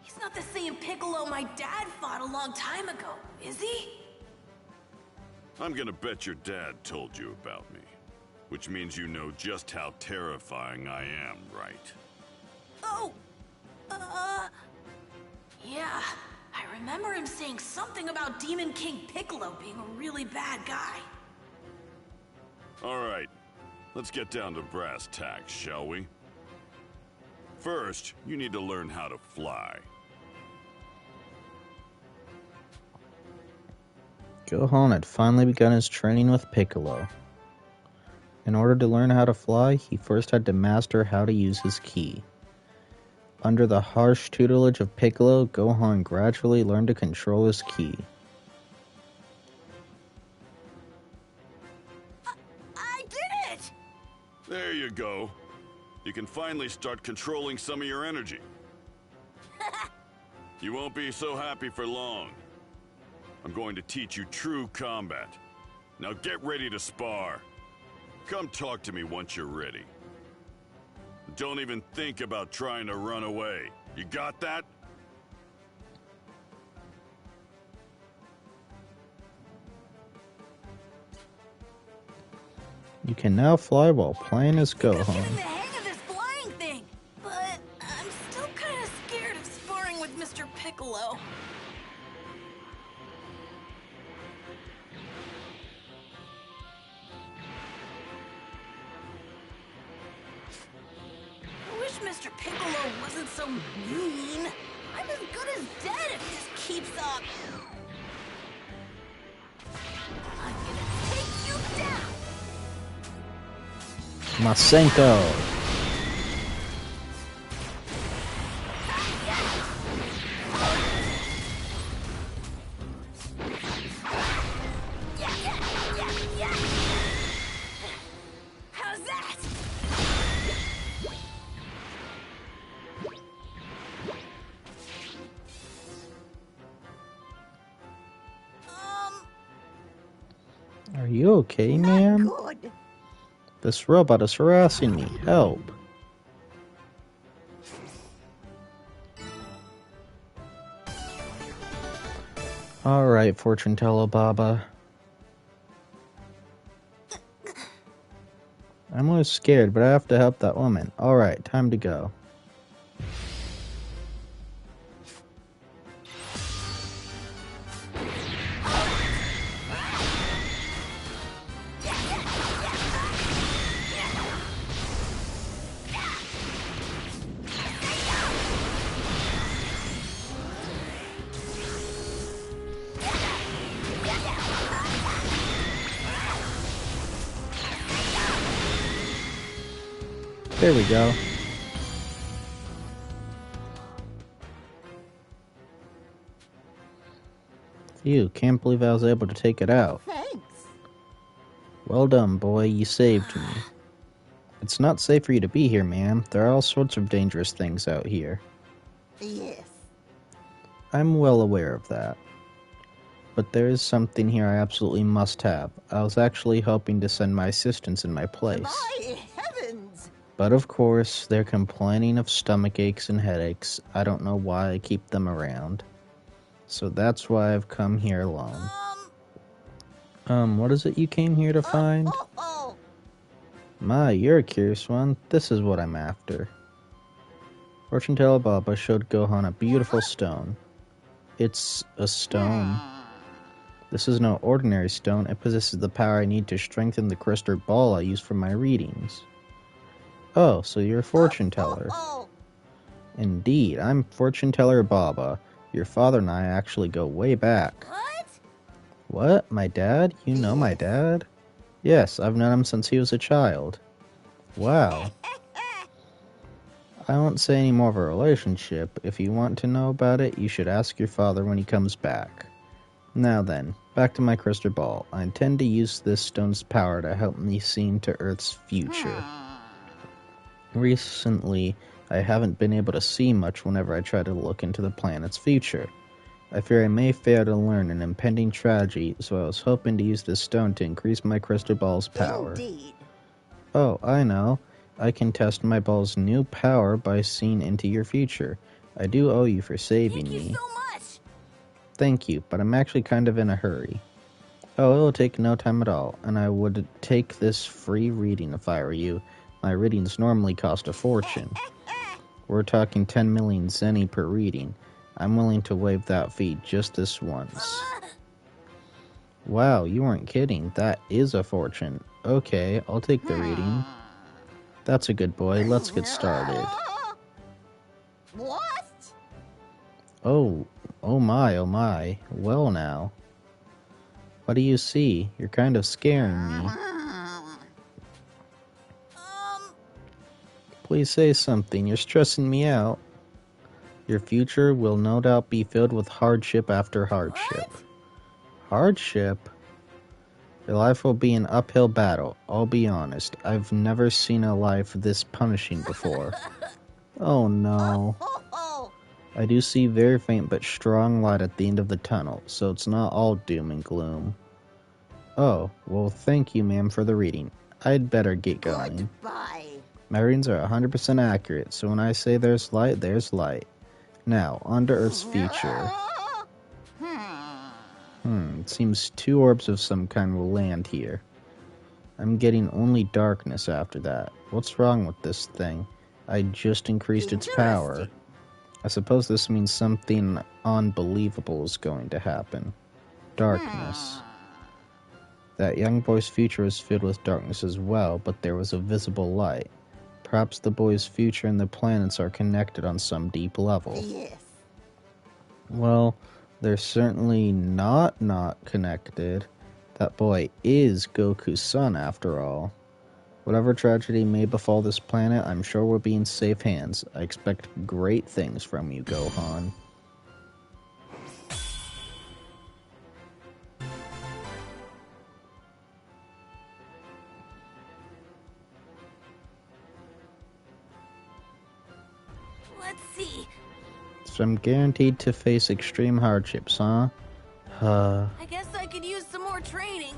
He's not the same Piccolo my dad fought a long time ago, is he? I'm gonna bet your dad told you about me. Which means you know just how terrifying I am, right? Oh! Yeah. I remember him saying something about Demon King Piccolo being a really bad guy. Alright, let's get down to brass tacks, shall we? First, you need to learn how to fly. Gohan had finally begun his training with Piccolo. In order to learn how to fly, he first had to master how to use his ki. Under the harsh tutelage of Piccolo, Gohan gradually learned to control his ki. I did it! There you go. You can finally start controlling some of your energy. You won't be so happy for long. I'm going to teach you true combat. Now get ready to spar. Come talk to me once you're ready. Don't even think about trying to run away. You got that? You can now fly while playing as I'm Gohan. getting the hang of this flying thing, but I'm still kind of scared of sparring with Mr. Piccolo. I wish Mr. Piccolo wasn't so mean. I'm as good as dead if this keeps up. I'm gonna take you down. Masenko! How's that? Are you okay, man? Good. This robot is harassing me. Help. Alright, Fortune Teller Baba. I'm always scared, but I have to help that woman. Alright, time to go. There we go. Ew, can't believe I was able to take it out. Thanks. Well done, boy, you saved me. It's not safe for you to be here, ma'am. There are all sorts of dangerous things out here. Yes. I'm well aware of that. But there is something here I absolutely must have. I was actually hoping to send my assistants in my place. My heavens! But of course, they're complaining of stomach aches and headaches. I don't know why I keep them around. So that's why I've come here alone. What is it you came here to find? My, you're a curious one. This is what I'm after. Fortune Teller Baba showed Gohan a beautiful stone. It's a stone. This is no ordinary stone. It possesses the power I need to strengthen the crystal ball I use for my readings. Oh, so you're a fortune teller. Indeed, I'm Fortune Teller Baba. Your father and I actually go way back. What? What? My dad? You know my dad? Yes, I've known him since he was a child. Wow. I won't say any more of a relationship. If you want to know about it, you should ask your father when he comes back. Now then, back to my crystal ball. I intend to use this stone's power to help me see into Earth's future. Recently, I haven't been able to see much whenever I try to look into the planet's future. I fear I may fail to learn an impending tragedy, so I was hoping to use this stone to increase my crystal ball's power. Indeed. Oh, I know. I can test my ball's new power by seeing into your future. I do owe you for saving me. Thank you so much. Thank you, but I'm actually kind of in a hurry. Oh, it'll take no time at all, and I would take this free reading if I were you. My readings normally cost a fortune. We're talking 10 million zenny per reading. I'm willing to waive that fee just this once. Wow, you weren't kidding. That is a fortune. Okay, I'll take the reading. That's a good boy. Let's get started. What? Oh my, oh my. Well now. What do you see? You're kind of scaring me. Please say something. You're stressing me out. Your future will no doubt be filled with hardship after hardship. What? Hardship? Your life will be an uphill battle. I'll be honest. I've never seen a life this punishing before. Oh no. I do see very faint but strong light at the end of the tunnel, so it's not all doom and gloom. Oh, well thank you ma'am for the reading. I'd better get going. Goodbye. My readings are 100% accurate, so when I say there's light, there's light. Now, on to Earth's future. It seems 2 orbs of some kind will land here. I'm getting only darkness after that. What's wrong with this thing? I just increased its power. I suppose this means something unbelievable is going to happen. Darkness. That young boy's future was filled with darkness as well, but there was a visible light. Perhaps the boy's future and the planets are connected on some deep level. Yes. Well, they're certainly not connected. That boy is Goku's son, after all. Whatever tragedy may befall this planet, I'm sure we'll be in safe hands. I expect great things from you, Gohan. Let's see. So I'm guaranteed to face extreme hardships, huh? I guess I could use some more training.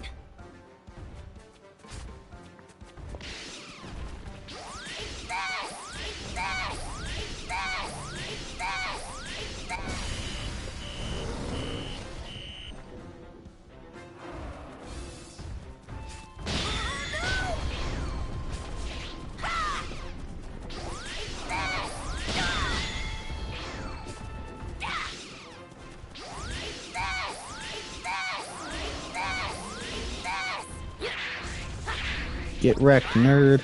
Get wrecked, nerd.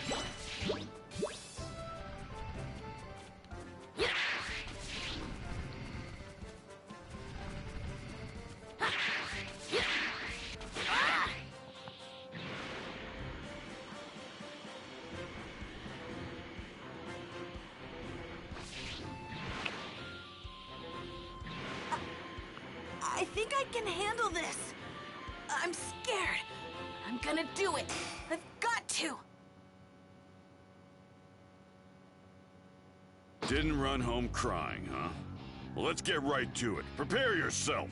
I think I can handle this. I'm scared. I'm gonna do it. I've got to. Didn't run home crying, huh? Well, let's get right to it. Prepare yourself.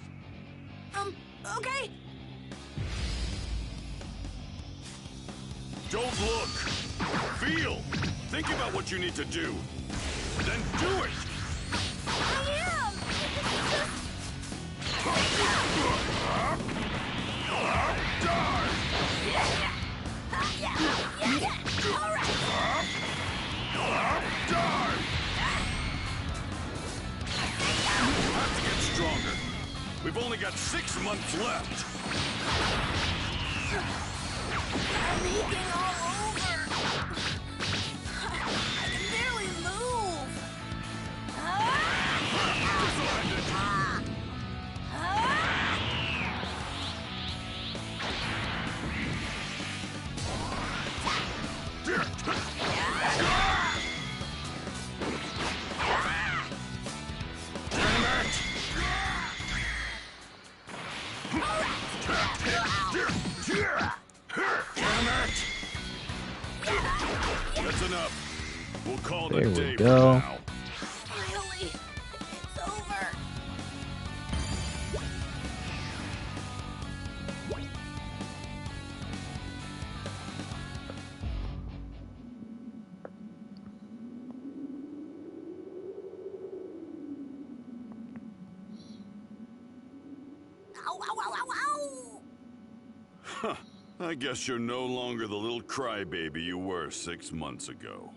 Okay. Don't look. Feel. Think about what you need to do. Then do it. I am. All right. Have to get stronger. We've only got 6 months left. I'm leaking all over. I can barely move. That's enough. We'll call it a day There we go. for now. Finally, it's over. Ow, ow, ow, ow, ow! Huh. I guess you're no longer the little crybaby you were 6 months ago.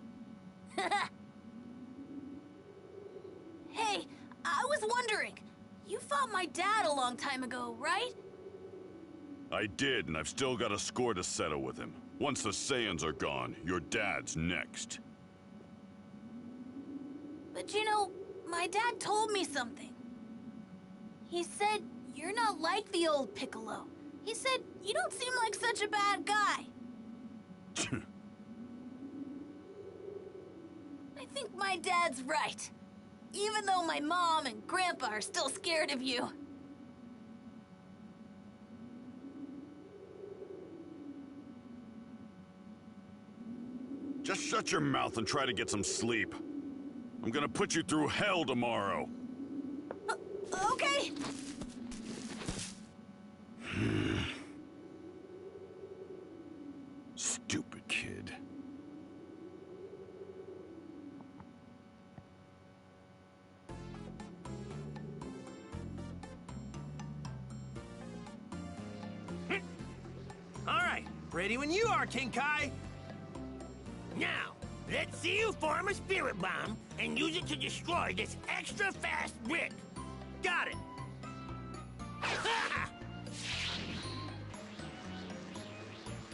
Hey, I was wondering. You fought my dad a long time ago, right? I did, and I've still got a score to settle with him. Once the Saiyans are gone, your dad's next. But you know, my dad told me something. He said, you're not like the old Piccolo. He said, you don't seem like such a bad guy. I think my dad's right. Even though my mom and grandpa are still scared of you. Just shut your mouth and try to get some sleep. I'm gonna put you through hell tomorrow. Okay. Stupid kid. All right, ready when you are, King Kai. Now, let's see you form a spirit bomb and use it to destroy this extra fast brick. Got it.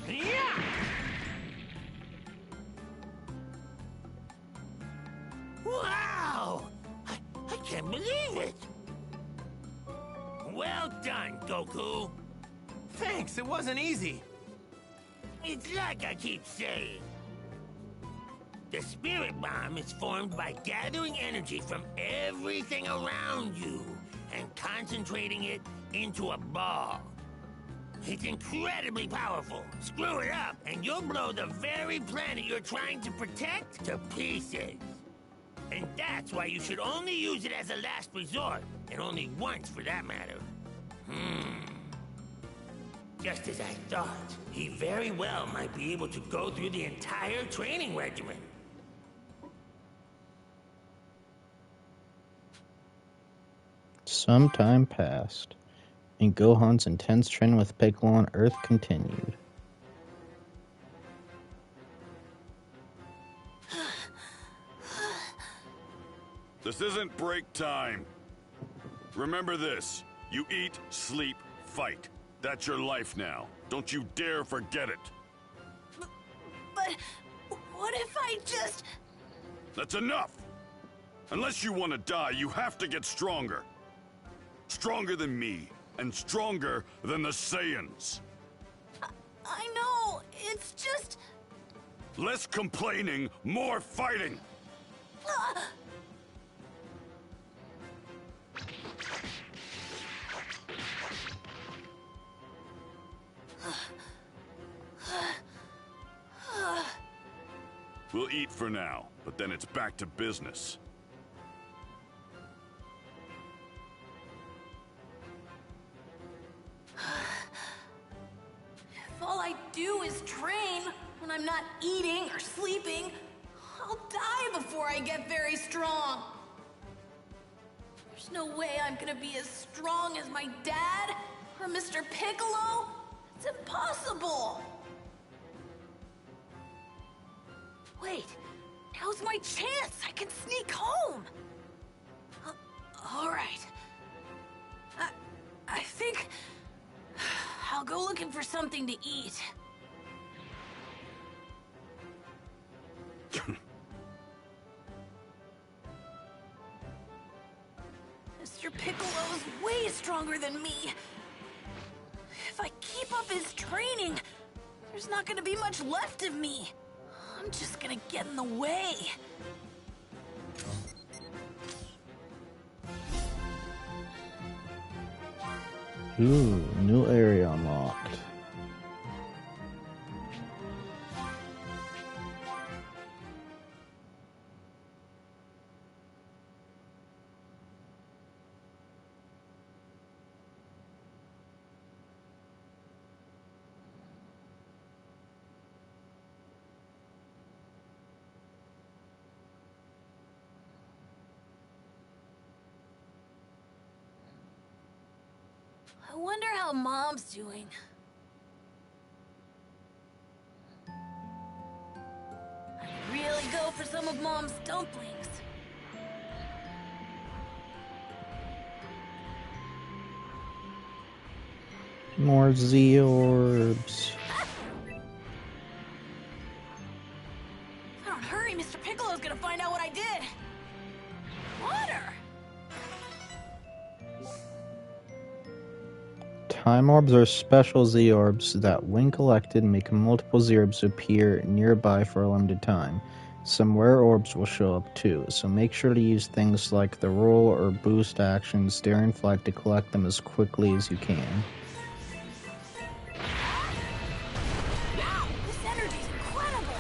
Yeah! Wow! I can't believe it! Well done, Goku. Thanks, it wasn't easy. It's like I keep saying. The spirit bomb is formed by gathering energy from everything around you and concentrating it into a ball. It's incredibly powerful. Screw it up, and you'll blow the very planet you're trying to protect to pieces. And that's why you should only use it as a last resort, and only once for that matter. Just as I thought, he very well might be able to go through the entire training regimen. Some time passed, and Gohan's intense training with Piccolo on Earth continued. This isn't break time. Remember this. You eat, sleep, fight. That's your life now. Don't you dare forget it. But what if I just... That's enough! Unless you want to die, you have to get stronger. Stronger than me, and stronger than the Saiyans. I know, it's just... Less complaining, more fighting! We'll eat for now, but then it's back to business. If all I do is train, when I'm not eating or sleeping, I'll die before I get very strong. There's no way I'm gonna be as strong as my dad or Mr. Piccolo. It's impossible. Wait, now's my chance. I can sneak home. All right. I think I'll go looking for something to eat. Mr. Piccolo's way stronger than me. If I keep up his training, there's not gonna be much left of me. I'm just gonna get in the way. Ooh, new area unlocked. I wonder how Mom's doing. I'd really go for some of Mom's dumplings. More Z orbs. If I don't hurry, Mr. Piccolo's gonna find out what I did. Water! Time orbs are special Z orbs that, when collected, make multiple Z orbs appear nearby for a limited time. Some rare orbs will show up too, so make sure to use things like the roll or boost actions during flight to collect them as quickly as you can. Wow, this energy's incredible!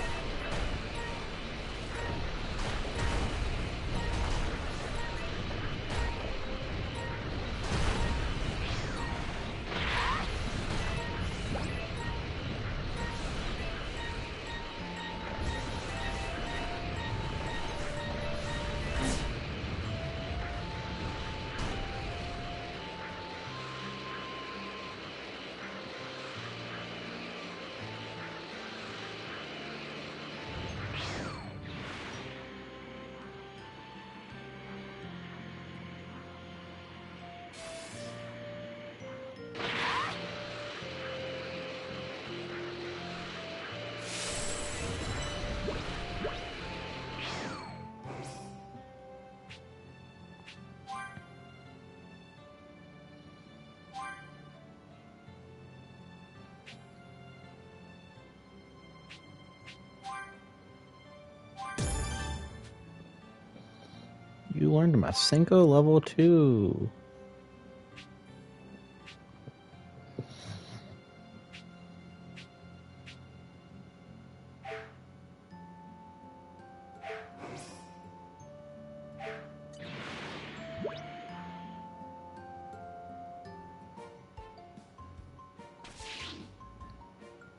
You learned Masenko level 2.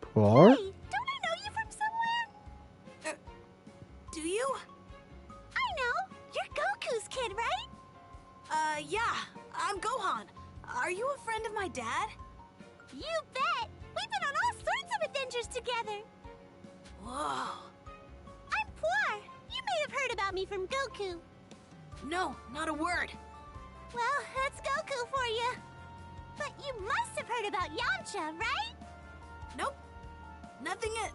Poor? Hey, don't I know you from somewhere? Do you? I know. You're Goku's kid, right? Yeah. I'm Gohan. Are you a friend of my dad? You bet. We've been on all sorts of adventures together. Whoa. I'm Poor. You may have heard about me from Goku. No, not a word. Well, that's Goku for you. But you must have heard about Yamcha, right? Nope. Nothing yet.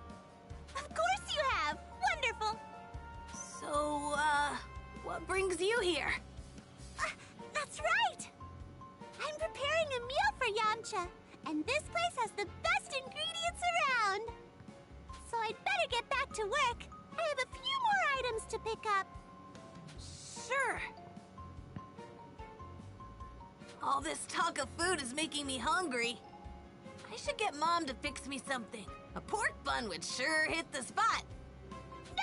Of course you have. Wonderful. So, what brings you here? That's right. I'm preparing a meal for Yamcha, and this place has the best ingredients around. So I'd better get back to work. I have a few more items to pick up. Sure. All this talk of food is making me hungry. I should get Mom to fix me something. A pork bun would sure hit the spot. No!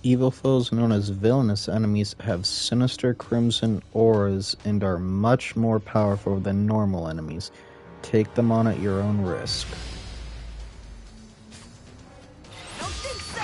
Evil foes known as villainous enemies have sinister crimson auras and are much more powerful than normal enemies. Take them on at your own risk. Don't think so!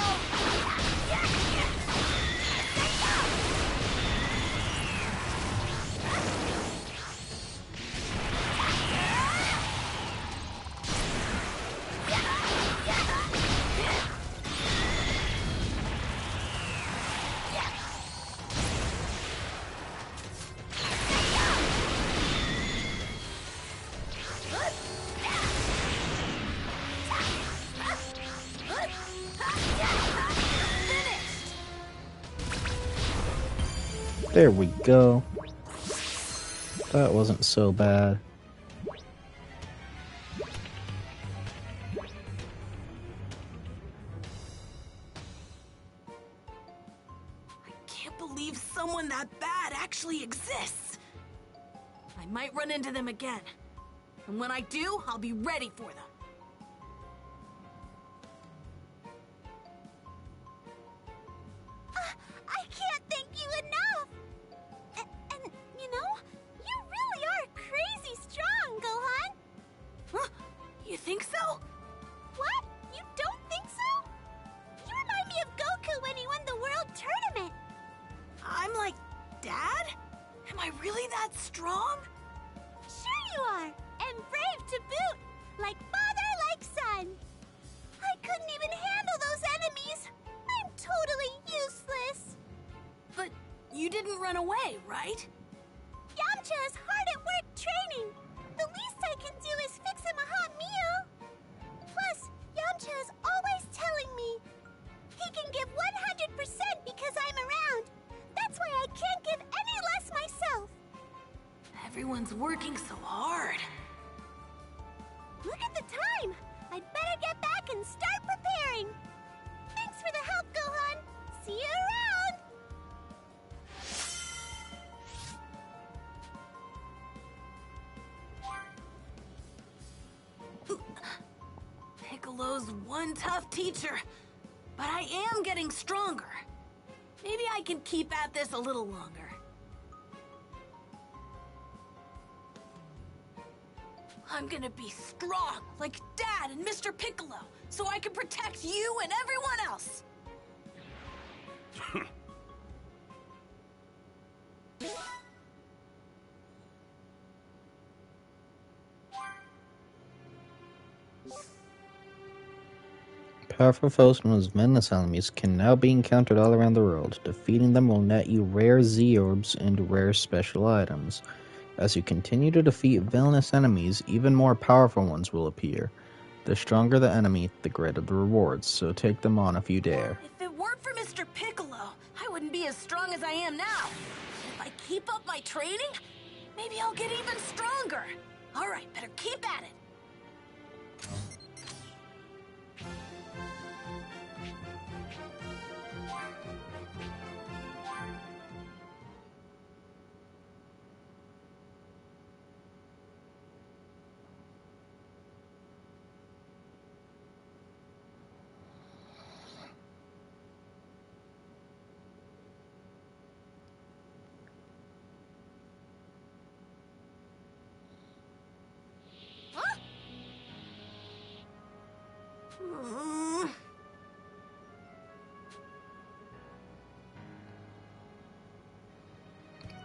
There we go. That wasn't so bad. I can't believe someone that bad actually exists. I might run into them again. And when I do, I'll be ready for them. I can't thank you enough! And you know, you really are crazy strong, Gohan! Huh? You think so? What? You don't think so? You remind me of Goku when he won the World Tournament! I'm like Dad? Am I really that strong? Sure you are! And brave to boot! Like father, like son! I couldn't even handle those enemies! I'm totally useless! But you didn't run away, right? Yamcha is hard at work training. The least I can do is fix him a hot meal. Plus, Yamcha is always telling me he can give 100% because I'm around. That's why I can't give any less myself. Everyone's working so hard. Look at the time. I'd better get back and start preparing. Thanks for the help, Gohan. See you around. Piccolo's one tough teacher, but I am getting stronger. Maybe I can keep at this a little longer. I'm gonna be strong, like Dad and Mr. Piccolo, so I can protect you and everyone else! Powerful foes known as villainous enemies can now be encountered all around the world. Defeating them will net you rare Z-orbs and rare special items. As you continue to defeat villainous enemies, even more powerful ones will appear. The stronger the enemy, the greater the rewards, so take them on if you dare. If it weren't for Mr. Piccolo, I wouldn't be as strong as I am now. If I keep up my training, maybe I'll get even stronger. All right, better keep at it.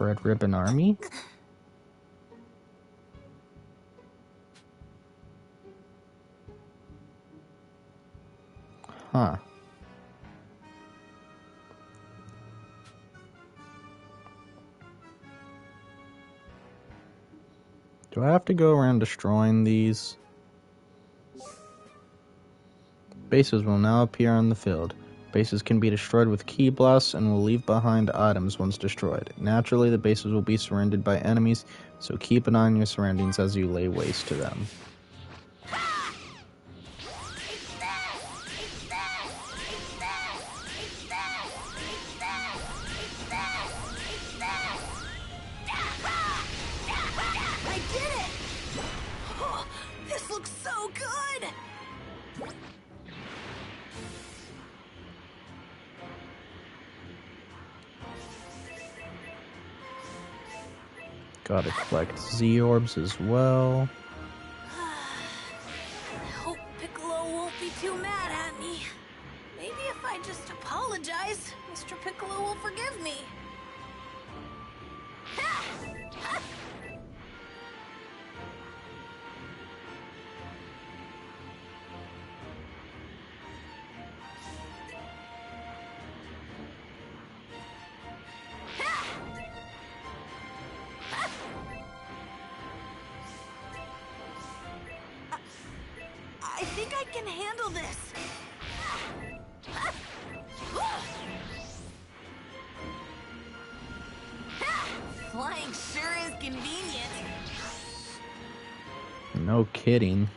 Red Ribbon Army? Huh. Do I have to go around destroying these? Bases will now appear on the field. Bases can be destroyed with ki blasts and will leave behind items once destroyed. Naturally, the bases will be surrounded by enemies, so keep an eye on your surroundings as you lay waste to them. I did it! Oh, this looks so good! Gotta collect Z-orbs as well. I hope Piccolo won't be too mad at me. Maybe if I just apologize, Mr. Piccolo will forgive me. I think I can handle this. Flying sure is convenient. No kidding.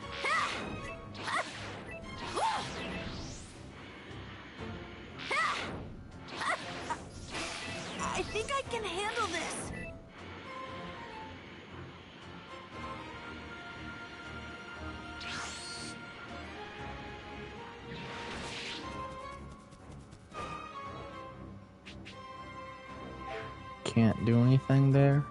I think I can handle this. Can't do anything there.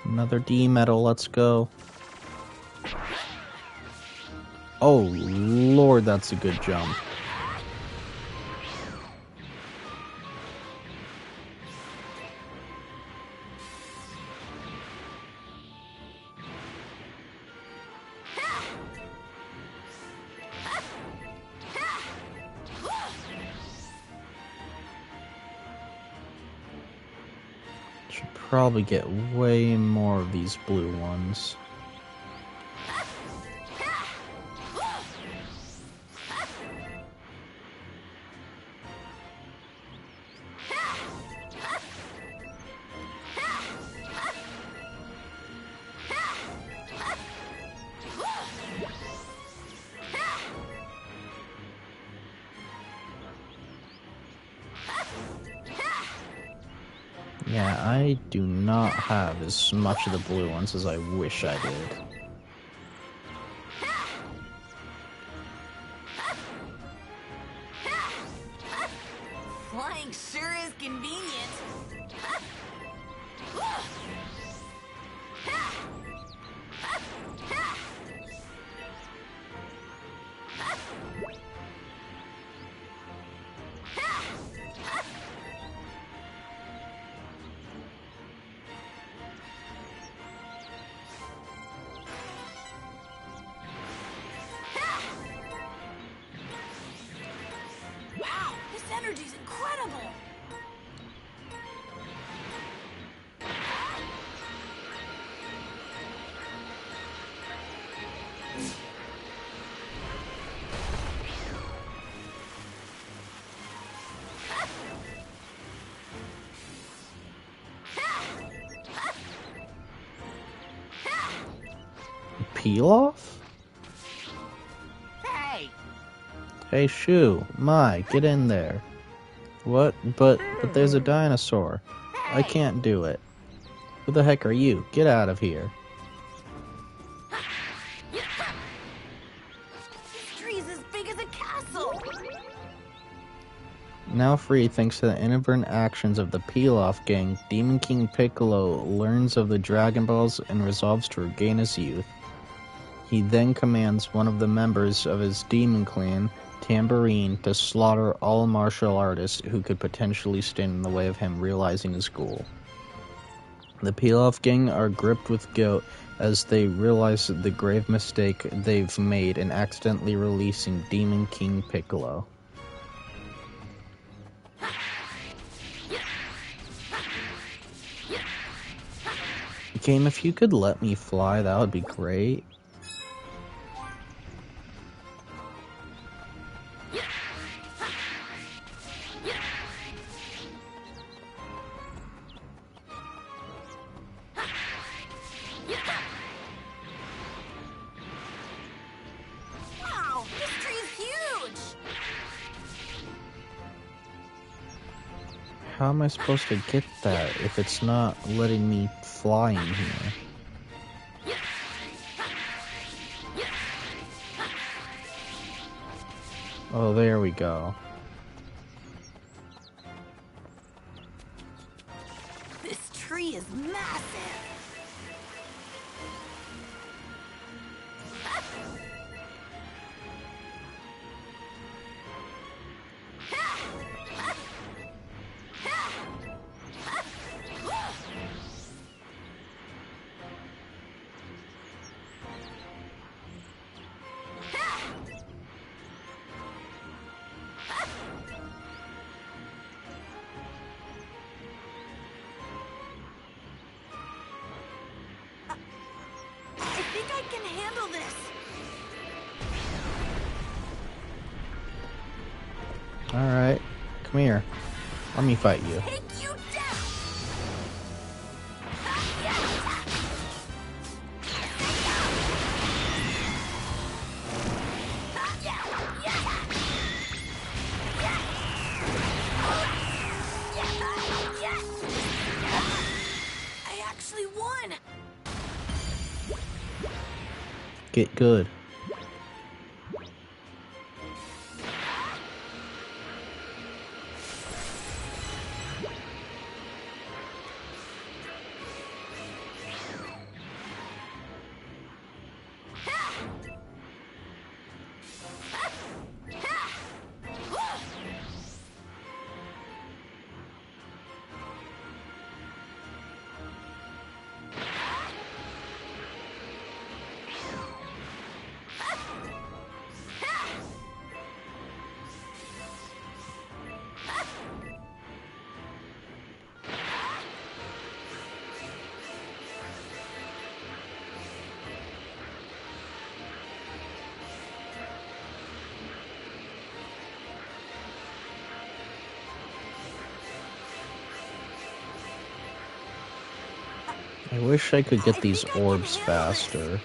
Another D medal, let's go. Oh lord, that's a good jump. Should probably get way more of these blue ones. Yeah, I do not have as much of the blue ones as I wish I did. Flying sure is convenient. Wow, this energy's incredible. Peel off? Hey! Hey, Shu, Mai, get in there. What? But there's a dinosaur. I can't do it. Who the heck are you? Get out of here. This tree's as big as a castle. Now free thanks to the inadvertent actions of the Peel-Off gang, Demon King Piccolo learns of the Dragon Balls and resolves to regain his youth. He then commands one of the members of his demon clan, Tambourine, to slaughter all martial artists who could potentially stand in the way of him realizing his goal. The Peel-Off gang are gripped with guilt as they realize the grave mistake they've made in accidentally releasing Demon King Piccolo. Game, if you could let me fly, that would be great. Wow, this tree is huge! How am I supposed to get that if it's not letting me fly in here? Oh, there we go. This tree is massive! I think I can handle this. Alright, come here. Let me fight you. Take you down! I actually won! Get good. I wish I could get these orbs faster.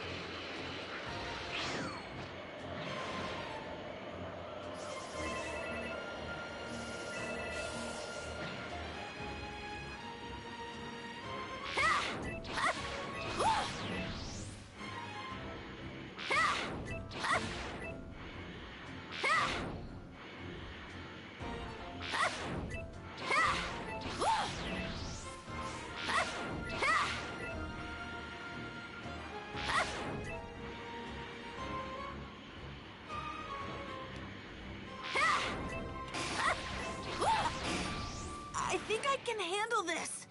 I think I can handle this.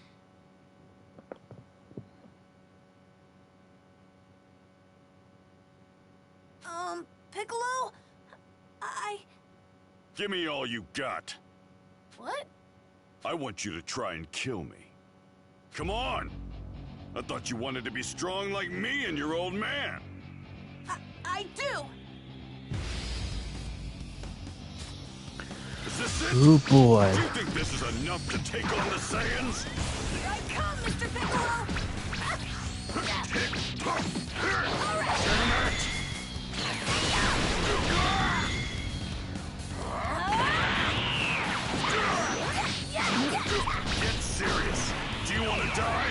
Piccolo? Give me all you got. What? I want you to try and kill me. Come on! I thought you wanted to be strong like me and your old man. I do! Is this it? Oh boy. Do you think this is enough to take on the Saiyans? Here I come, Mr. Piccolo! Get serious. Do you want to die?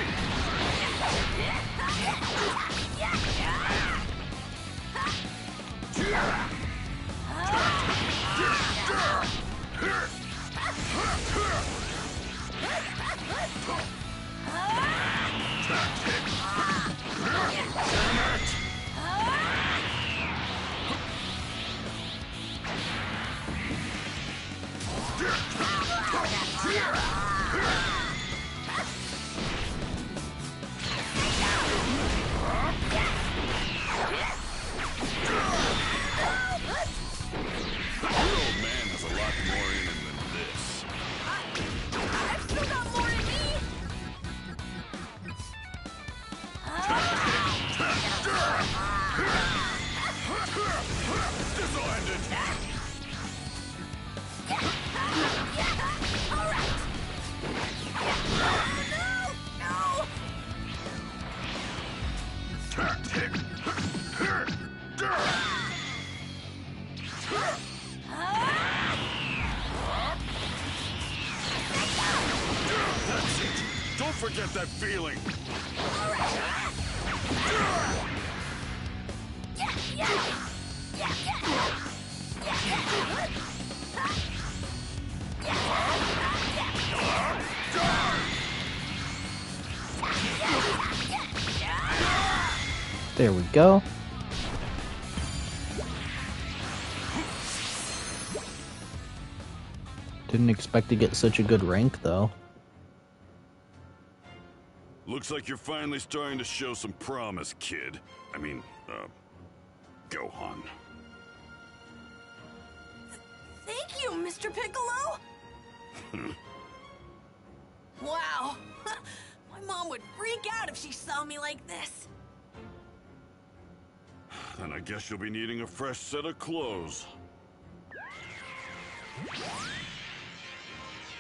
get that feeling. There we go. Didn't expect to get such a good rank, though. Looks like you're finally starting to show some promise, kid. I mean, Gohan. Thank you, Mr. Piccolo! Wow! My mom would freak out if she saw me like this. Then I guess you'll be needing a fresh set of clothes.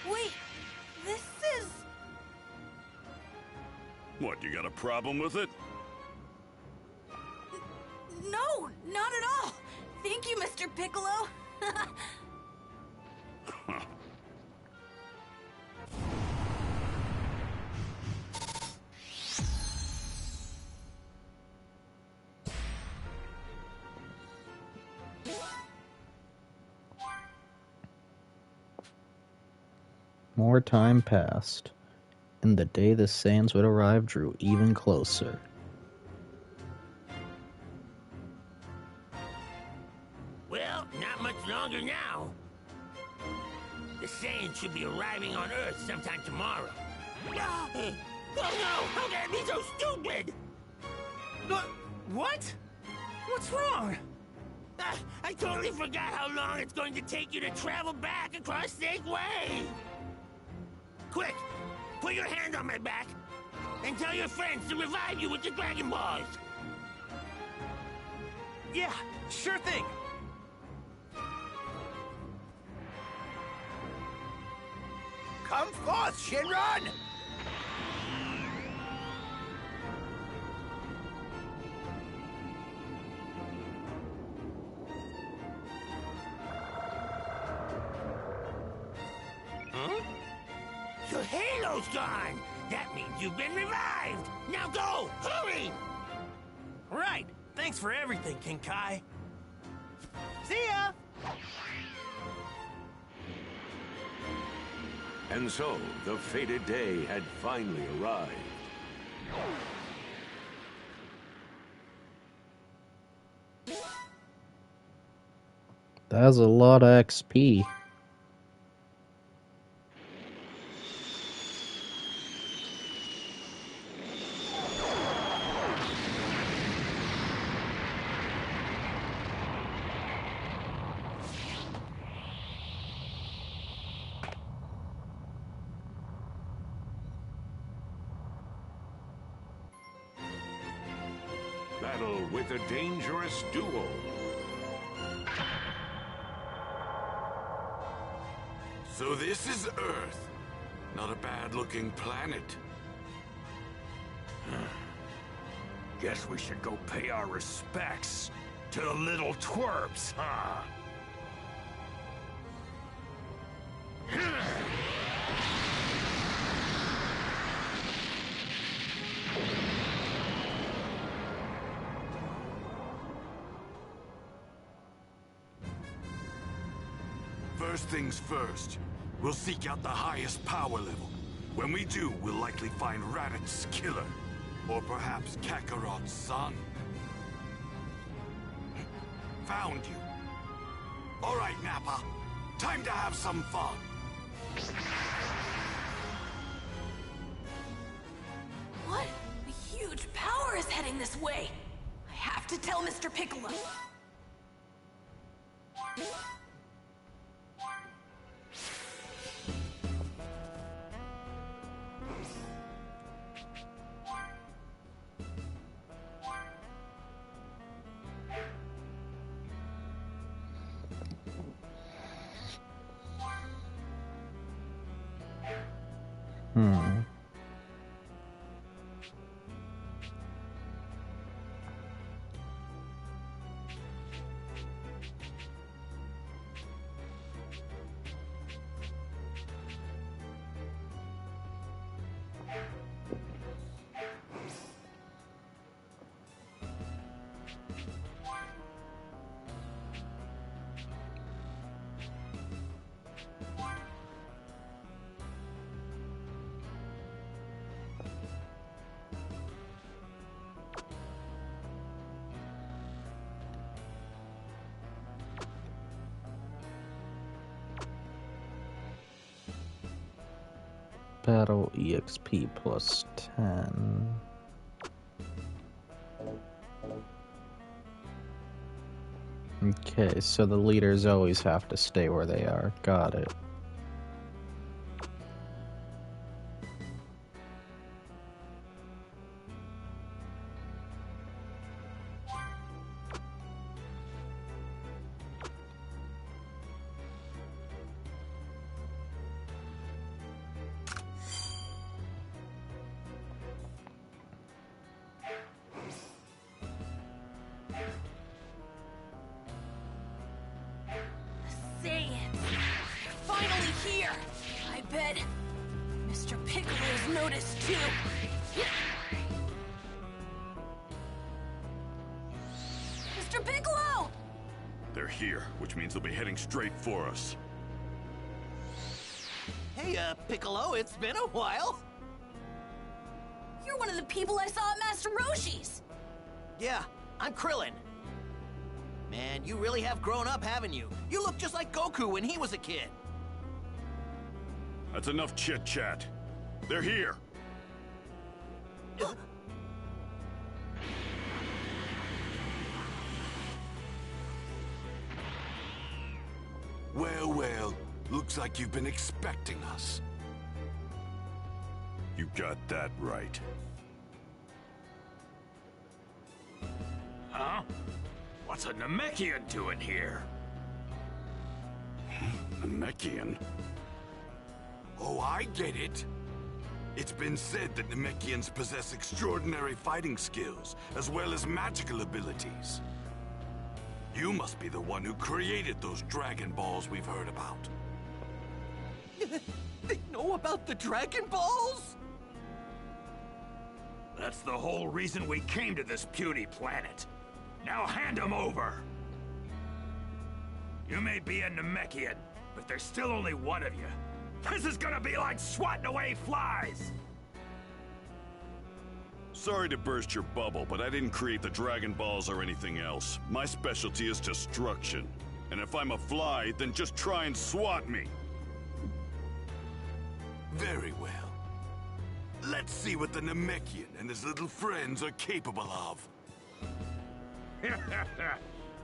Wait, this is... What, you got a problem with it? No, not at all. Thank you, Mr. Piccolo. More time passed, and the day the Saiyans would arrive drew even closer. Well, not much longer now. The Saiyans should be arriving on Earth sometime tomorrow. Oh no! How can I be so stupid? What? What's wrong? I totally forgot how long it's going to take you to travel back across Snake Way. Quick, put your hand on my back and tell your friends to revive you with the Dragon Balls. Yeah, sure thing. Come forth, Shinron! Your halo's gone! That means you've been revived! Now go! Hurry! Right. Thanks for everything, King Kai. See ya! And so, the fated day had finally arrived. That's a lot of XP. Battle with a dangerous duo. So this is Earth. Not a bad-looking planet. Guess we should go pay our respects to the little twerps, huh? First things first, we'll seek out the highest power level. When we do, we'll likely find Raditz' killer, or perhaps Kakarot's son. Found you. All right, Nappa. Time to have some fun. What? A huge power is heading this way. I have to tell Mr. Piccolo. Battle EXP plus 10. Okay, so the leaders always have to stay where they are. Got it. Saiyan, finally here. I bet Mr. Piccolo's noticed too. Mr. Piccolo! They're here, which means they'll be heading straight for us. Hey, Piccolo, it's been a while. You're one of the people I saw at Master Roshi's. Yeah, I'm Krillin. Man, you really have grown up, haven't you? You look just like Goku when he was a kid. That's enough chit-chat. They're here. Well, well. Looks like you've been expecting us. You got that right. Huh? What's a Namekian doing here? Namekian? Oh, I get it. It's been said that Namekians possess extraordinary fighting skills, as well as magical abilities. You must be the one who created those Dragon Balls we've heard about. They know about the Dragon Balls? That's the whole reason we came to this puny planet. Now hand them over! You may be a Namekian, but there's still only one of you. This is gonna be like swatting away flies! Sorry to burst your bubble, but I didn't create the Dragon Balls or anything else. My specialty is destruction. And if I'm a fly, then just try and swat me. Very well. Let's see what the Namekian and his little friends are capable of.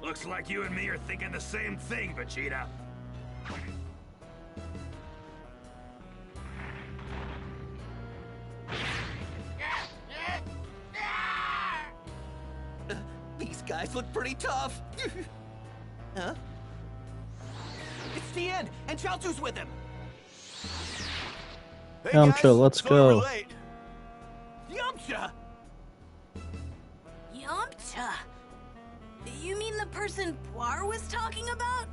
Looks like you and me are thinking the same thing, Vegeta. These guys look pretty tough. Huh? It's Tien, and Chaozu's with him. Hey Yamcha, guys, let's sorry go. we're late. Yamcha! Yamcha? You mean the person Poir was talking about?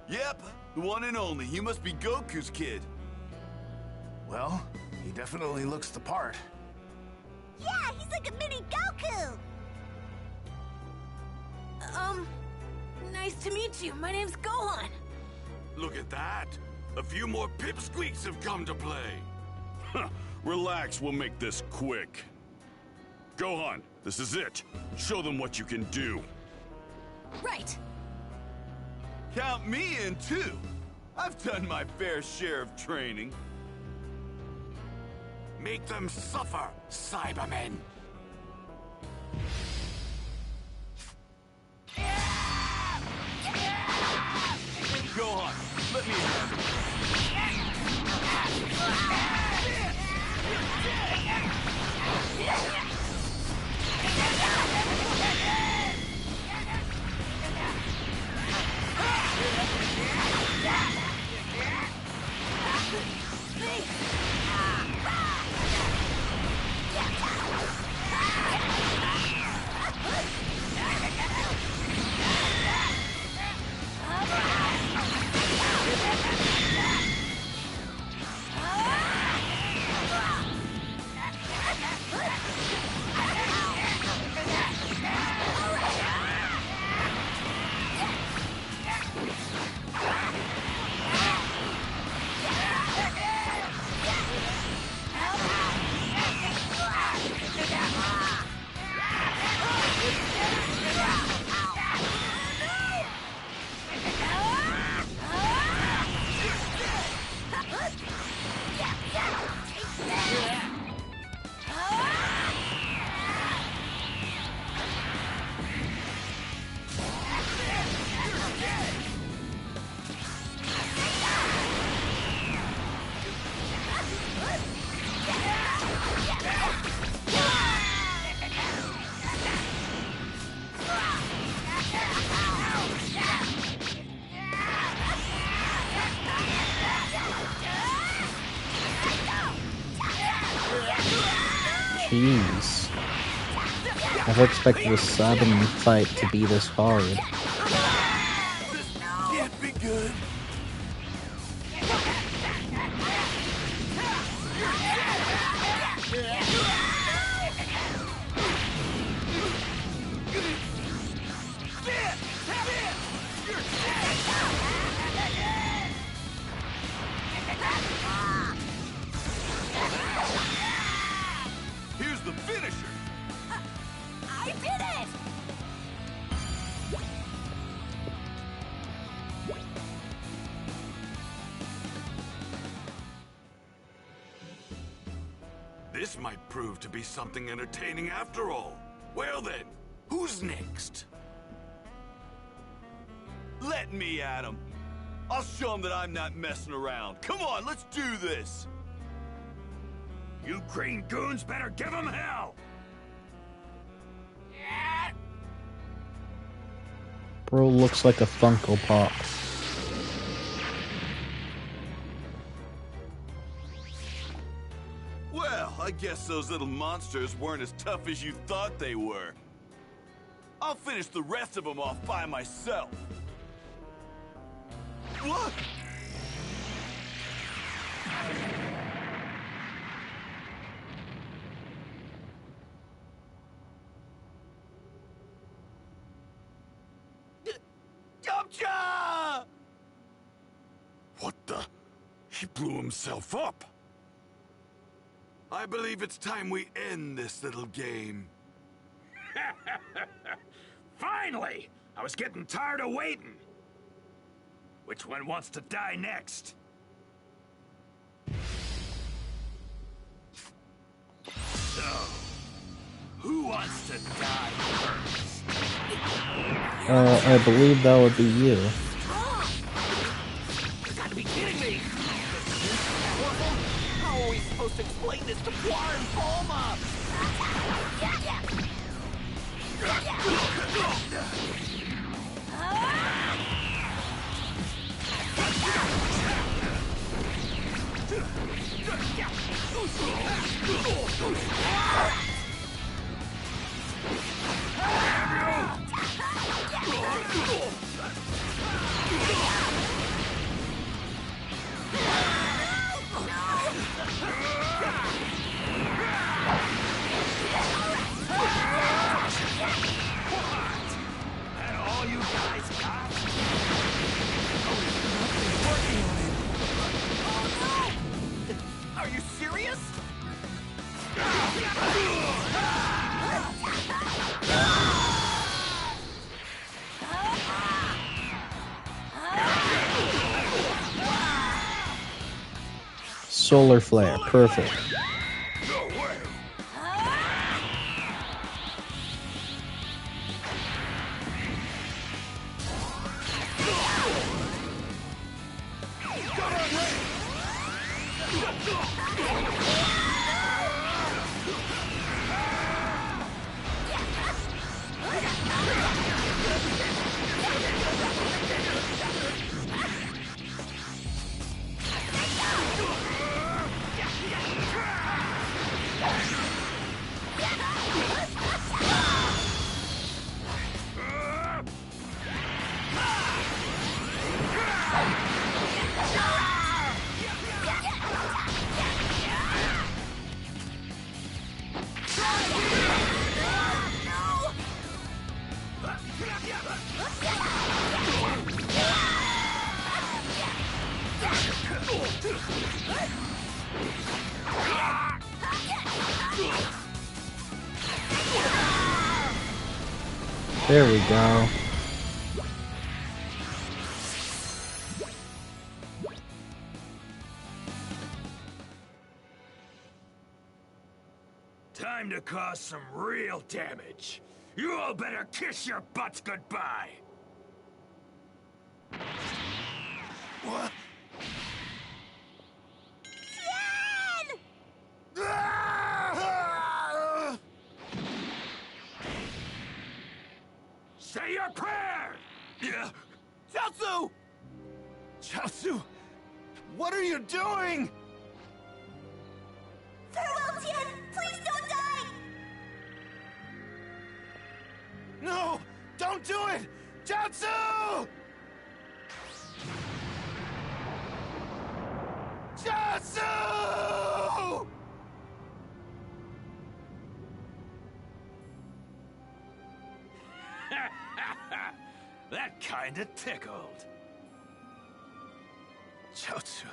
Yep, the one and only. He must be Goku's kid. Well, he definitely looks the part. Yeah, he's like a mini Goku! Nice to meet you. My name's Gohan. Look at that. A few more pipsqueaks have come to play. Relax, we'll make this quick. Gohan, this is it. Show them what you can do. Right. Count me in, too. I've done my fair share of training. Make them suffer, Cybermen. Gohan, let me handle it. Jeez. Never expected a 7 fight to be this hard. Can't be good. Here's the finisher. I did it! This might prove to be something entertaining after all. Well then, who's next? Let me at him. I'll show him that I'm not messing around. Come on, let's do this. You green goons better give him hell! Bro looks like a Funko Pop. Well, I guess those little monsters weren't as tough as you thought they were. I'll finish the rest of them off by myself. What? What the? He blew himself up. I believe it's time we end this little game. Finally! I was getting tired of waiting. Which one wants to die next? So, who wants to die first? I believe that would be you. You gotta be kidding me! How are we supposed to explain this to Poir and Bulma? And all you guys got? Are you serious? Solar Flare, perfect. There we go. Time to cause some real damage. You all better kiss your butts goodbye. What? Say your prayer! Yeah. Chaozu! Chaozu! What are you doing? Farewell, Tien! Please don't die! No! Don't do it! Jatsu! Jatsu! That kinda tickled. Jatsu,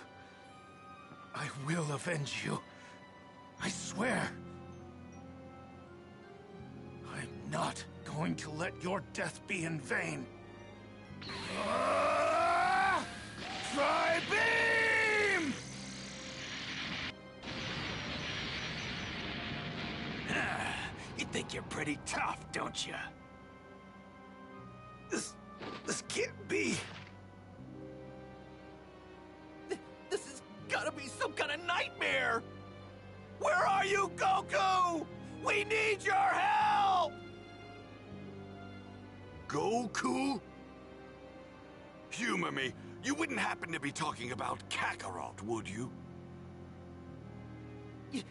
I will avenge you. I swear. I'm not going to let your death be in vain. Tri-beam! You think you're pretty tough, don't you? This can't be. This has gotta be some kind of nightmare. Where are you, Goku? We need your help! Goku? Humor me. You wouldn't happen to be talking about Kakarot, would you?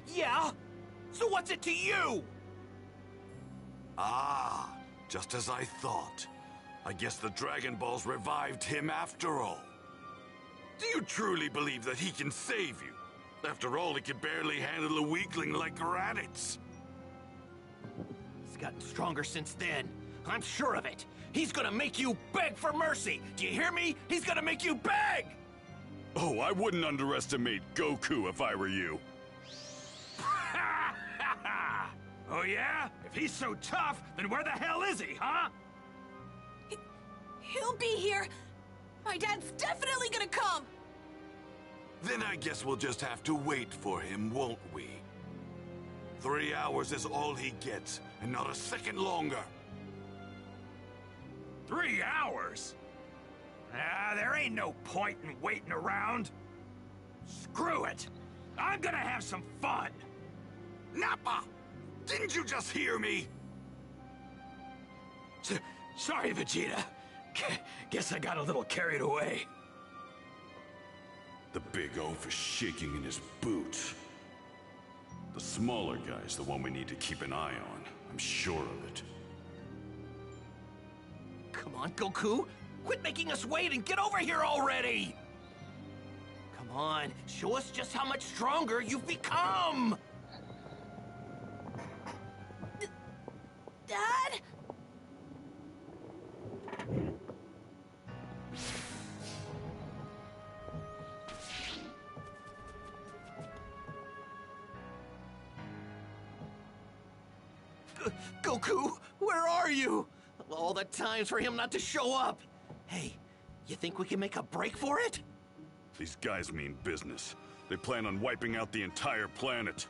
Yeah? So what's it to you? Ah, just as I thought. I guess the Dragon Balls revived him after all. Do you truly believe that he can save you? After all, he could barely handle a weakling like Raditz. He's gotten stronger since then. I'm sure of it. He's gonna make you beg for mercy. Do you hear me? He's gonna make you beg! Oh, I wouldn't underestimate Goku if I were you. Oh yeah? If he's so tough, then where the hell is he, huh? He'll be here. My dad's definitely gonna come. Then I guess we'll just have to wait for him, won't we? 3 hours is all he gets, and not a second longer. 3 hours? Ah, there ain't no point in waiting around. Screw it. I'm gonna have some fun. Nappa! Didn't you just hear me? Sorry, Vegeta. Guess I got a little carried away. The big oaf is shaking in his boots. The smaller guy's the one we need to keep an eye on. I'm sure of it. Come on, Goku. Quit making us wait and get over here already! Come on, show us just how much stronger you've become! Dad? Goku, where are you? All the times for him not to show up. Hey, you think we can make a break for it? These guys mean business. They plan on wiping out the entire planet.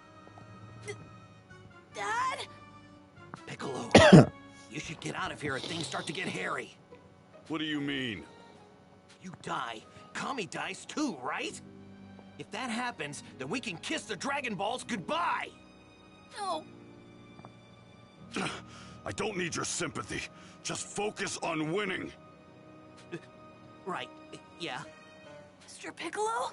Dad? Piccolo, you should get out of here if things start to get hairy. What do you mean? You die, Kami dies too, right? If that happens, then we can kiss the Dragon Balls goodbye! No. I don't need your sympathy. Just focus on winning. Right, yeah. Mr. Piccolo?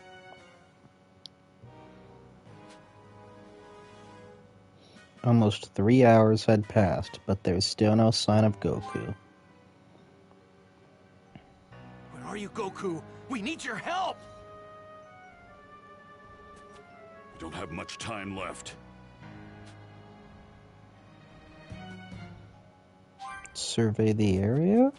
Almost 3 hours had passed, but there's still no sign of Goku. Where are you, Goku? We need your help! We don't have much time left. Survey the area?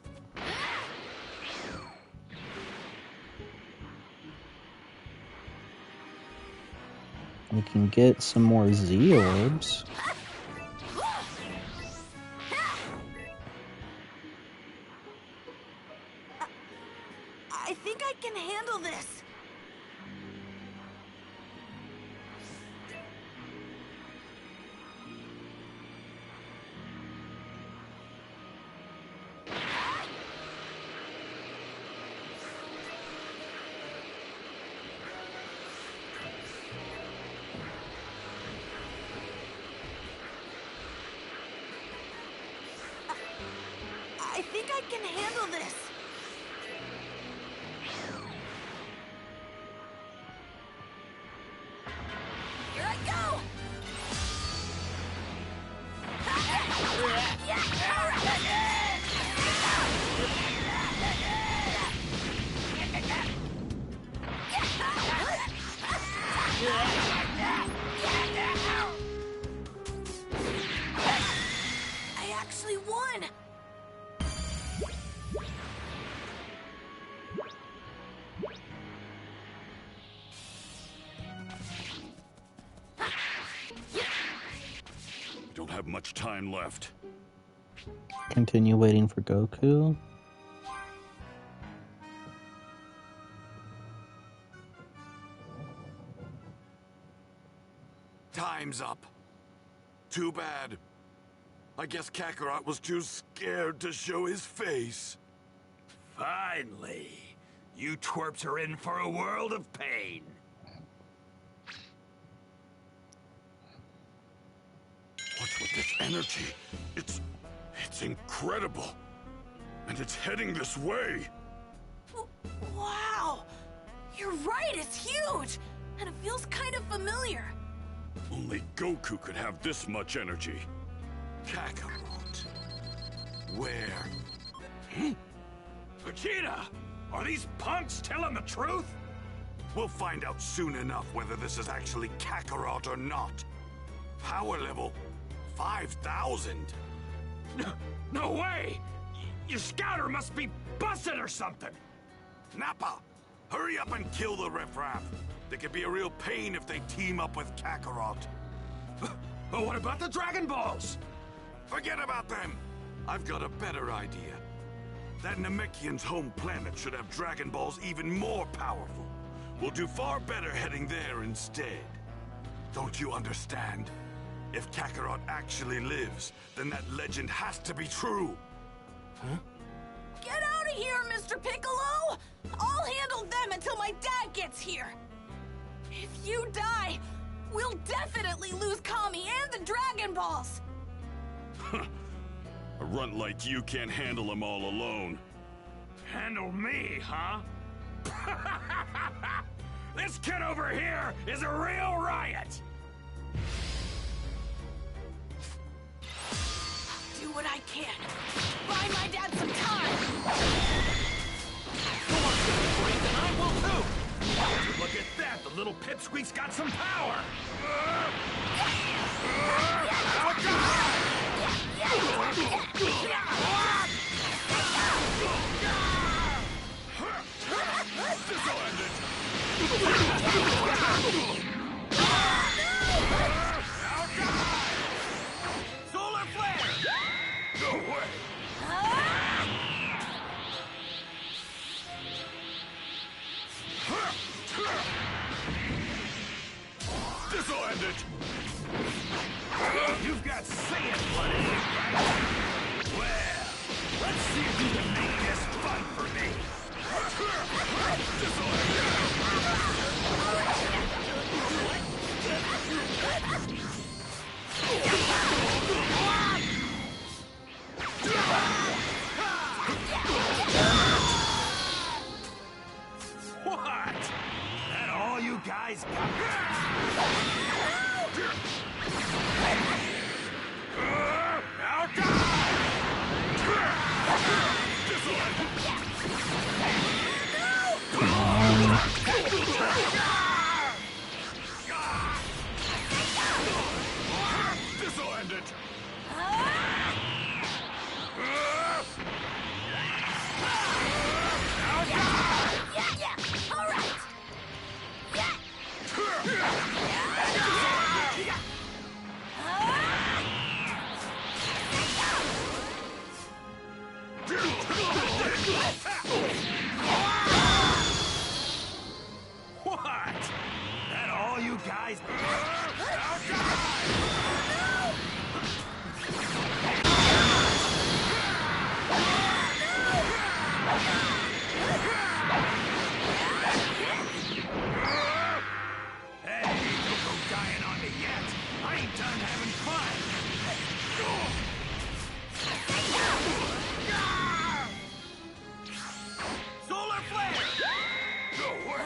We can get some more Z-orbs. I think I can handle this. I think I can handle this. Here I go! Yeah! don't have much time left. Continue waiting for Goku. Time's up. Too bad. I guess Kakarot was too scared to show his face. Finally. You twerps are in for a world of pain. What's with this energy? It's incredible. And it's heading this way. Wow! You're right, it's huge! And it feels kind of familiar. Only Goku could have this much energy. Kakarot. Where? Vegeta! Are these punks telling the truth? We'll find out soon enough whether this is actually Kakarot or not. Power level 5,000. No way! Your scouter must be busted or something! Nappa, hurry up and kill the riffraff. They could be a real pain if they team up with Kakarot. But what about the Dragon Balls? Forget about them. I've got a better idea. That Namekian's home planet should have Dragon Balls even more powerful. We'll do far better heading there instead. Don't you understand? If Kakarot actually lives, then that legend has to be true. Huh? Get out of here, Mr. Piccolo! I'll handle them until my dad gets here. If you die, we'll definitely lose Kami and the Dragon Balls. A runt like you can't handle them all alone. Handle me, huh? This kid over here is a real riot! Do what I can. Buy my dad some time. Then I will too! Look at that, the little pipsqueak's got some power! This'll end it. Solar flare! No way! This'll end it. You've got Saiyan blood in you, right? Well, let's see if you can make this fun for me. This'll end it. What? That all you guys got? Now die! This'll end it. All right. What? That all you guys? Hey, don't go dying on me yet. I ain't done having fun. Solar flare! No way.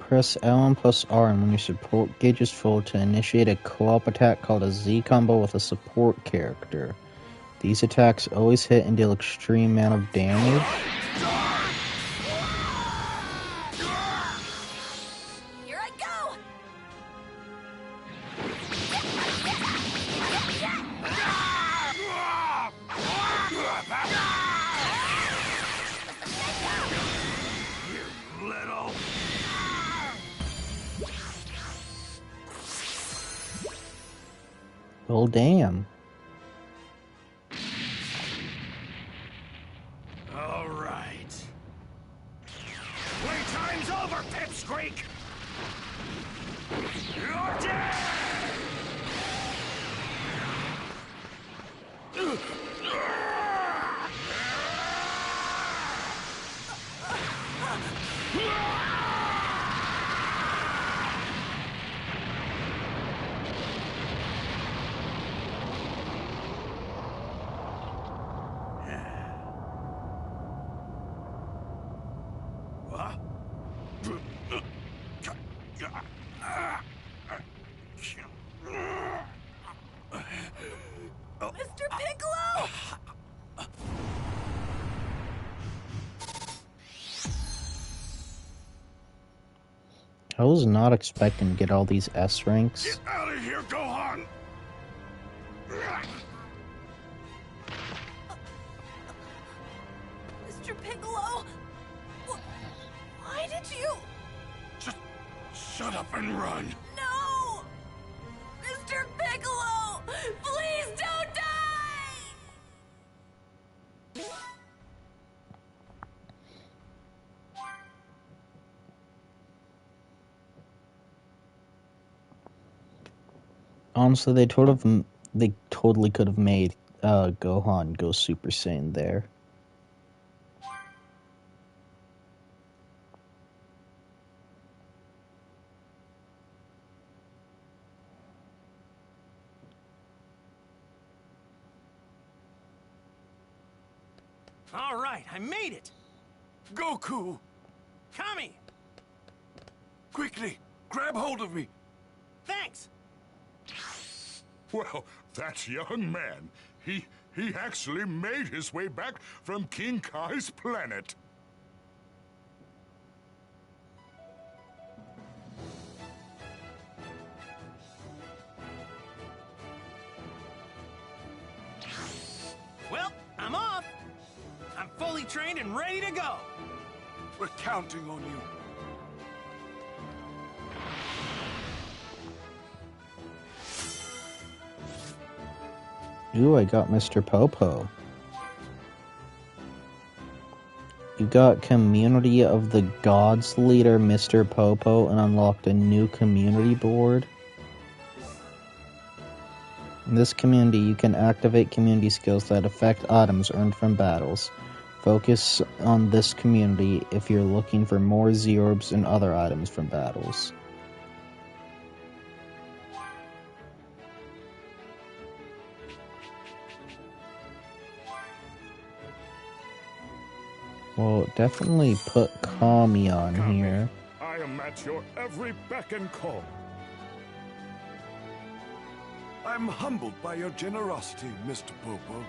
Press L1 plus R when your support gauge is full to initiate a co-op attack called a Z combo with a support character. These attacks always hit and deal extreme amount of damage. Here I go! Well, damn. All right. Playtime's over, Pipsqueak! You're dead! Mr. Piccolo! I was not expecting to get all these S ranks. Get out of here, Gohan! Mr. Piccolo! Why did you... Just shut up and run. No! Mr. Piccolo! Please don't die! Honestly, they totally could have made Gohan go Super Saiyan there. All right, I made it! Goku! Kami! Quickly, grab hold of me! Thanks! Well, that young man, he actually made his way back from King Kai's planet. Well, I'm off! I'm fully trained and ready to go! We're counting on you. Ooh, I got Mr. Popo. You got Community of the Gods leader, Mr. Popo, and unlocked a new community board. In this community, you can activate community skills that affect items earned from battles. Focus on this community if you're looking for more Z-Orbs and other items from battles. Well, definitely put Kami on here. I am at your every beck and call. I'm humbled by your generosity, Mr. Popo.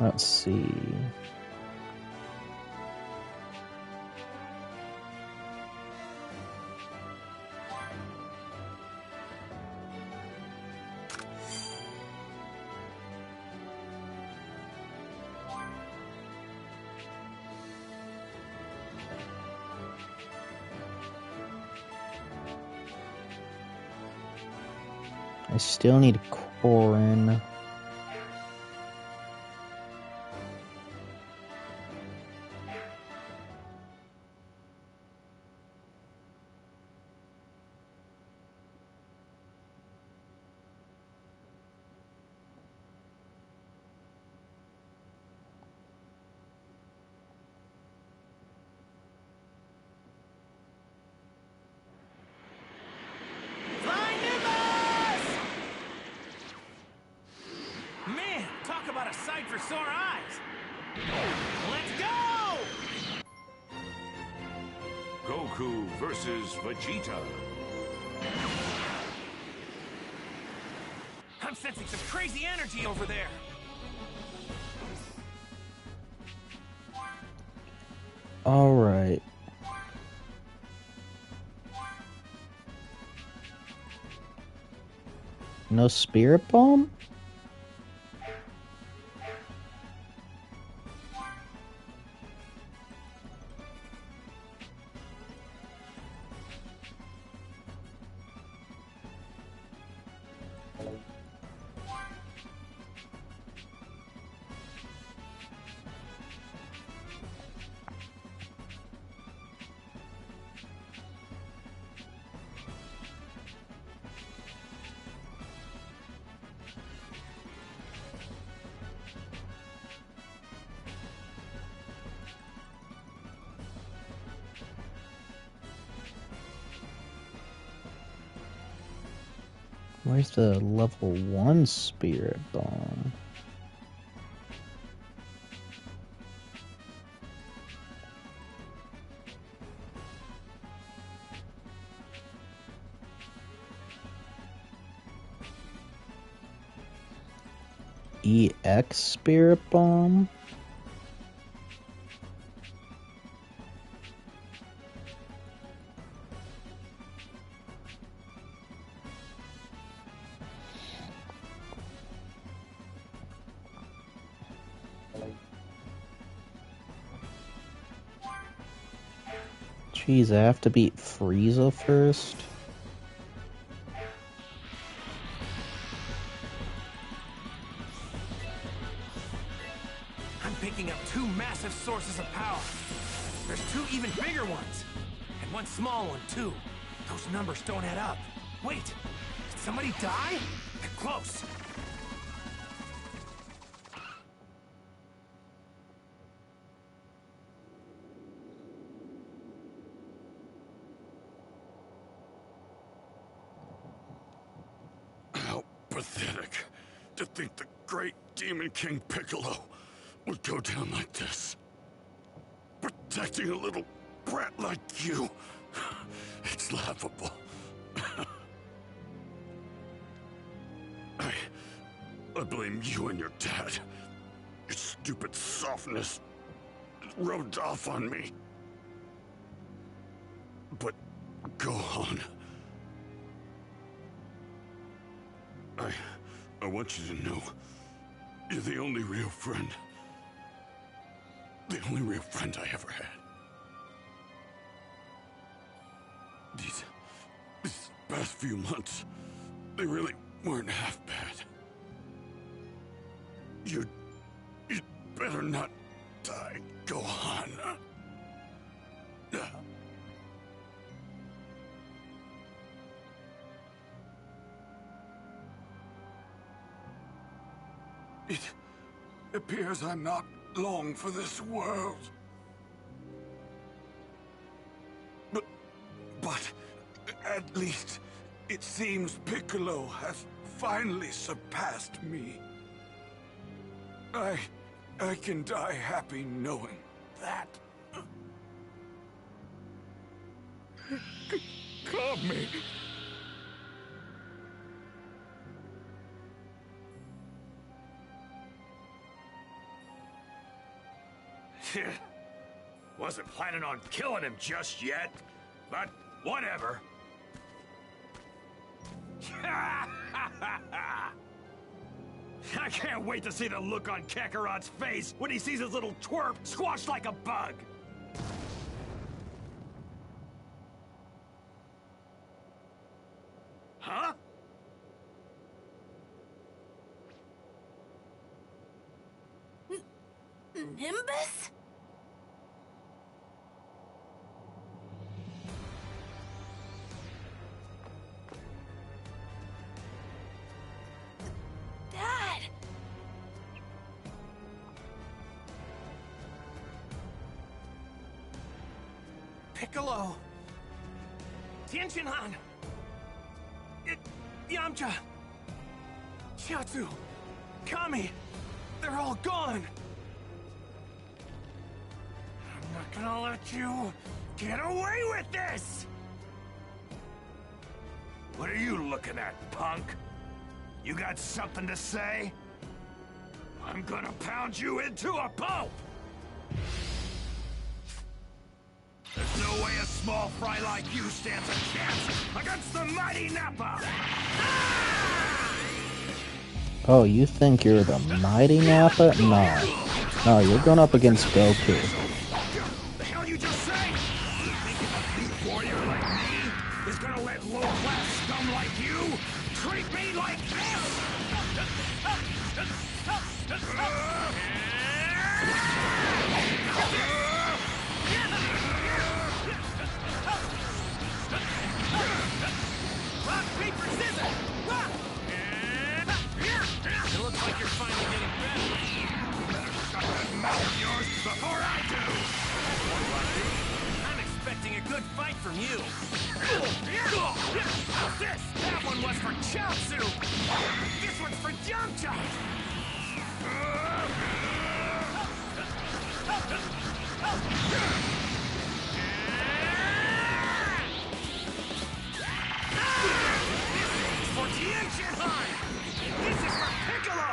Let's see. I still need Korin. Man, talk about a sight for sore eyes! Let's go! Goku versus Vegeta. I'm sensing some crazy energy over there! Alright. No Spirit Bomb? Where's the level 1 spirit bomb? EX spirit bomb? Jeez, I have to beat Frieza first? I'm picking up 2 massive sources of power. There's 2 even bigger ones. And 1 small one, too. Those numbers don't add up. Wait, did somebody die? Close. How pathetic to think the great Demon King Piccolo would go down like this. Protecting a little brat like you. It's laughable. I blame you and your dad. Your stupid softness rubbed off on me. But go on. I want you to know, you're the only real friend. The only real friend I ever had. These past few months, they really weren't half bad. You'd better not die, Gohan. It appears I'm not long for this world. But at least it seems Piccolo has finally surpassed me. I can die happy knowing that. Kami. Wasn't planning on killing him just yet, but whatever. I can't wait to see the look on Kakarot's face when he sees his little twerp squashed like a bug. Huh? Nimbus? Dad! Piccolo! Tenshinhan! Yamcha! Chiaotzu! Kami! They're all gone! I'm not gonna let you get away with this! What are you looking at, punk? You got something to say? I'm gonna pound you into a pulp! There's no way a small fry like you stands a chance against the mighty Nappa! Oh, you think you're the mighty Nappa? No. No, you're going up against Goku. The hell you just say? You think a big warrior like me is gonna let low-class scum like you treat me like this? Rock, paper, scissors! Rock! It looks like you're finally getting better. You better shut that mouth of yours before I do! I'm expecting a good fight from you. How's this? That one was for Chaozu! This one's for Yamcha! This is for Tien-Shin-Han! This is for Piccolo!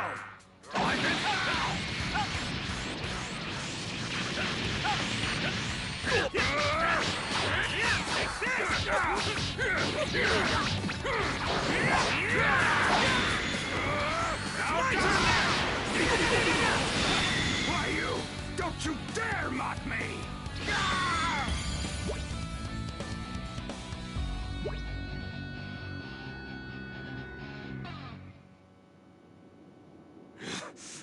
Why you? Don't you dare mock me!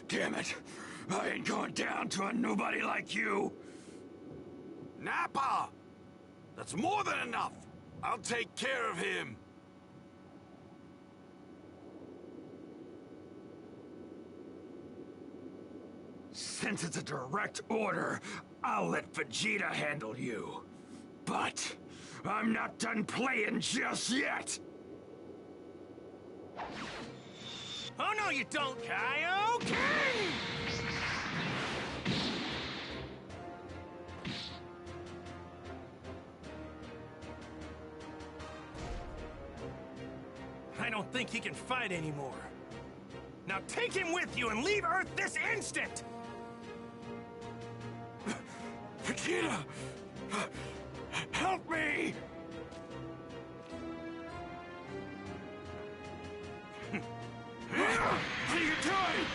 Damn it! I ain't going down to a nobody like you! Nappa! That's more than enough! I'll take care of him! Since it's a direct order, I'll let Vegeta handle you. But I'm not done playing just yet! Oh no you don't, Kaioken! I don't think he can fight anymore. Now take him with you and leave Earth this instant! Vegeta! Help me! What are you doing?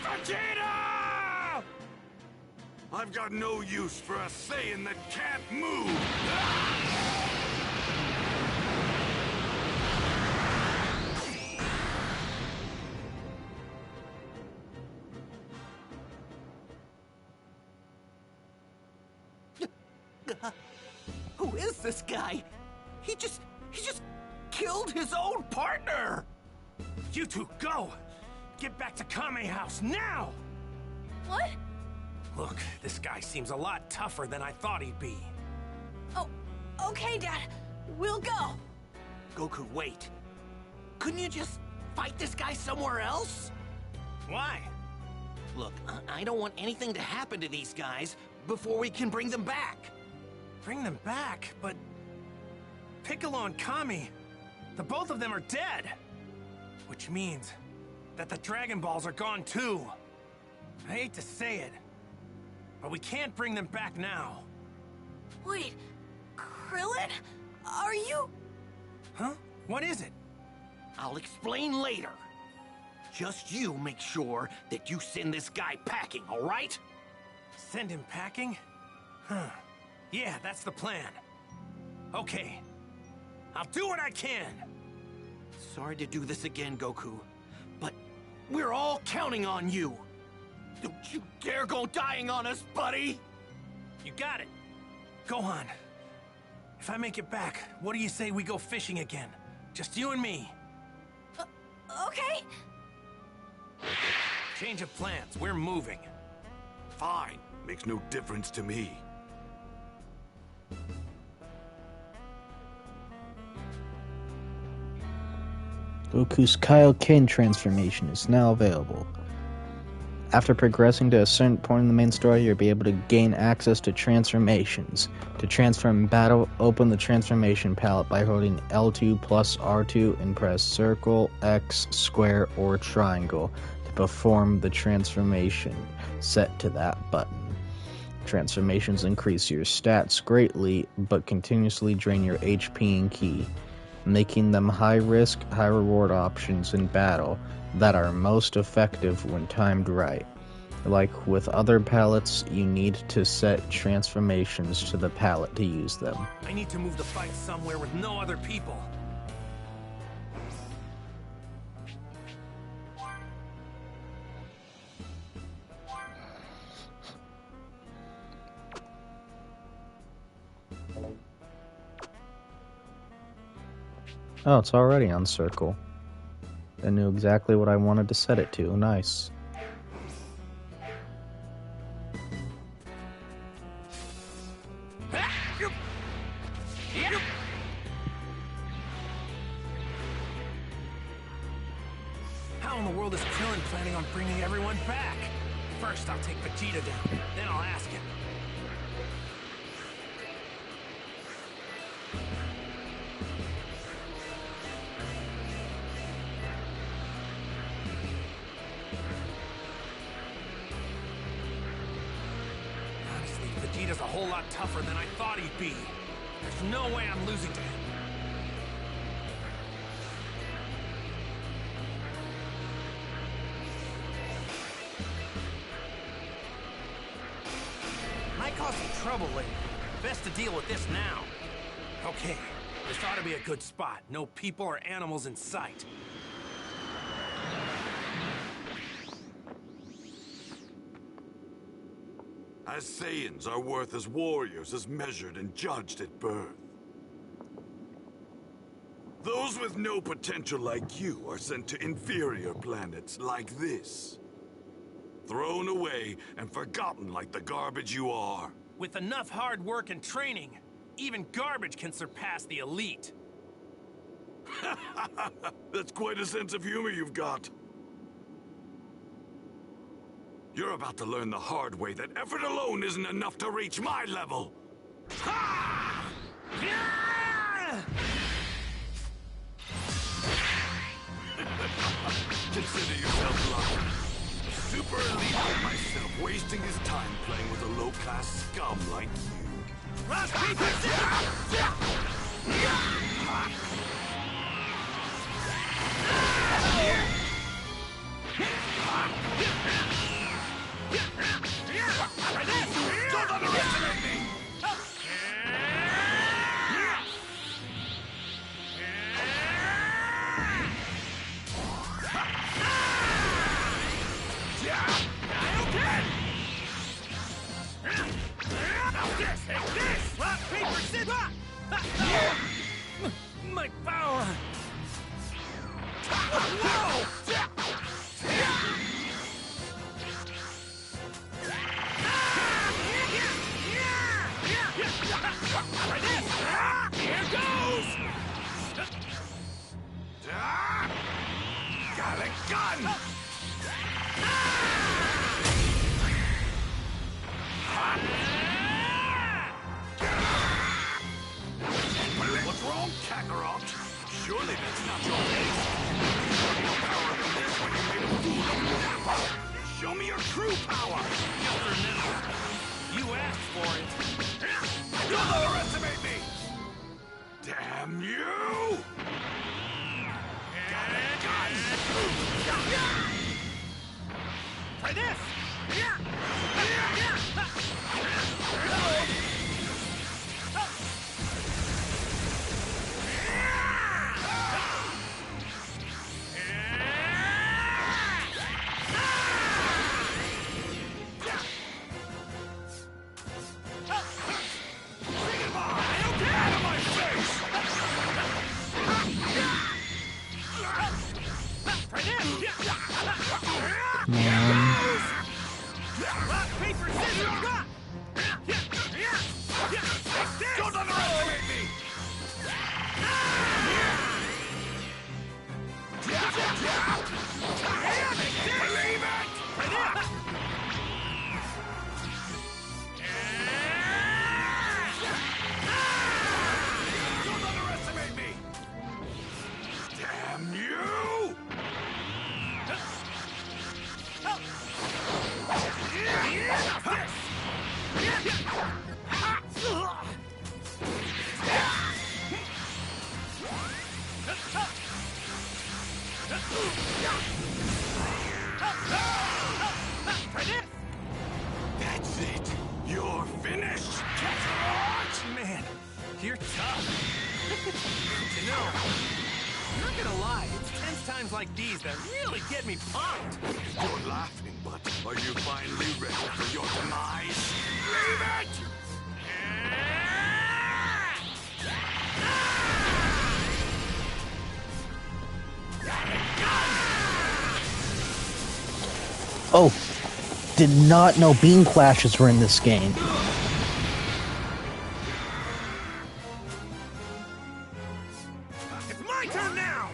Vegeta! I've got no use for a Saiyan that can't move! Who is this guy? He just killed his own partner! You two, go! Get back to Kame House, now! What? Look, this guy seems a lot tougher than I thought he'd be. Oh, okay, Dad. We'll go. Goku, wait. Couldn't you just fight this guy somewhere else? Why? Look, I don't want anything to happen to these guys before we can bring them back. Bring them back? But Piccolo and Kami, the both of them are dead. Which means that the Dragon Balls are gone too. I hate to say it, but we can't bring them back now. Wait, Krillin? Are you... Huh? What is it? I'll explain later. Just you make sure that you send this guy packing, all right? Send him packing? Huh. Yeah, that's the plan. Okay. I'll do what I can. Sorry to do this again, Goku, but we're all counting on you. Don't you dare go dying on us, buddy! You got it. Gohan, if I make it back, what do you say we go fishing again? Just you and me. Okay. Change of plans. We're moving. Fine. Makes no difference to me. Goku's Kaioken transformation is now available. After progressing to a certain point in the main story, you'll be able to gain access to transformations. To transform in battle, open the transformation palette by holding L2 plus R2 and press circle, X, square, or triangle to perform the transformation set to that button. Transformations increase your stats greatly, but continuously drain your HP and ki, making them high-risk, high-reward options in battle that are most effective when timed right. Like with other palettes, you need to set transformations to the palette to use them. I need to move the fight somewhere with no other people. Oh, it's already on circle. I knew exactly what I wanted to set it to. Nice. How in the world is Krillin planning on bringing everyone back? First, I'll take Vegeta down, then I'll ask him. Honestly, Vegeta's a whole lot tougher than I thought he'd be. There's no way I'm losing to him. Might cause some trouble later. Best to deal with this now. Okay, this ought to be a good spot. No people or animals in sight. As Saiyans, our worth as warriors is measured and judged at birth. Those with no potential like you are sent to inferior planets like this. Thrown away and forgotten like the garbage you are. With enough hard work and training, even garbage can surpass the elite. That's quite a sense of humor you've got. You're about to learn the hard way that effort alone isn't enough to reach my level. Ha! Consider yourself lucky. Super elite like myself wasting his time playing with a low-class scum like you. Rock, paper, scissors! Don't underestimate me! Rock, paper, scissors! My power! Whoa! Here goes! Got a gun! What's wrong, Kakarot? Surely that's not your case. More power than this when you made a fool of Nappa. Show me your true power! Yes or no? You asked for it. Don't underestimate me! Damn you! Got a gun! Try this! Rock, paper, scissors, rock! Don't underestimate me! Believe it! Don't underestimate me! Damn you! That's it. You're finished, Kakarot! Man, you're tough. You know, I'm not gonna lie, it's tense times like these that really get me pumped. You're laughing, but are you finally ready for your demise? Leave it! Oh, did not know beam clashes were in this game. It's my turn now!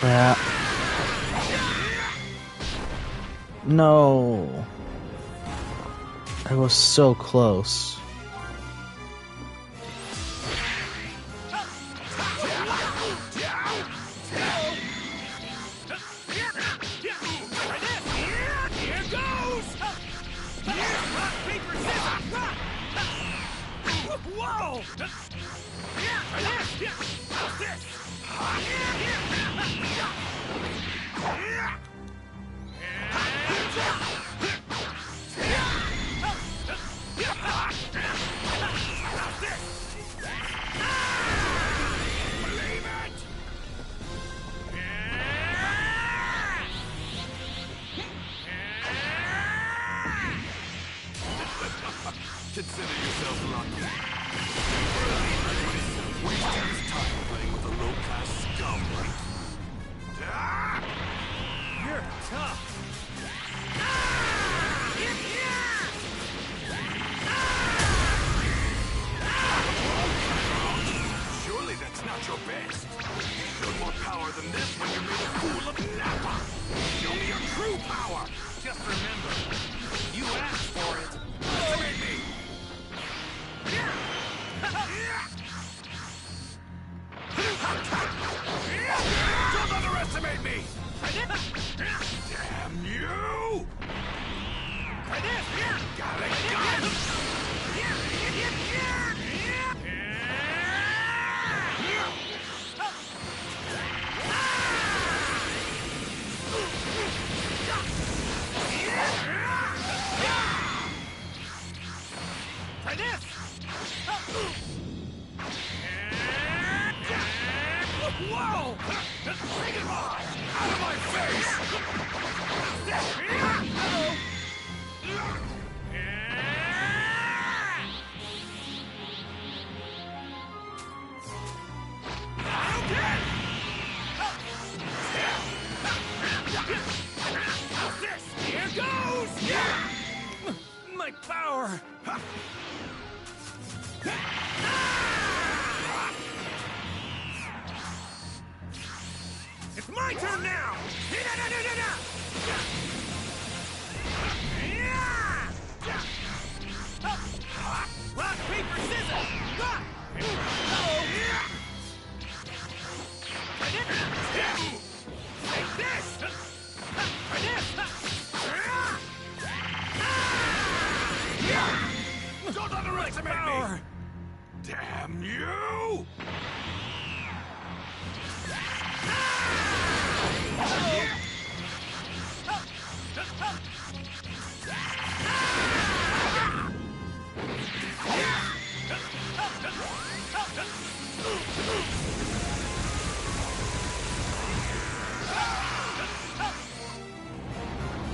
Crap. No. I was so close. Consider yourself lucky. Wasting his time playing with a low-class scum like you. You're tough. Surely that's not your best. No more power than this when you made a fool of Nappa. Show me your true power. Just remember, you asked for it. Underestimate me. Don't underestimate me. Damn you! Got it. Whoa! Bring it on! Out of my face! Here goes! My power! It's my turn now! Rock, paper, scissors! Take this! Don't underestimate me! Damn you!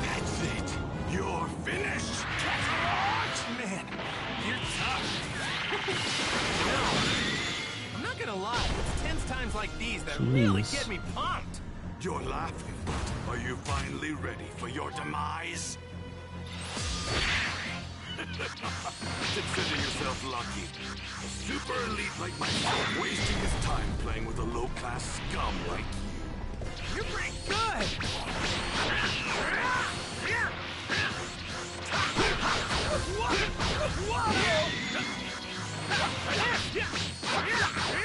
That's it! You're finished! Kakarot! Man, you're tough. No, I'm not gonna lie. It's tense times like these that really get me pumped. You're laughing. Are you finally ready for your demise? Consider yourself lucky. A super elite like myself wasting his time playing with a low-class scum like you. You're pretty good.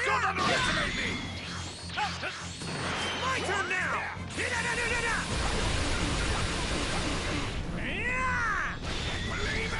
Don't underestimate me! My turn now! Believe it!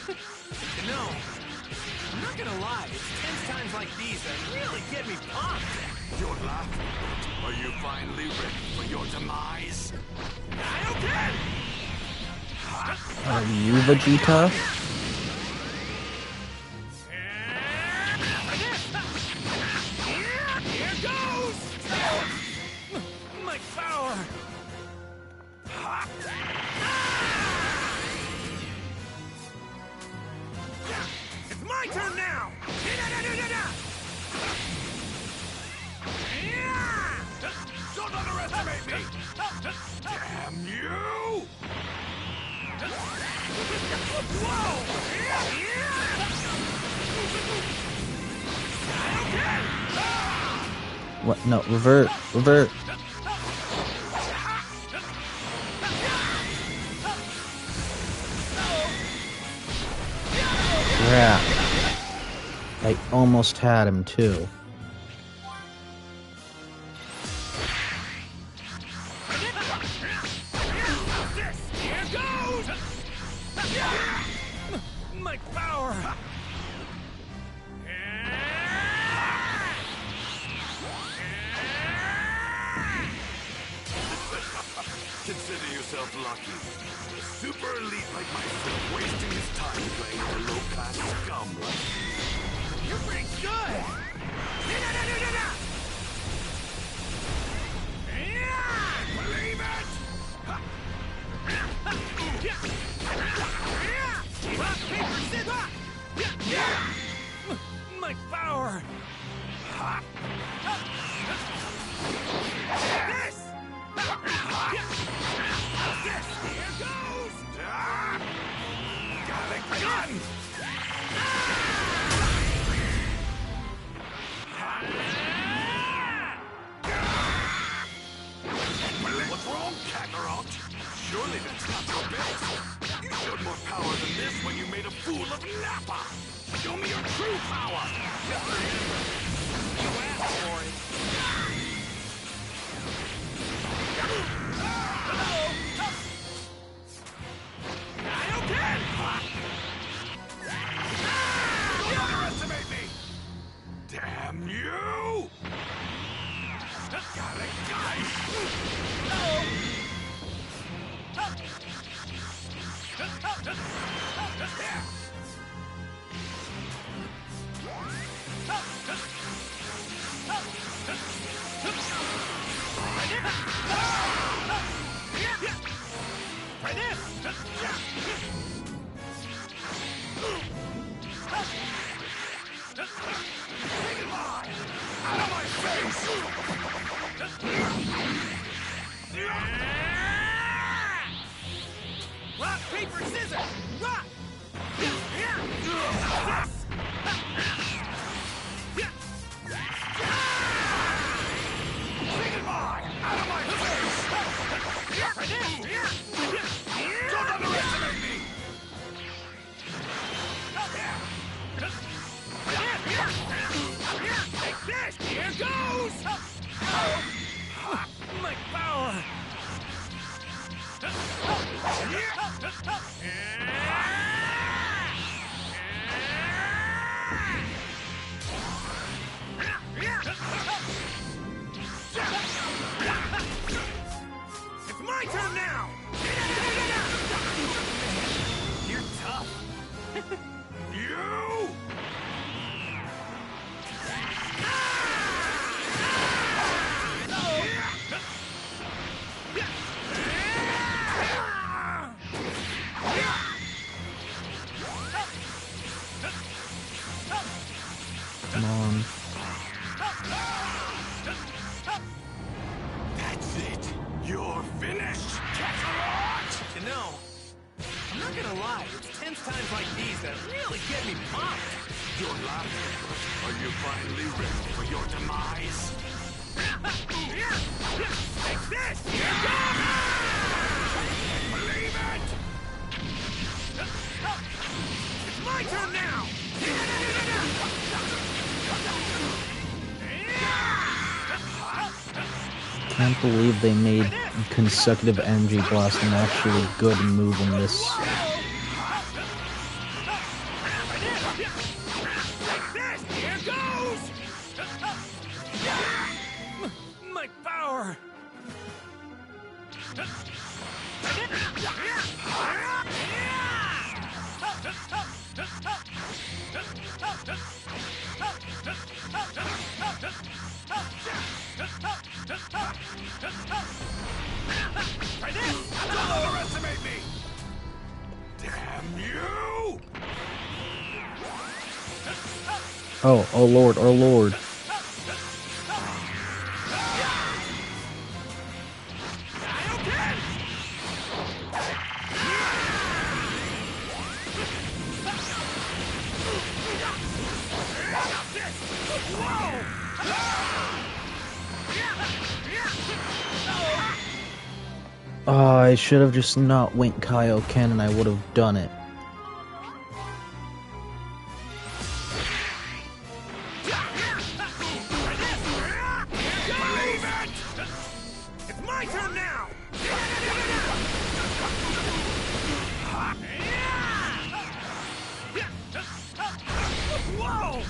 No, I'm not gonna lie, it's tense times like these that really get me pumped. Your laugh? Are you finally ready for your demise? Are you Vegeta? Here goes! My power! It's my turn now! Don't underestimate me! Damn you! Whoa! What? No, revert, revert. Crap. I almost had him too. Here goes! My power! Consider yourself lucky. A super elite like myself wasting his time playing with a low-class scum like you. You're pretty good! Believe it! Rock, paper, scissors! My power! This! This! Here goes! Got a gun! What's wrong, Kakarot? Surely that's not your best. You showed more power than this when you made a fool of Nappa. Show me your true power. You asked for it. Don't underestimate me! Damn you! Got a gun! Try this! Out of my face! Rock, paper, scissors! Rock! Say goodbye! Out of my face! Don't underestimate me! Take this! Here goes! My power! It's my turn now! You're tough. You! Come on. That's it! You're finished, Kakarot! You know, I'm not gonna lie, it's tense times like these that really get me pumped. Your laughter. Are you finally ready for your demise? Take this! Here goes! Believe it! It's my turn now! Can't believe they made consecutive energy blast an actually good move in this power! Don't overestimate me! Damn you! Oh lord, oh lord. I should have just not went Kaioken and I would have done it. It's my turn now! Whoa!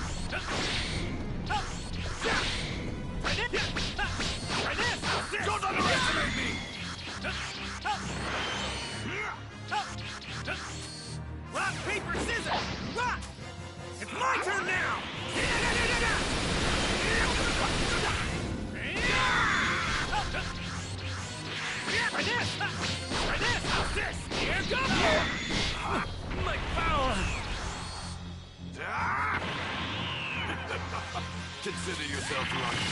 Don't underestimate me! Rock, paper, scissors! Rock! It's my turn now! Here goes! My power! Consider yourself lucky.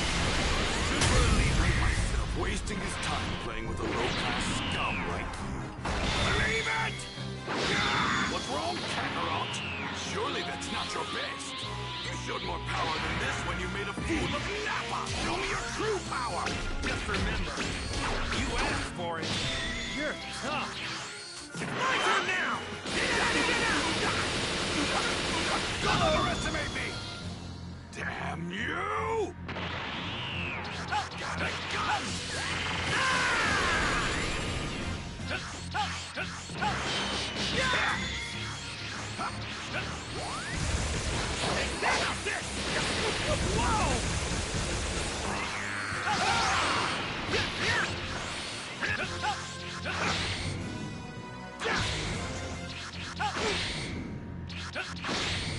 Super elite like myself wasting his time playing with a low-class scum like you. Believe it! What's wrong, Kakarot? Surely that's not your best. You showed more power than this when you made a fool of Nappa. Show me your true power. Just remember, you asked for it. You're tough. It's my turn now! Don't overestimate me! Damn you! Got a gun!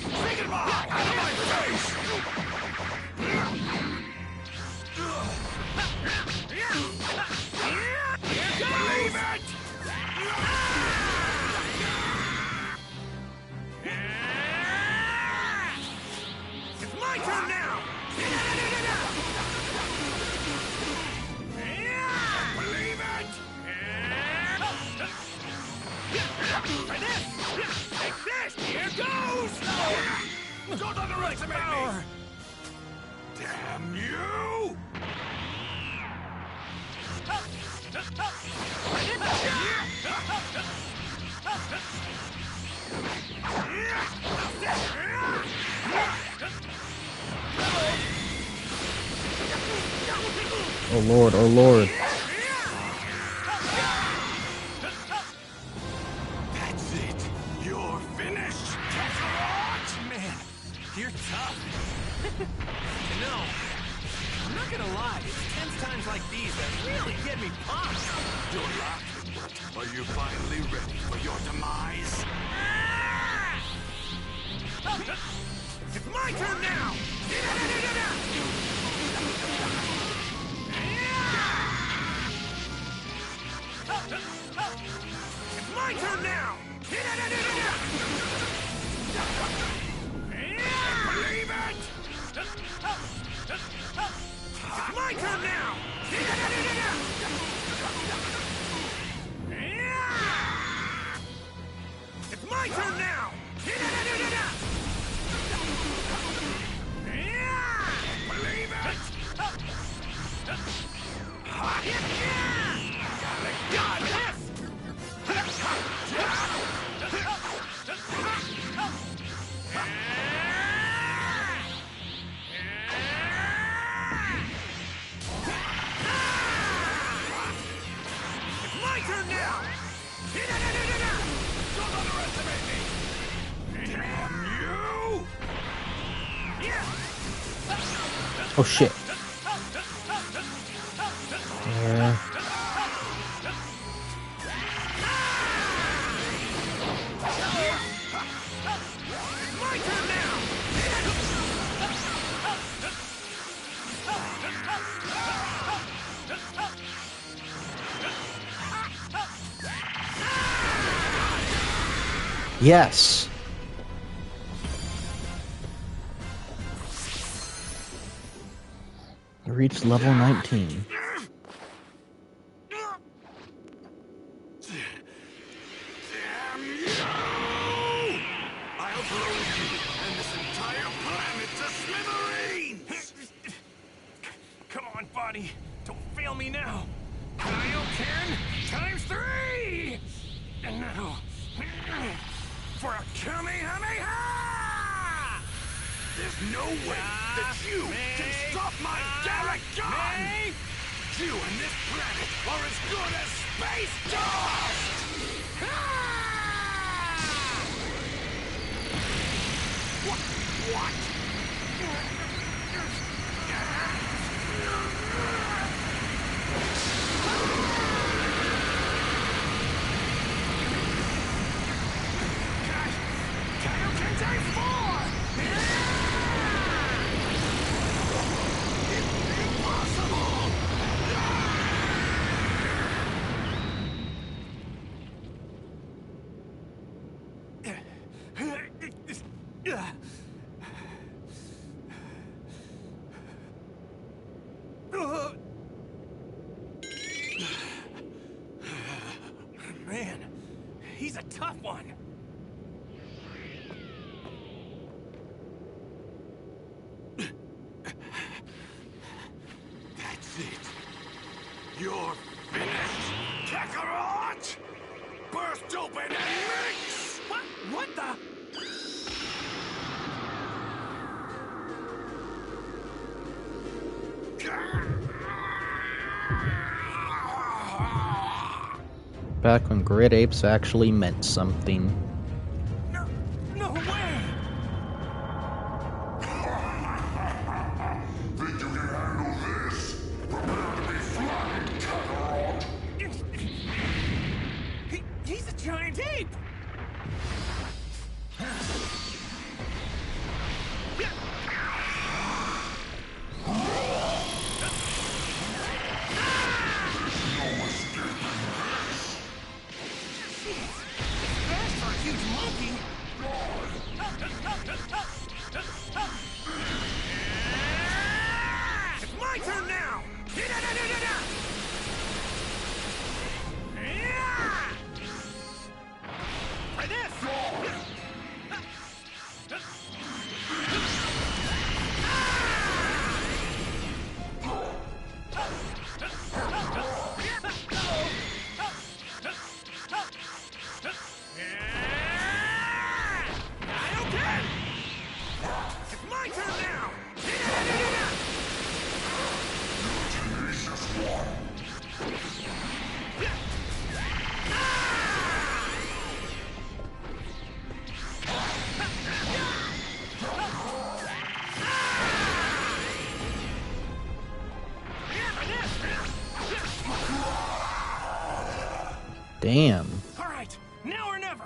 Say goodbye! Out of my face! Believe it! It's my turn now! Believe it! Try this! Take this! Here goes! Don't underestimate me! Damn you! Oh lord, oh lord. That's it. You're finished, Kakarot! Man, you're tough. You know, I'm not gonna lie, it's 10 times like these that really get me pumped. You're laughing, but are you finally ready for your demise? It's my turn now! It's my turn now! Believe it! It's my turn now! It's my turn now! Believe it! Got this! It's my turn now! Don't underestimate me! Damn you! Oh shit. Yes. I reached level 19. Damn you! I'll blow you and this entire planet to smithereens! Come on, buddy. Don't fail me now. Kaioken times 3! And now, for a Kamehameha! There's no way that you can stop my Gallic gun! You and this planet are as good as space dust! What? Kaioken times 4! Impossible! Man, he's a tough one. That's it. You're finished, Kakarot! Burst open and mix! What the? Back when Grid Apes actually meant something. No way! Think you can handle this? Prepare to be flattened, Kakarot! He's a giant ape! It's my turn now! Try this! It's my turn now! Damn. All right, now or never.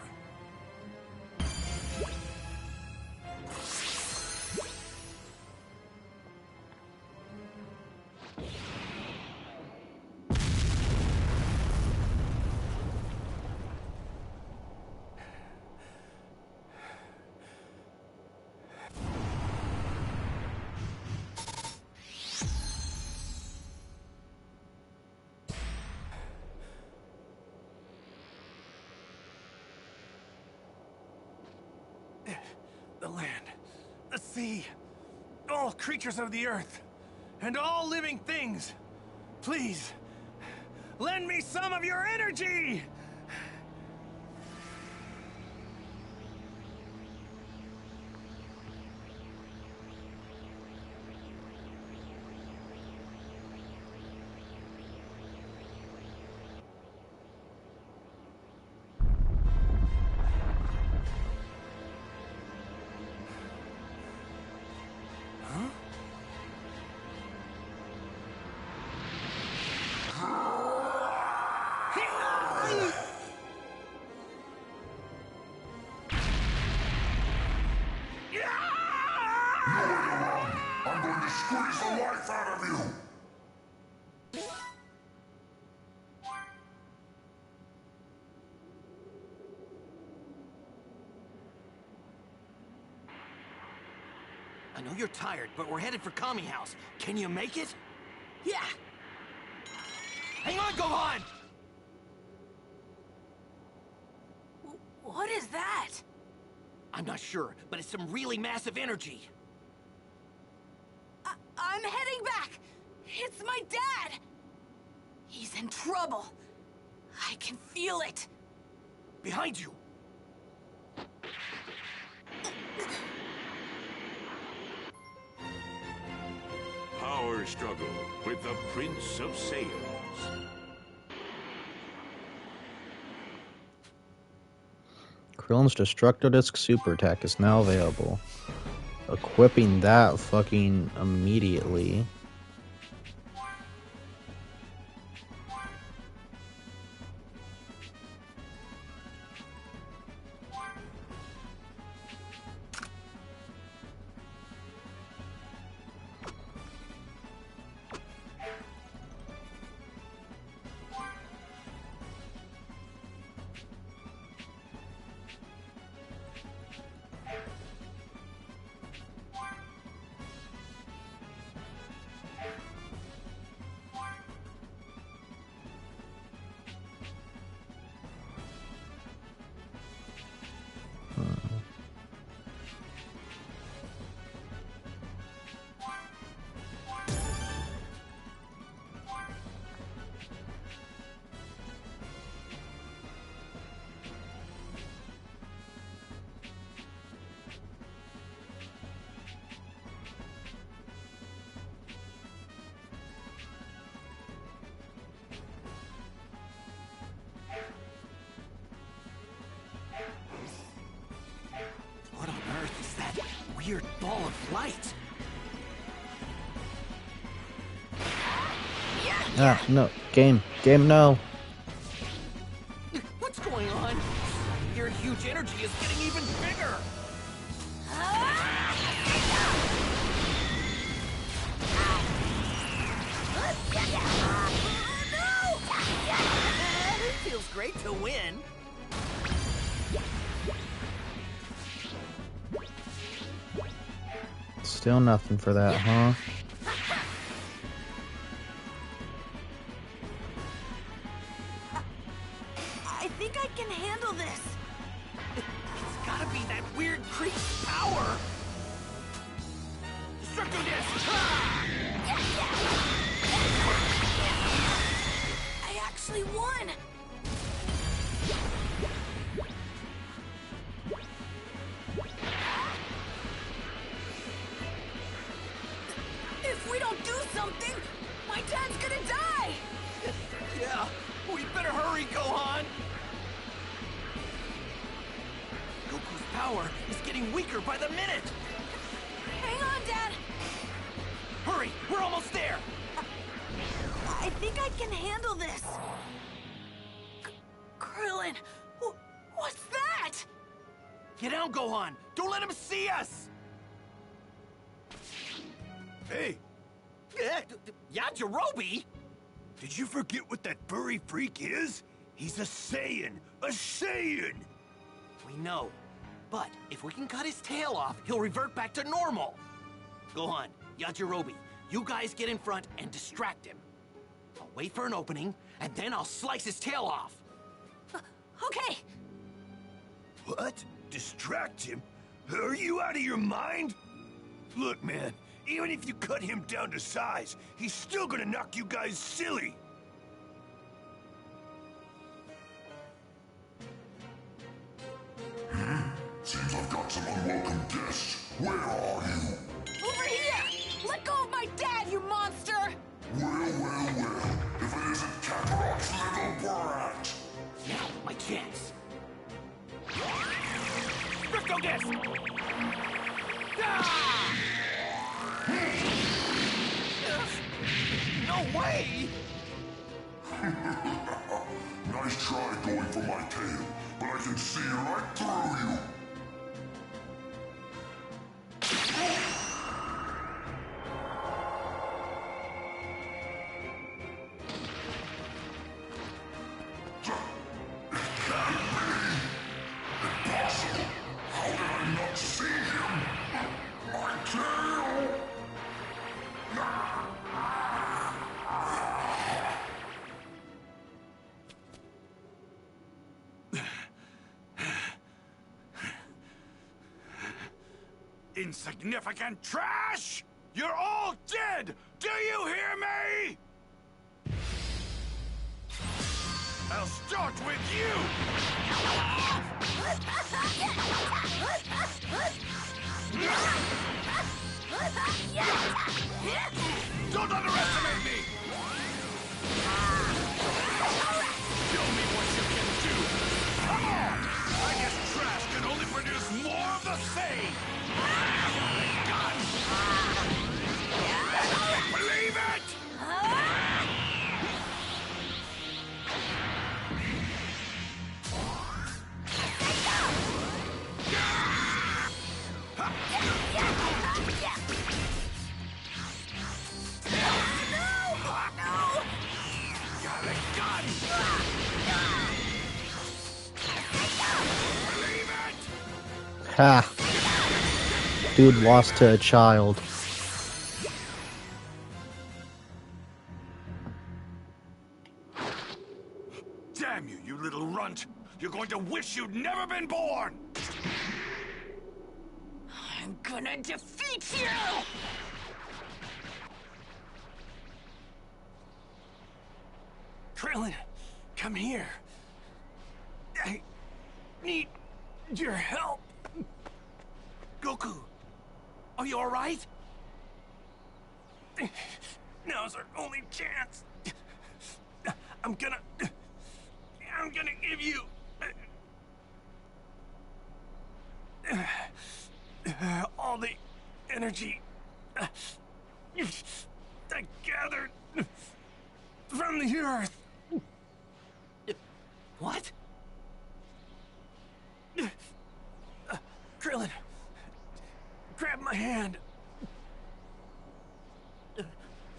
The land, the sea, all creatures of the earth, and all living things. Please, lend me some of your energy! I'm going to squeeze the life out of you! I know you're tired, but we're headed for Kami House. Can you make it? Yeah. Hang on, Gohan! What is that? I'm not sure, but it's some really massive energy. I'm heading back! It's my dad! He's in trouble. I can feel it. Behind you! Power struggle with the Prince of Saiyans. Krillin's Destructo Disc Super Attack is now available. Equipping that fucking immediately. What on earth is that weird ball of light? Ah, no. Game, no. What's going on? Your huge energy is getting even bigger! Feels great to win. Still nothing for that, huh? I think I can handle this. It's gotta be that weird creep's power. Destructo Disc! I actually won. If we don't do something, my dad's gonna die. Yeah, we better hurry, Gohan. Goku's power is getting weaker by the minute. Hang on, Dad. Hurry, we're almost there. I think I can handle this. Krillin, what's that? Get down, Gohan. Don't let him see us. Hey, Yeah, Jirobi? did you forget what that furry freak is? He's a Saiyan! A Saiyan! We know. But if we can cut his tail off, he'll revert back to normal. Gohan, Yajirobe, you guys get in front and distract him. I'll wait for an opening, and then I'll slice his tail off. Okay. What? Distract him? Are you out of your mind? Look, man, even if you cut him down to size, he's still gonna knock you guys silly. Seems I've got some unwelcome guests. Where are you? Over here! Let go of my dad, you monster! Well. If it isn't Kakarot's little brat. Now, my chance. Crypto Disc! Ah! No way! Nice try going for my tail, but I can see right through you. Impossible! How did I not see him? My tail! Insignificant trash! You're all dead! Do you hear me? I'll start with you! Don't underestimate me! Show me what you can do! Come on! I guess trash can only produce more of the same! God! Believe it! Ha! Dude lost to a child. Damn you, you little runt! You're going to wish you'd never been born! I'm gonna defeat you! Krillin, come here. I need your help. Goku, are you all right? Now's our only chance. I'm gonna give you all the energy I gathered from the Earth. What? Krillin, grab my hand.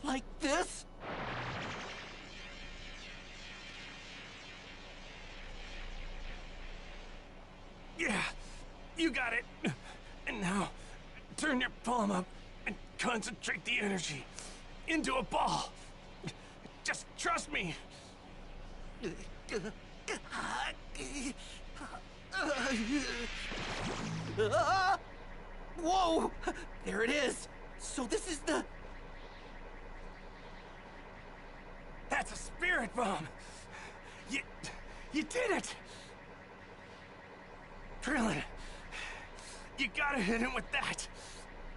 Like this? Yeah, you got it. And now, turn your palm up and concentrate the energy into a ball. Just trust me. Whoa! There it is! So this is the... That's a spirit bomb! You did it! Krillin, you gotta hit him with that!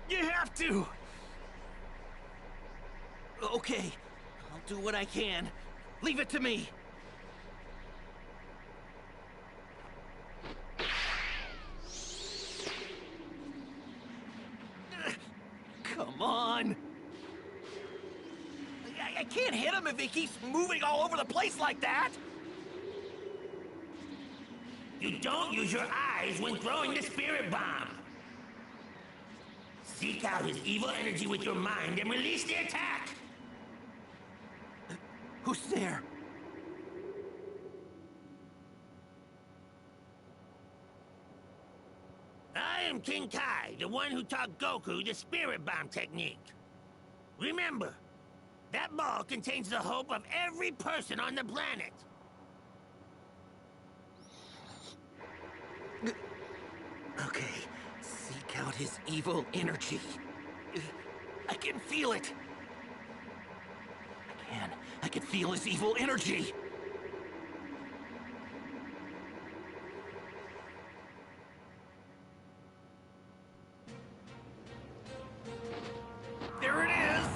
You have to! Okay, I'll do what I can. Leave it to me! Come on! I can't hit him if he keeps moving all over the place like that! You don't use your eyes when throwing the spirit bomb. Seek out his evil energy with your mind and release the attack! Who's there? I am King Kai, the one who taught Goku the spirit bomb technique. Remember, that ball contains the hope of every person on the planet. Okay, seek out his evil energy. I can feel it. I can feel his evil energy. There it is!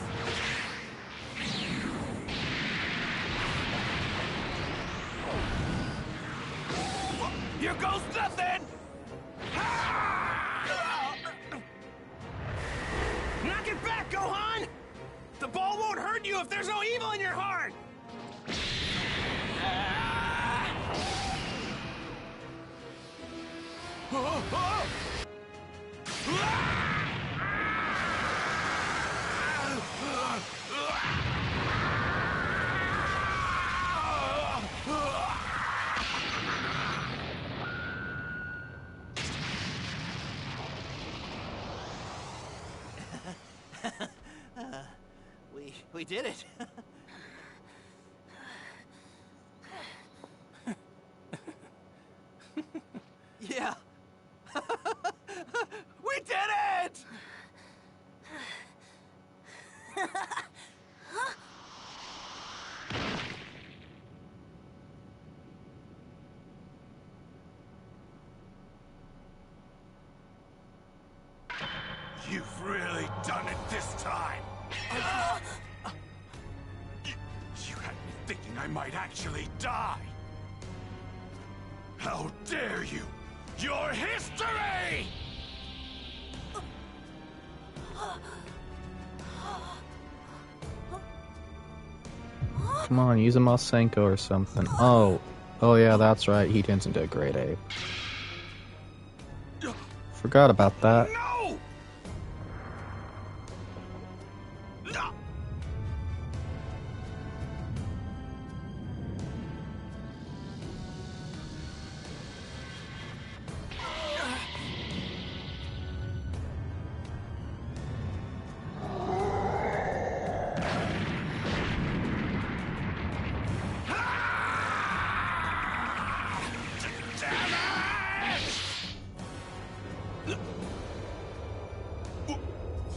Here goes nothing! Knock it back, Gohan! The ball won't hurt you if there's no evil in your heart! We did it. Yeah. We did it! I might actually die. How dare you! Your history! Come on, use a Masenko or something. Oh yeah, that's right. He turns into a great ape. Forgot about that. No! No!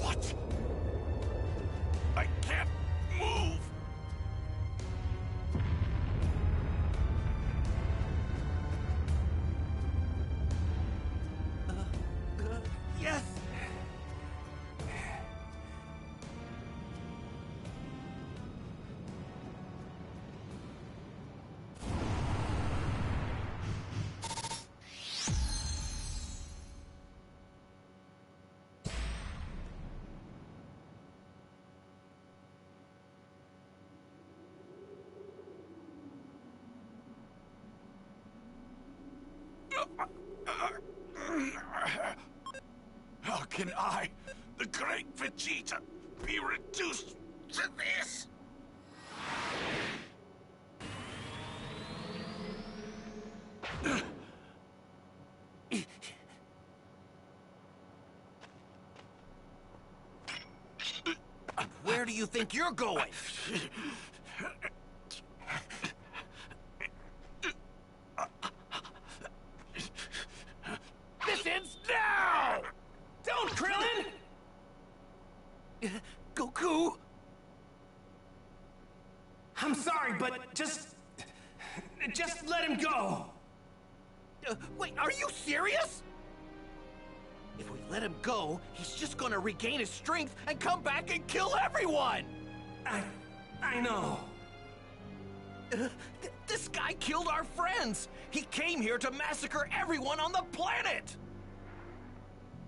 What? I can't move. Yes! How can I, the great Vegeta, be reduced to this? Where do you think you're going? This ends now! Don't, Krillin! Goku? I'm sorry, but just let him go. Wait, are you serious? If we let him go, he's just gonna regain his strength and come back and kill everyone! I know. This guy killed our friends! He came here to massacre everyone on the planet!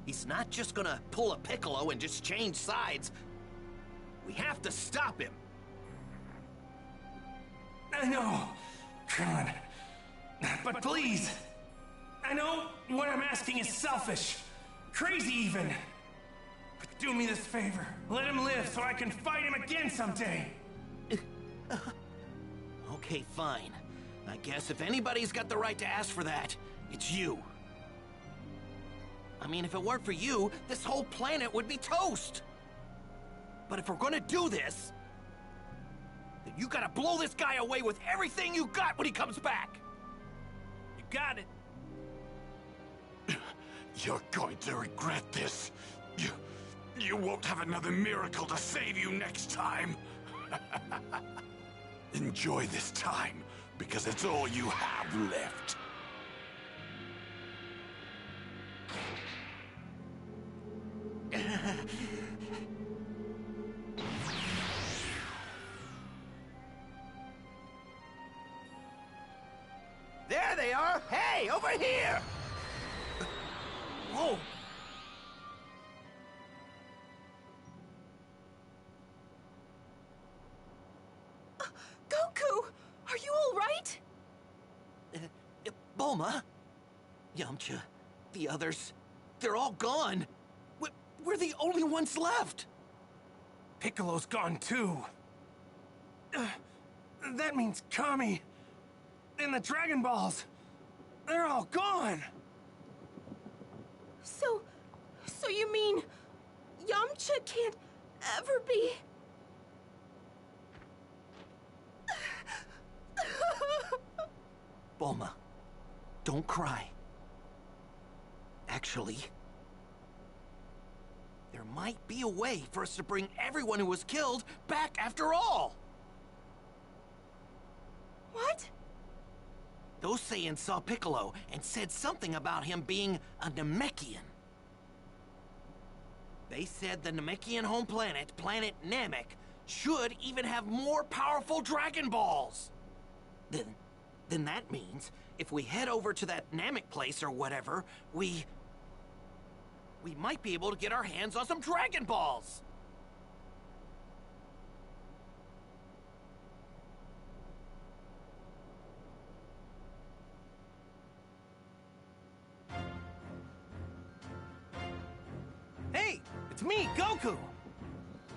He's not just gonna pull a Piccolo and just change sides. We have to stop him. I know, Krillin. But please, I know what I'm asking is selfish, crazy even. But do me this favor. Let him live so I can fight him again someday. Okay, fine. I guess if anybody's got the right to ask for that, it's you. I mean, if it weren't for you, this whole planet would be toast. But if we're gonna do this, then you gotta blow this guy away with everything you got when he comes back. You got it. You're going to regret this. You won't have another miracle to save you next time. Enjoy this time, because it's all you have left. There they are! Hey, over here! Whoa! Goku! Are you all right? Bulma? Yamcha? The others? They're all gone! We're the only ones left! Piccolo's gone too. That means Kami and the Dragon Balls. They're all gone. So you mean Yamcha can't ever be... Bulma, don't cry. Actually, there might be a way for us to bring everyone who was killed back after all. What? Those Saiyans saw Piccolo and said something about him being a Namekian. They said the Namekian home planet, Planet Namek, should even have more powerful Dragon Balls. Then that means if we head over to that Namek place or whatever, we might be able to get our hands on some Dragon Balls. Hey, it's me, Goku!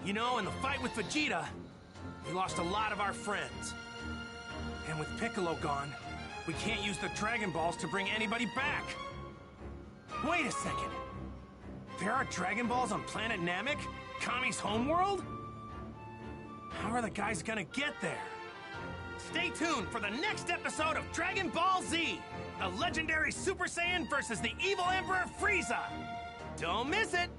You know, in the fight with Vegeta, we lost a lot of our friends. And with Piccolo gone, we can't use the Dragon Balls to bring anybody back. Wait a second. There are Dragon Balls on planet Namek? Kami's homeworld? How are the guys gonna get there? Stay tuned for the next episode of Dragon Ball Z! The legendary Super Saiyan versus the evil Emperor Frieza! Don't miss it!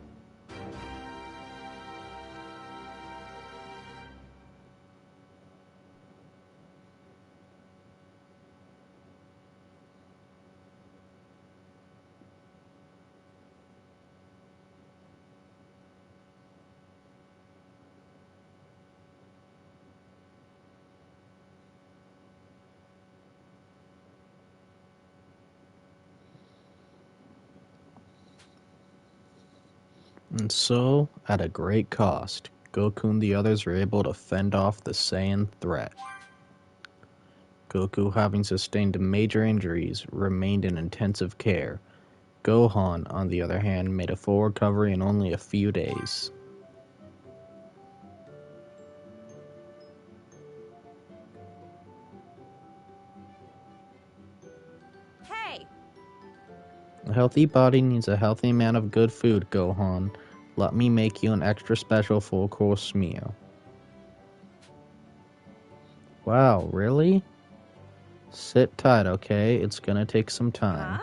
And so, at a great cost, Goku and the others were able to fend off the Saiyan threat. Goku, having sustained major injuries, remained in intensive care. Gohan, on the other hand, made a full recovery in only a few days. Hey! A healthy body needs a healthy amount of good food, Gohan. Let me make you an extra special full-course meal. Wow, really? Sit tight, okay? It's gonna take some time.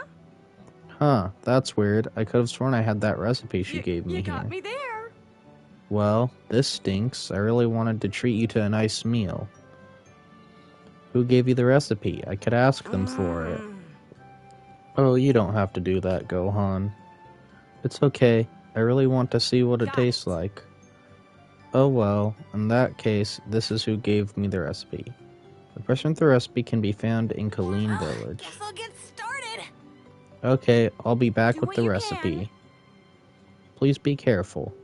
Huh, that's weird. I could have sworn I had that recipe she gave me You here. got me there. Well, this stinks. I really wanted to treat you to a nice meal. Who gave you the recipe? I could ask them for it. Oh, you don't have to do that, Gohan. It's okay. I really want to see what it tastes like. Oh well, in that case, this is who gave me the recipe. The person with the recipe can be found in Colleen Village. Guess I'll get started. Okay, I'll be back with the recipe. Please be careful.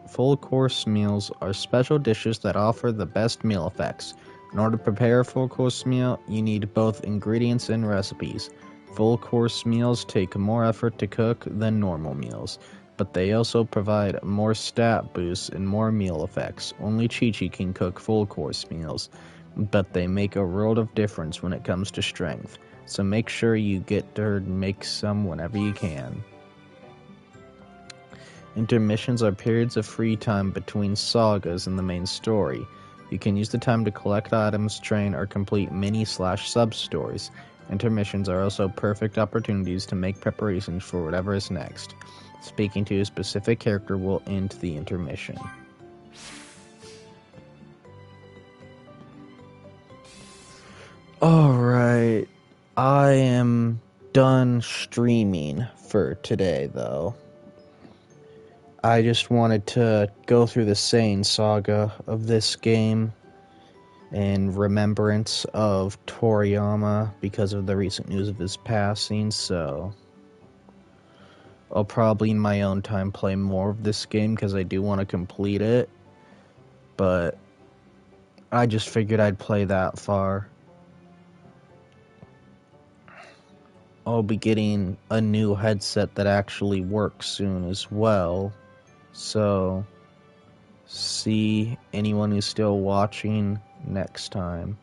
Full course meals are special dishes that offer the best meal effects. In order to prepare a full course meal, you need both ingredients and recipes. Full course meals take more effort to cook than normal meals, but they also provide more stat boosts and more meal effects. Only Chi-Chi can cook full course meals, but they make a world of difference when it comes to strength, so make sure you get her to make some whenever you can. Intermissions are periods of free time between sagas and the main story. You can use the time to collect items, train, or complete mini/sub-stories. Intermissions are also perfect opportunities to make preparations for whatever is next. Speaking to a specific character will end the intermission. Alright, I am done streaming for today, though. I just wanted to go through the Saiyan saga of this game in remembrance of Toriyama because of the recent news of his passing, so I'll probably in my own time play more of this game because I do want to complete it, but I just figured I'd play that far. I'll be getting a new headset that actually works soon as well. So, see anyone who's still watching next time.